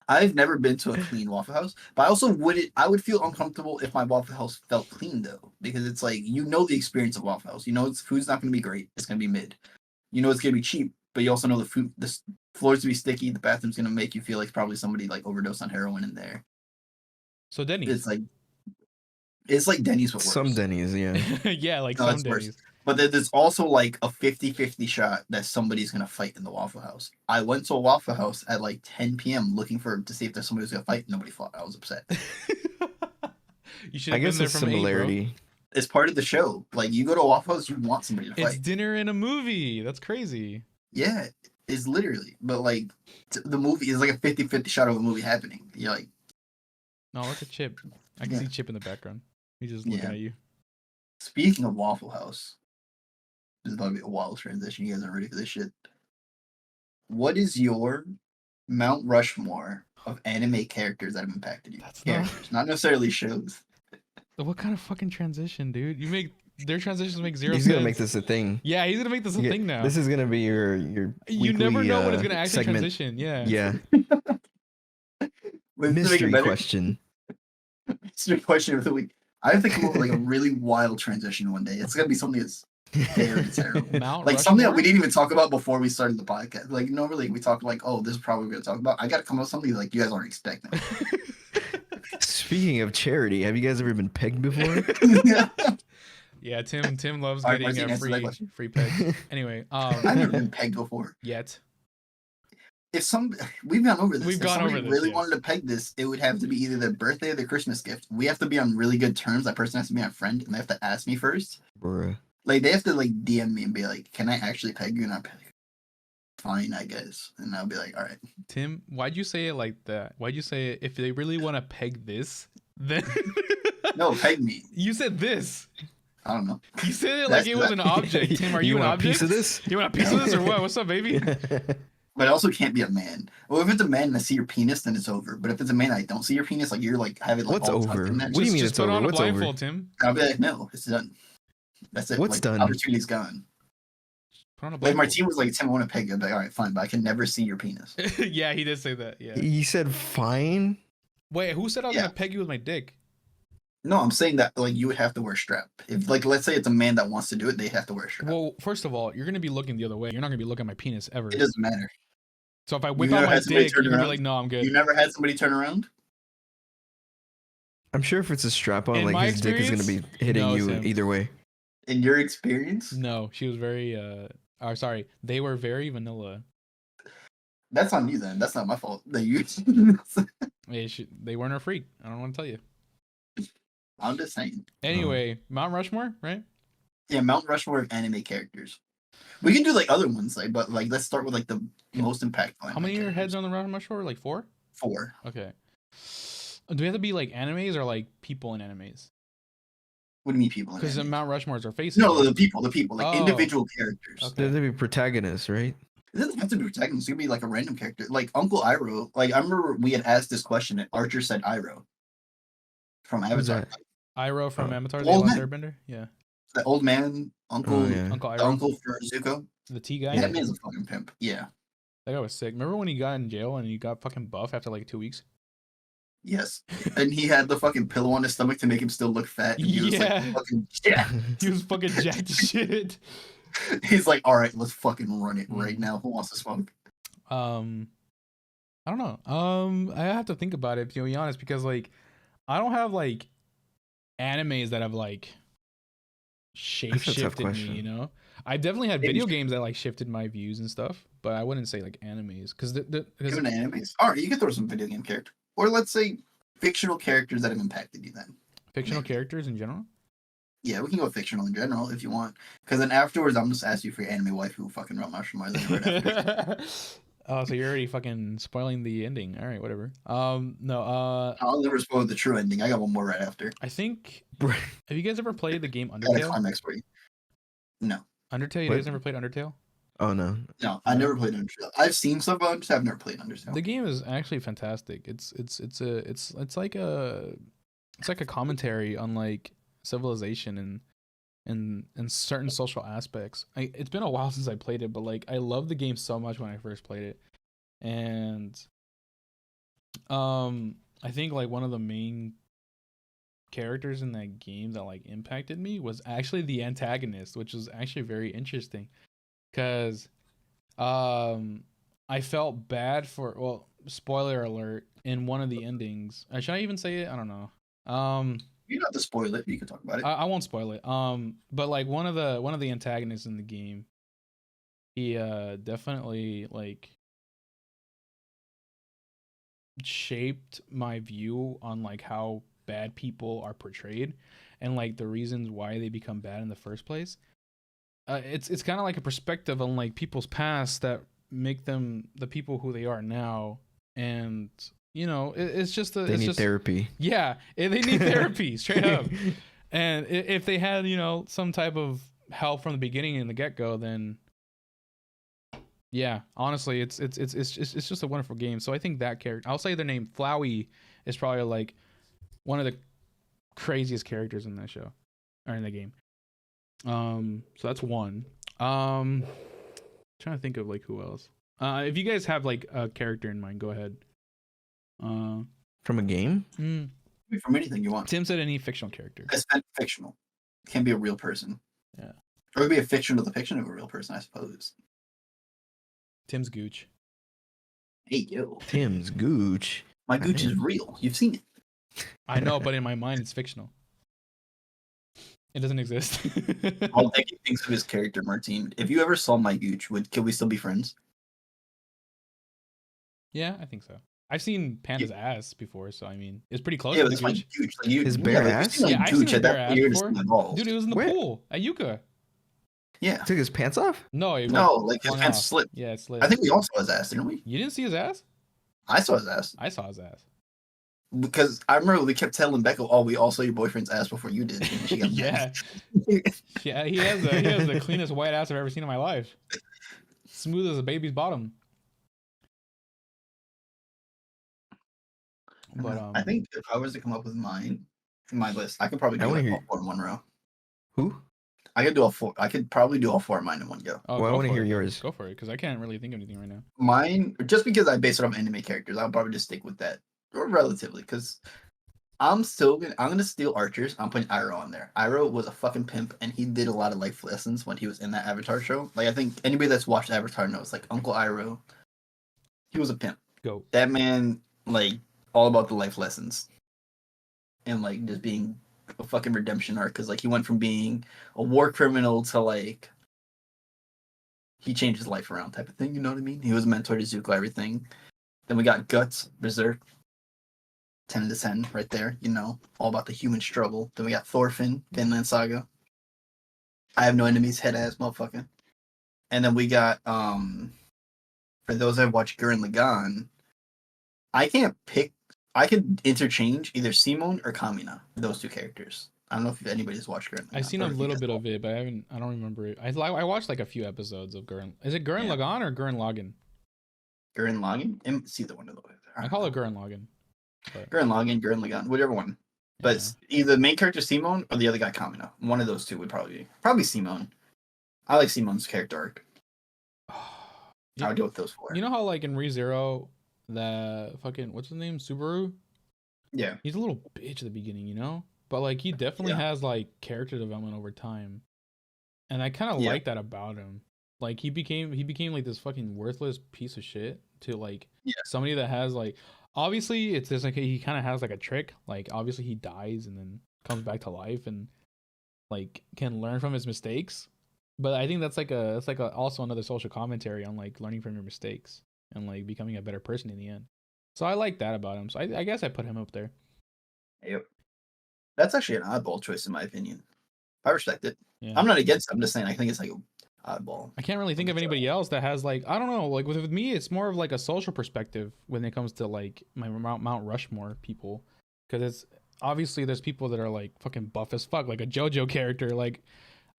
I've never been to a clean Waffle House, but I also wouldn't. I would feel uncomfortable if my Waffle House felt clean though, because it's like you know the experience of Waffle House. You know its food's not going to be great. It's going to be mid. You know it's going to be cheap, but you also know the floor's to be sticky. The bathroom's going to make you feel like probably somebody like overdosed on heroin in there. So Denny's. It's like Denny's but worse. Some Denny's, yeah. Yeah, like No, some it's worse. Denny's. But there's also like a 50-50 shot that somebody's gonna fight in the Waffle House. I went to a Waffle House at like 10 p.m. looking to see if there's somebody who's gonna fight. Nobody fought. I was upset. You should I have been guess there it's from 8, bro. similarity. It's part of the show. Like you go to a Waffle House, you want somebody to It's fight. dinner in a movie. That's crazy. Yeah, it's literally. But like the movie is like a 50-50 shot of a movie happening. You're like, No, look at Chip. I can Yeah. see Chip in the background. He's just looking Yeah. at you. speaking of Waffle House, this is about to be a wild transition. You guys aren't ready for this shit. What is your Mount Rushmore of anime characters that have impacted you? That's not- Characters, not necessarily shows. What kind of fucking transition, dude? You make their transitions make zero He's sense. gonna make this a thing. Yeah, he's gonna make this a Yeah, thing now. This is gonna be your You never weekly, know when it's gonna actually segment. transition. Yeah. Yeah, Wait, to make it mystery better, question. mystery question of the week. I have to come up with like a really wild transition one day. It's gonna be something that's very terrible. Mount Like something that Rushmore? we didn't even talk about before we started the podcast. Like normally we talk like, oh, this is probably what we're gonna talk about. I gotta come up with something like you guys aren't expecting. Speaking of charity, have you guys ever been pegged before? Yeah, Tim loves All right, getting Marcin, a answer that question. free pegs. Anyway, I've never been pegged before. yet. If we've gone over this. We've If gone somebody over this, really yes. wanted to peg this, it would have to be either their birthday or their Christmas gift. We have to be on really good terms. That person has to be my friend, and they have to ask me first. Bruh. Like they have to like DM me and be like, "Can I actually peg you?" And I'll be like, "Fine, I guess." And I'll be like, "All right." Tim, why'd you say it like that? Why'd you say it, if they really want to peg this, then No, peg me. You said this. I don't know. You said it like That's it was an object. Tim, are you an want object? a piece of this? You want a piece of this or what? What's up, baby? But it also can't be a man. Well, if it's a man and I see your penis, then it's over. But if it's a man and I don't see your penis, like you're like having like What's all tucked over? in there, What do you mean Just it's put over? on a What's over? blindfold, Tim. I'll be like, no, it's done. That's it. What's like, done? Opportunity's gone. Put on a Like blindfold. Martin was like, Tim, I want to peg you. I'd be like, all right, fine, but I can never see your penis. Yeah, he did say that. Yeah. You said fine. Wait, who said I was Yeah. gonna peg you with my dick? No, I'm saying that like you would have to wear a strap. If like let's say it's a man that wants to do it, they have to wear a strap. Well, first of all, you're gonna be looking the other way. You're not gonna be looking at my penis ever. It doesn't matter. So if I whip never out my had somebody dick, turn you're gonna be around? like, no, I'm good. You never had somebody turn around? I'm sure if it's a strap on, In like my his dick is gonna be hitting no, you Sam. either way. In your experience? No, she was very sorry, they were very vanilla. That's on you then. That's not my fault. That you. They weren't a freak. I don't want to tell you. I'm just saying. Anyway, Mount Rushmore, right? Yeah, Mount Rushmore of anime characters. We can do like other ones, but let's start with like the most impactful. How many heads on the Mount Rushmore? Like 4? 4. Okay. Do we have to be like animes or like people in animes? What do you mean people? Because the Mount Rushmores are faces. No, the people, like individual characters. Okay. They have to be protagonists, right? It doesn't have to be protagonists. It could be like a random character, like Uncle Iroh. Like I remember we had asked this question, and Archer said Iroh from Avatar. Iroh from Avatar, the Last Airbender. Yeah. The old man, Uncle Iroh. Uncle for Zuko. The T guy. Yeah, that man's a fucking pimp. Yeah. That guy was sick. Remember when he got in jail and he got fucking buff after like 2 weeks? Yes, and he had the fucking pillow on his stomach to make him still look fat. And he was like, fucking, he was fucking jacked as shit. He's like, all right, let's fucking run it right now. Who wants to smoke? I don't know. I have to think about it, to be honest, because like I don't have like animes that have like shifted me, you know. I definitely had video games that like shifted my views and stuff, but I wouldn't say like animes because animes. All right, you can throw some video game character, or let's say fictional characters that have impacted you. Then fictional characters in general. Yeah, we can go fictional in general if you want, because then afterwards I'm just ask you for your anime wife who fucking wrote Mushroom. Oh, so you're already fucking spoiling the ending. All right, whatever. No. I'll never spoil the true ending. I got one more right after. I think. Have you guys ever played the game Undertale? Climax for you. No. Undertale. You guys never played Undertale? Oh no. No, I never played Undertale. I've seen stuff about it, I've never played Undertale. The game is actually fantastic. It's like a commentary on like civilization and certain social aspects. It's been a while since I played it, but like I loved the game so much when I first played it. And I think like one of the main characters in that game that like impacted me was actually the antagonist, which was actually very interesting because I felt bad for, well, spoiler alert, in one of the endings. Should I even say it? I don't know. You don't have to spoil it. You can talk about it. I won't spoil it. But like one of the antagonists in the game, he definitely like shaped my view on like how bad people are portrayed and like the reasons why they become bad in the first place. It's kind of like a perspective on like people's past that make them the people who they are now, and you know it's just they need therapy. Yeah, they need therapy straight up. And if they had some type of help from the beginning in the get-go, then yeah, honestly it's just a wonderful game. So I think that character, I'll say their name, Flowey, is probably like one of the craziest characters in that show or in the game. So that's one. Trying to think of like who else. If you guys have like a character in mind, go ahead. From a game? From anything you want. Tim said any fictional character. It's fictional. It can be a real person. Yeah. Or it could be a fiction of the fiction of a real person, I suppose. Tim's Gooch. Hey yo. Tim's Gooch. My Gooch is real. You've seen it. I know, but in my mind it's fictional. It doesn't exist. I'll take things of his character, Martine. If you ever saw my Gooch, could we still be friends? Yeah, I think so. I've seen Panda's ass before, so I mean, it's pretty close. Yeah, that's my Gooch. Like, his bare ass? Yeah, I've seen his bare ass before. Dude, it was in the pool at Yucca. Yeah. Took his pants off? No, like his pants slipped. Yeah, it slipped. I think we all saw his ass, didn't we? You didn't see his ass? I saw his ass. I saw his ass. Because I remember we kept telling Becca, "Oh, we all saw your boyfriend's ass before you did." She got yeah, yeah. He has the cleanest white ass I've ever seen in my life. Smooth as a baby's bottom. But I think if I was to come up with my list, I could probably do all 4 in one row. Who? I could do all 4. I could probably do all 4 of mine in one go. Oh, well, I want to hear yours. Go for it, because I can't really think of anything right now. Mine, just because I base it off anime characters, I'll probably just stick with that, or relatively, because I'm gonna steal Archer's. I'm putting Iroh on there. Iroh was a fucking pimp, and he did a lot of life lessons when he was in that Avatar show. Like I think anybody that's watched Avatar knows, like Uncle Iroh, he was a pimp. Go. That man, like all about the life lessons, and like just being a fucking redemption arc, because like he went from being a war criminal to like he changed his life around type of thing. You know what I mean? He was a mentor to Zuko, everything. Then we got Guts, Berserk, 10 to 10 right there. You know, all about the human struggle. Then we got Thorfinn, Vinland Saga. I have no enemies, head ass motherfucker. And then we got for those that watch Gurren Lagann, I can't pick. I could interchange either Simon or Kamina, those two characters. I don't know if anybody's watched Gurren Lagann. I've seen a little bit of it, but I don't remember it. I watched like a few episodes of Gurren. Is it Gurren Lagann or Gurren Lagann? Gurren Lagann? It's either one of those. I call it Gurren Lagann. But... Gurren Lagann, Gurren Lagann, whatever one. But either the main character Simon or the other guy Kamina. One of those two would probably Simon. I like Simon's character arc. I would go with those four. You know how like in ReZero, the fucking what's his name, Subaru? Yeah, he's a little bitch at the beginning, you know, but like he definitely has like character development over time, and I kind of like that about him. Like he became like this fucking worthless piece of shit to like somebody that has like obviously it's just like he kind of has like a trick. Like obviously he dies and then comes back to life and like can learn from his mistakes. But I think that's like also another social commentary on like learning from your mistakes and like becoming a better person in the end. So I like that about him. So I guess I put him up there. Yep. That's actually an oddball choice in my opinion. I respect it. Yeah. I'm not against it. I'm just saying I think it's like an oddball. I can't really think of anybody else that has like, I don't know, like with me it's more of like a social perspective when it comes to like my Mount Rushmore people. Because it's obviously there's people that are like fucking buff as fuck, like a JoJo character,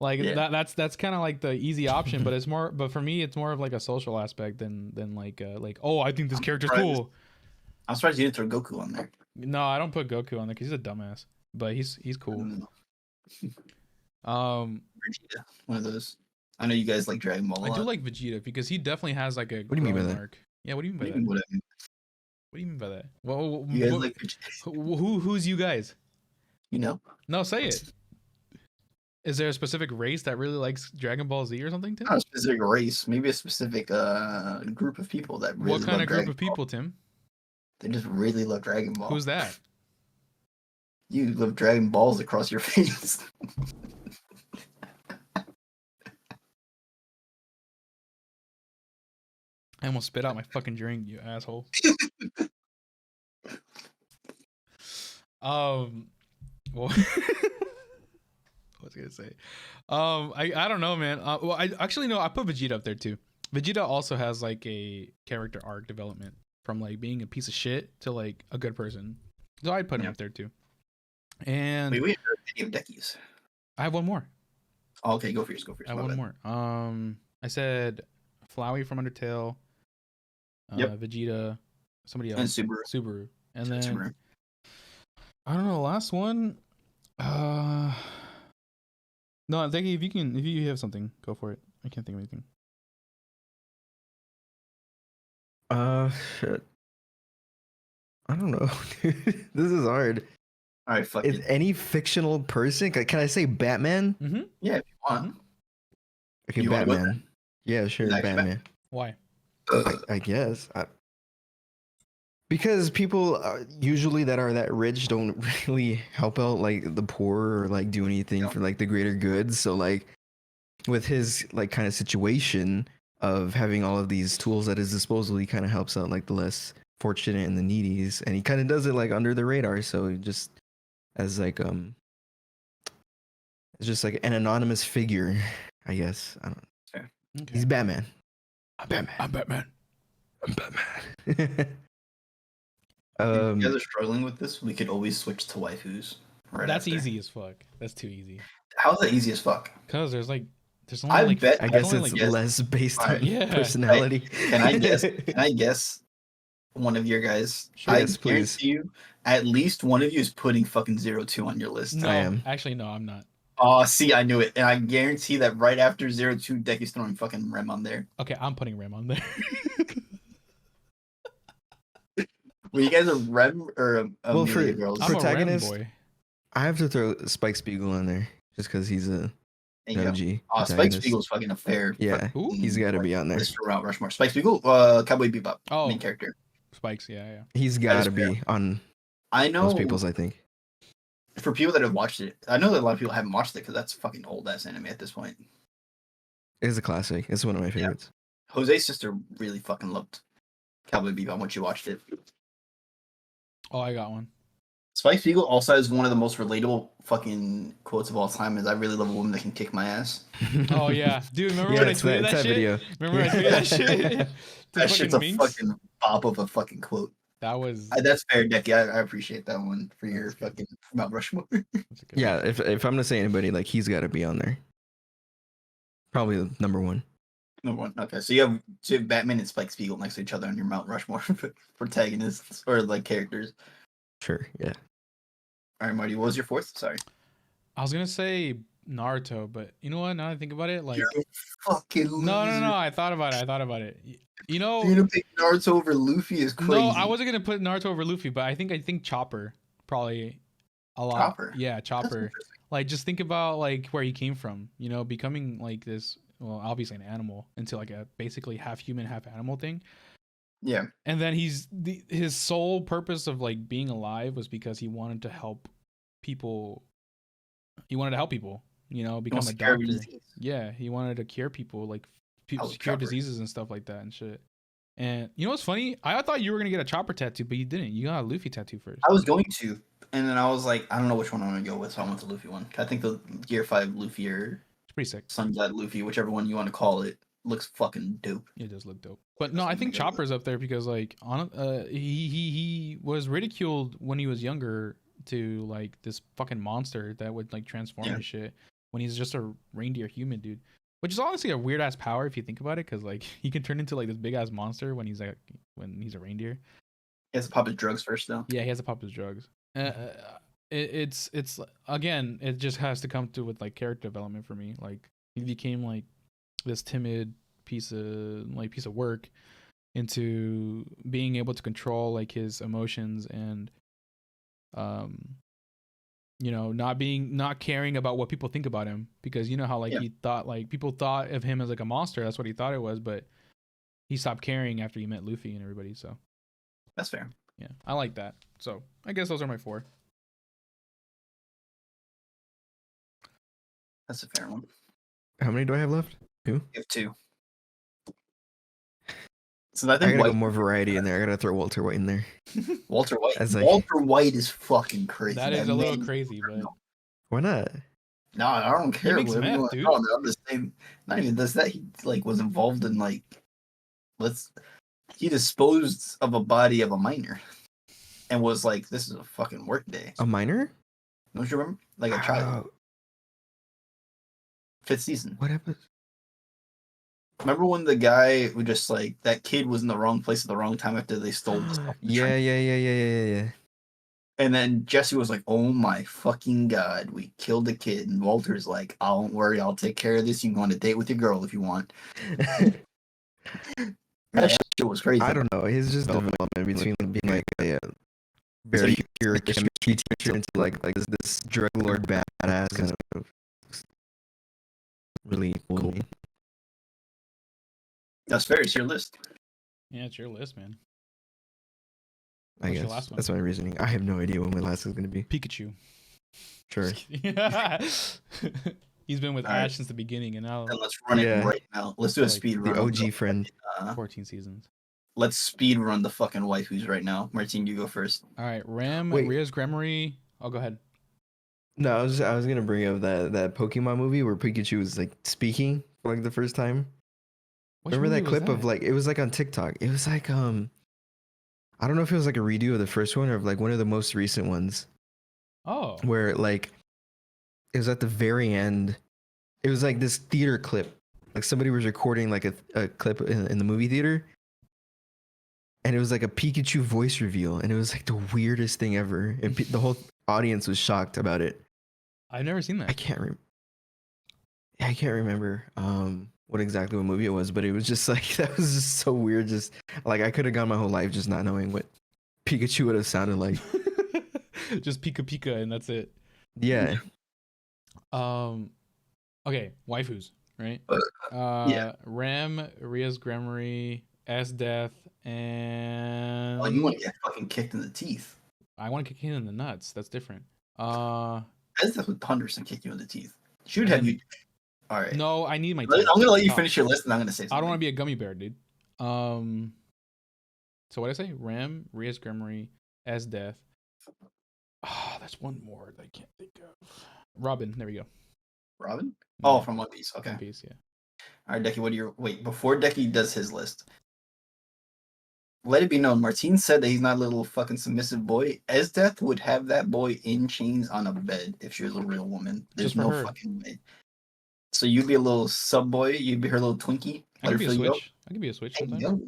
that's kind of like the easy option, but it's more. But for me, it's more of like a social aspect than like oh, I think this character's cool. I'm surprised you didn't throw Goku on there. No, I don't put Goku on there because he's a dumbass, but he's cool. Vegeta, one of those. I know you guys like Dragon Ball. I do like Vegeta because he definitely has like a. What do you mean by that? Arc. Yeah, what do you mean by that? What do you mean by that? Well, you guys like Vegeta? Who's you guys? You know? No, say it. Is there a specific race that really likes Dragon Ball Z or something, Tim? Not a specific race, maybe a specific group of people that really. What kind love of group Dragon of people, Ball. Tim? They just really love Dragon Ball. Who's that? You love Dragon Balls across your face. I almost spit out my fucking drink, you asshole. Well, what was I gonna say? I don't know, man. Well, I actually no, I put Vegeta up there too. Vegeta also has like a character arc development from like being a piece of shit to like a good person. So I'd put him up there too. And wait, any of Deckies? I have one more. Oh, okay, go for yours. I have one more. I said Flowey from Undertale. Vegeta, somebody else, and Subaru, and then Subaru. I don't know. The last one. No, Decky, if you have something, go for it. I can't think of anything. Shit. I don't know, dude. This is hard. All right, fuck Is it. any fictional person? Can I say Batman? Mm-hmm. Yeah, if you want. Okay, You wanna go Batman. Yeah, sure, Batman. Why? I guess. Because people usually that are that rich don't really help out like the poor or like do anything for like the greater good. So like with his like kind of situation of having all of these tools at his disposal, he kind of helps out like the less fortunate and the needies, and he kind of does it like under the radar. So just as like it's just like an anonymous figure, I guess. I don't know. Okay. He's Batman. I'm Batman. If you guys are struggling with this, we could always switch to waifus. Right. That's easy as fuck. That's too easy. How's that easy as fuck? Cause there's only I bet. I guess only, it's like, less based on Yeah. personality. Can I guess? Can I guess? One of your guys. Sure, I yes, please. guarantee you, at least one of you is putting fucking 02 on your list. No, I am. Actually, no, I'm not. Oh, see, I knew it, and I guarantee that right after 02, Decky's throwing fucking Rem on there. Okay, I'm putting Rem on there. Were you guys a Rem or a Well, for- Amelia girls? I'm Protagonist? a Rem boy. I have to throw Spike Spiegel on there just because he's a There you go. OG. Oh, Spike protagonist. Spiegel's fucking a fair. Yeah, Ooh. he's got to be on there. Mr. Mount Rushmore. Spike Spiegel, Cowboy Bebop, Oh. main character. Spikes, yeah. He's got to is fair. be on I know. most people's, I think. For people that have watched it, I know that a lot of people haven't watched it because that's fucking old ass anime at this point. It's a classic. It's one of my favorites. Jose's sister really fucking loved Cowboy Bebop when she watched it. Oh, I got one. Spike Spiegel also has one of the most relatable fucking quotes of all time. Is I really love a woman that can kick my ass. Oh yeah, dude. Remember Yeah, when I it's tweeted it's that shit? video. Remember I tweeted that shit? To That shit's a Minx? fucking bop of a fucking quote. That was. That's fair, Decky. I appreciate that one for your That's good. fucking Mount Rushmore. That's a good Yeah, one. if I'm gonna say anybody, like he's got to be on there. Probably the number one. Number one. Okay, so you have Batman and Spike Spiegel next to each other on your Mount Rushmore for protagonists or like characters. Sure. Yeah. All right, Marty. What was your fourth? Sorry. I was gonna say Naruto, but you know what? Now that I think about it, like, You're a fucking loser. no. I thought about it. You know, You're gonna pick Naruto over Luffy is crazy. no, I wasn't gonna put Naruto over Luffy, but I think Chopper probably a lot. Chopper? Yeah, That's Chopper. interesting. Like, just think about like where he came from. You know, becoming like this. Well, obviously an animal into like a basically half human, half animal thing. Yeah. And then his sole purpose of like being alive was because he wanted to help people. He wanted to help people, you know, become Wants a to cure doctor. disease. Yeah, he wanted to cure people, like Oh, cure Chopper. diseases and stuff like that and shit. And you know what's funny? I thought you were gonna get a Chopper tattoo, but you didn't. You got a Luffy tattoo first. I was going to, and then I was like, I don't know which one I'm gonna go with, so I went the Luffy one. I think the Gear 5 Luffy or It's pretty sick. Sun God Luffy, whichever one you want to call it, looks fucking dope. It does look dope. But no, I think Chopper's up there because like he was ridiculed when he was younger to like this fucking monster that would like transform and shit when he's just a reindeer human dude. Which is honestly a weird ass power if you think about it, because like he can turn into like this big ass monster when he's a reindeer. He has to pop his drugs first, though. Yeah, he has to pop his drugs. It's again, it just has to come to with like character development for me. Like he became like this timid piece of work into being able to control like his emotions and you know, not caring about what people think about him, because you know how like he thought like people thought of him as like a monster. That's what he thought it was, but he stopped caring after he met Luffy and everybody. So That's fair. yeah, I like that. So I guess those are my 4. That's a fair one. How many do I have left? 2. You have 2. So I I think gotta White, go more variety in there. I gotta throw Walter White in there. Walter White. That's like- Walter White is fucking crazy. That is a little man- crazy, but Why not? No, I don't care. makes Whatever you meth, want to dude. call it. I'm the same. Not even does that. He like was involved in like, he disposed of a body of a minor, and was like, "This is a fucking work day." A minor? Don't you remember? Like a child. 5th season. What happened? Remember when the guy who just like that kid was in the wrong place at the wrong time after they stole the stuff? Yeah. And then Jesse was like, "Oh my fucking god, we killed the kid." And Walter's like, "Oh, don't worry, I'll take care of this. You can go on a date with your girl if you want." That shit was crazy. I don't know. His just development between being like a very pure chemistry teacher into like this drug lord badass kind of really cool. That's fair. It's your list. yeah, it's your list, man. I What's your guess last one? that's my reasoning. I have no idea what my last is gonna be. Pikachu. Sure. He's been with All right. Ash since the beginning, and now And let's run Yeah. it right now. Let's do a Like speed The run. OG friend. 14 seasons. Let's speed run the fucking waifus right now. Martine, you go first. All right, Ram, Wait. Ria's Grammary. Oh, go ahead. No, I was gonna bring up that Pokemon movie where Pikachu was like speaking for like the first time. Which Remember that movie was clip of like it was like on TikTok. It was like I don't know if it was like a redo of the first one or like one of the most recent ones Oh, where like it was at the very end. It was like this theater clip. Like somebody was recording like a clip in the movie theater. And it was like a Pikachu voice reveal, and it was like the weirdest thing ever. And the whole audience was shocked about it. I've never seen I that. can't remember what movie it was, but it was just like that was just so weird. Just like I could have gone my whole life just not knowing what Pikachu would have sounded like. Just Pika Pika, and that's it. Yeah. Okay, waifus, right? Yeah. Ram, Ria's Grammary, S Death, and Oh, you want to get fucking kicked in the teeth. I want to kick him in the nuts. That's different. That's would 100% kick you in the teeth. She would have you All right. No, I need my. I'm gonna let you top. finish your list, and I'm gonna say something. I don't want to be a gummy bear, dude. So what did I say? Rem, Rias Gremory, as Death. Ah, that's one more that I can't think of. Robin. There we go. Robin? Yeah. Oh, from One Piece. Okay. One Piece, yeah. All right, Decky. What do you wait before Decky does his list? Let it be known, Martine said that he's not a little fucking submissive boy. Esdeath would have that boy in chains on a bed if she was a real woman. There's Just for no her. fucking way. So you'd be a little sub boy. You'd be her little Twinkie. I Let could her be a fill you up. switch. I could be a switch Hey, sometimes. yo.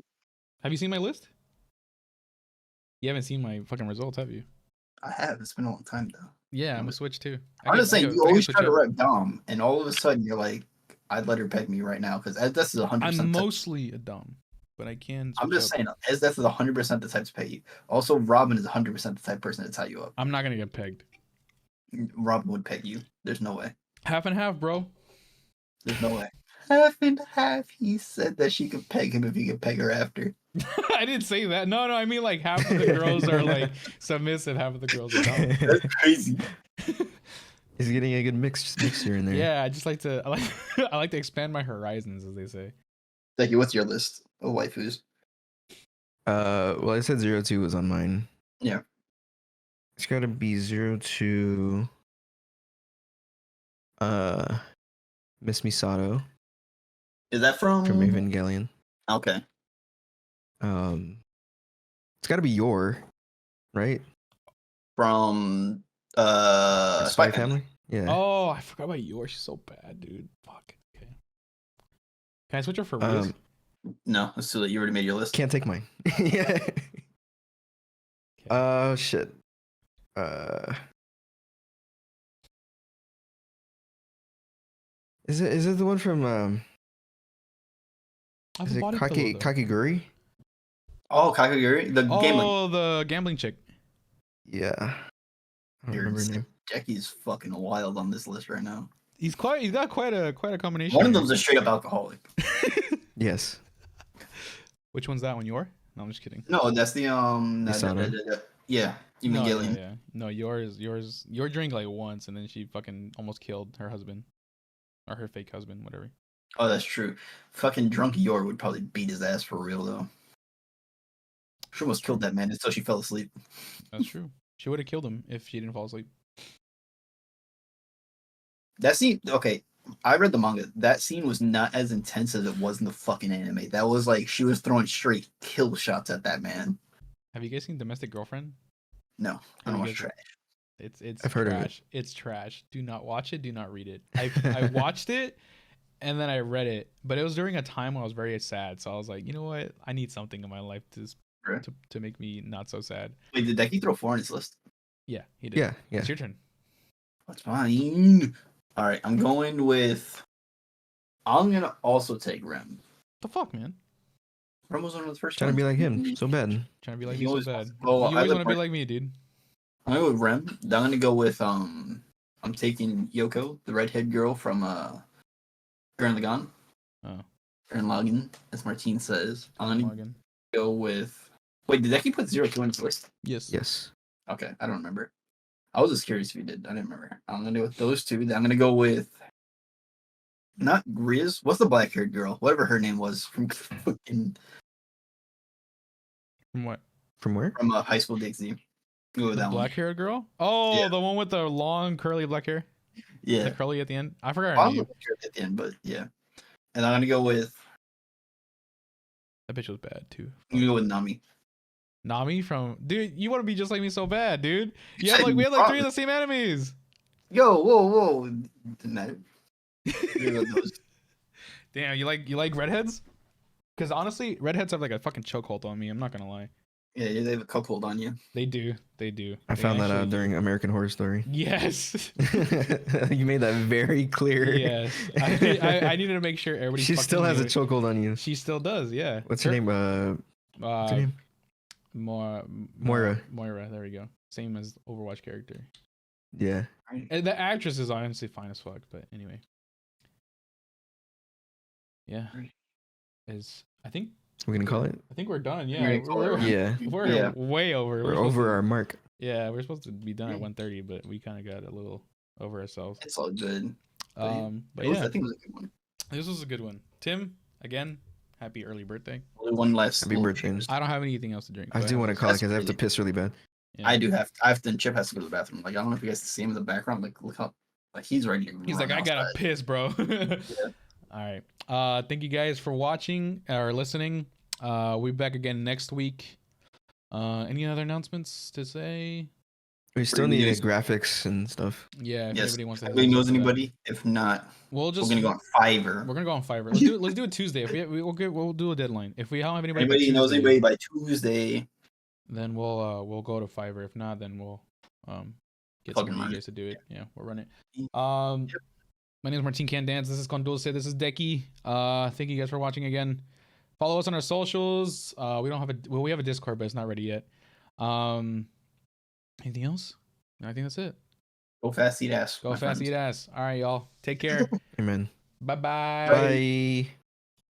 Have you seen my list? You haven't seen my fucking results, have you? I have. It's been a long time though. Yeah, I'm a switch too. I'm just saying, you always try to rep. rep Dom, and all of a sudden you're like, I'd let her peg me right now because Esdeath is 100%. I'm mostly a dumb, but I can. I'm just saying, Esdeath is 100% the type to pay you. Also, Robin is 100% the type of person to tie you up. I'm not gonna get pegged. Robin would peg you. There's no way. Half and half, bro. There's no way. Half and half. He said that she could peg him if he could peg her after. I didn't say that. No, I mean like half of the girls are like submissive, half of the girls are dumb. That's crazy. He's getting a good mixture in there. Yeah, I just like to I like to expand my horizons, as they say. Becky, what's your list of waifus? Well, I said 02 was on mine. Yeah. It's gotta be 02. Miss Misato Is that from Evangelion. Okay. It's gotta be Your, right? From Spy Family. Yeah. Oh, I forgot about yours. She's so bad, dude. Fuck. Okay. Can I switch her for Riz? No, let's do that. You already made your list. Can't take mine. Yeah. Oh shit. Is it the one from is it Kakiguri? Oh, Kakaguri, the gambling. Oh, the gambling chick. Yeah. I don't remember her name. Jackie's fucking wild on this list right now. He's got quite a combination. One of them's a straight up alcoholic. Yes. Which one's that one? Your? No, I'm just kidding. No, that's the yeah, Evangelion. Yeah. No, your drink like once, and then she fucking almost killed her husband, or her fake husband, whatever. Oh, that's true. Fucking drunk Yor would probably beat his ass for real though. She almost killed that man until she fell asleep. That's true. She would have killed him if she didn't fall asleep. That scene, okay, I read the manga. That scene was not as intense as it was in the fucking anime. That was like she was throwing straight kill shots at that man. Have you guys seen Domestic Girlfriend? No, I don't watch trash. It's I've heard trash. of it. It's trash. Do not watch it. Do not read it. I watched it and then I read it, but it was during a time when I was very sad. So I was like, you know what? I need something in my life to make me not so sad. Wait, did Decky throw 4 on his list? Yeah, he did. Yeah. It's your turn. That's fine. All right, I'm going with. I'm gonna also take Rem. The fuck, man. Rem was one of the first. Trying to be like him, so bad. Trying to be like He me so always bad. wants to You go always either want to be part. like me, dude. I'm going with Rem. I'm gonna go with I'm taking Yoko, the redhead girl from Gurren Lagann. Oh. Gurren Lagann, as Martine says. I'm gonna Morgan. go with. Wait, did Decky put 02 on his list? Yes. Yes. Okay, I don't remember. I was just curious if you did. I didn't remember. I'm gonna go with those two. Then I'm gonna go with not Riz. What's the black-haired girl? Whatever her name was from fucking From what? From where? from High School Dixie. Go with The that black haired girl? Oh, Yeah. the one with the long curly black hair. one. Yeah, The curly at the end. I forgot I her was name. sure at the end, but yeah. And I'm gonna go with That bitch was bad too. Nami. Nami from dude. You want to be just like me so bad, dude. You Yeah, said like we had like 3 of Nami. the same enemies. Yo, whoa! Didn't matter. You're one of those. Damn, you like redheads? Because honestly, redheads have like a fucking chokehold on me. I'm not gonna lie. Yeah, they have a cuckold on you. They do. They do. I They found that out actually do. during American Horror Story. Yes. You made that very clear. Yes. I needed to make sure everybody. She still has a chokehold on you. She still does. Yeah. What's her name? What's her name? Moira. Moira. There we go. Same as Overwatch character. Yeah. And the actress is honestly fine as fuck. But anyway. Yeah. I think We're gonna call it. I think we're done. We're Yeah. gonna call it. Yeah. We're Yeah. way over. We're supposed over to- our mark. Yeah, we're supposed to be done at 1:30, but we kind of got a little over ourselves. It's all good. But I yeah, think it was a good one. this was a good one. Tim, again, happy early birthday. Only one last Happy little birthday. cheers. I don't have anything else to drink. I Go do ahead. want to call it That's because I have to crazy. piss really bad. Yeah. I have to. Chip has to go to the bathroom. Like I don't know if you guys see him in the background. Like look how like he's ready to He's run like, I gotta outside. piss, bro. All right. Thank you guys for watching or listening. We'll be back again next week. Any other announcements to say? We still need Reviews. graphics and stuff. Yeah, if Yes. anybody wants to If hit anybody us up knows for that. anybody, if not, We'll we're just gonna go on Fiverr. We're gonna go on Fiverr. Let's do it Tuesday. If we'll do a deadline. If we don't have anybody by Anybody knows Tuesday, anybody by Tuesday? then we'll go to Fiverr. If not, then we'll get Fucking some of you run guys to do it. Yeah, we'll run it. Yep. My name is Martin Can Dance. This is Condulce. This is Deki. Thank you guys for watching again. Follow us on our socials. We have a Discord, but it's not ready yet. Anything else? I think that's it. Go fast, eat ass. Go my fast, friends. eat ass. All right, y'all. Take care. Amen. Bye-bye. Bye.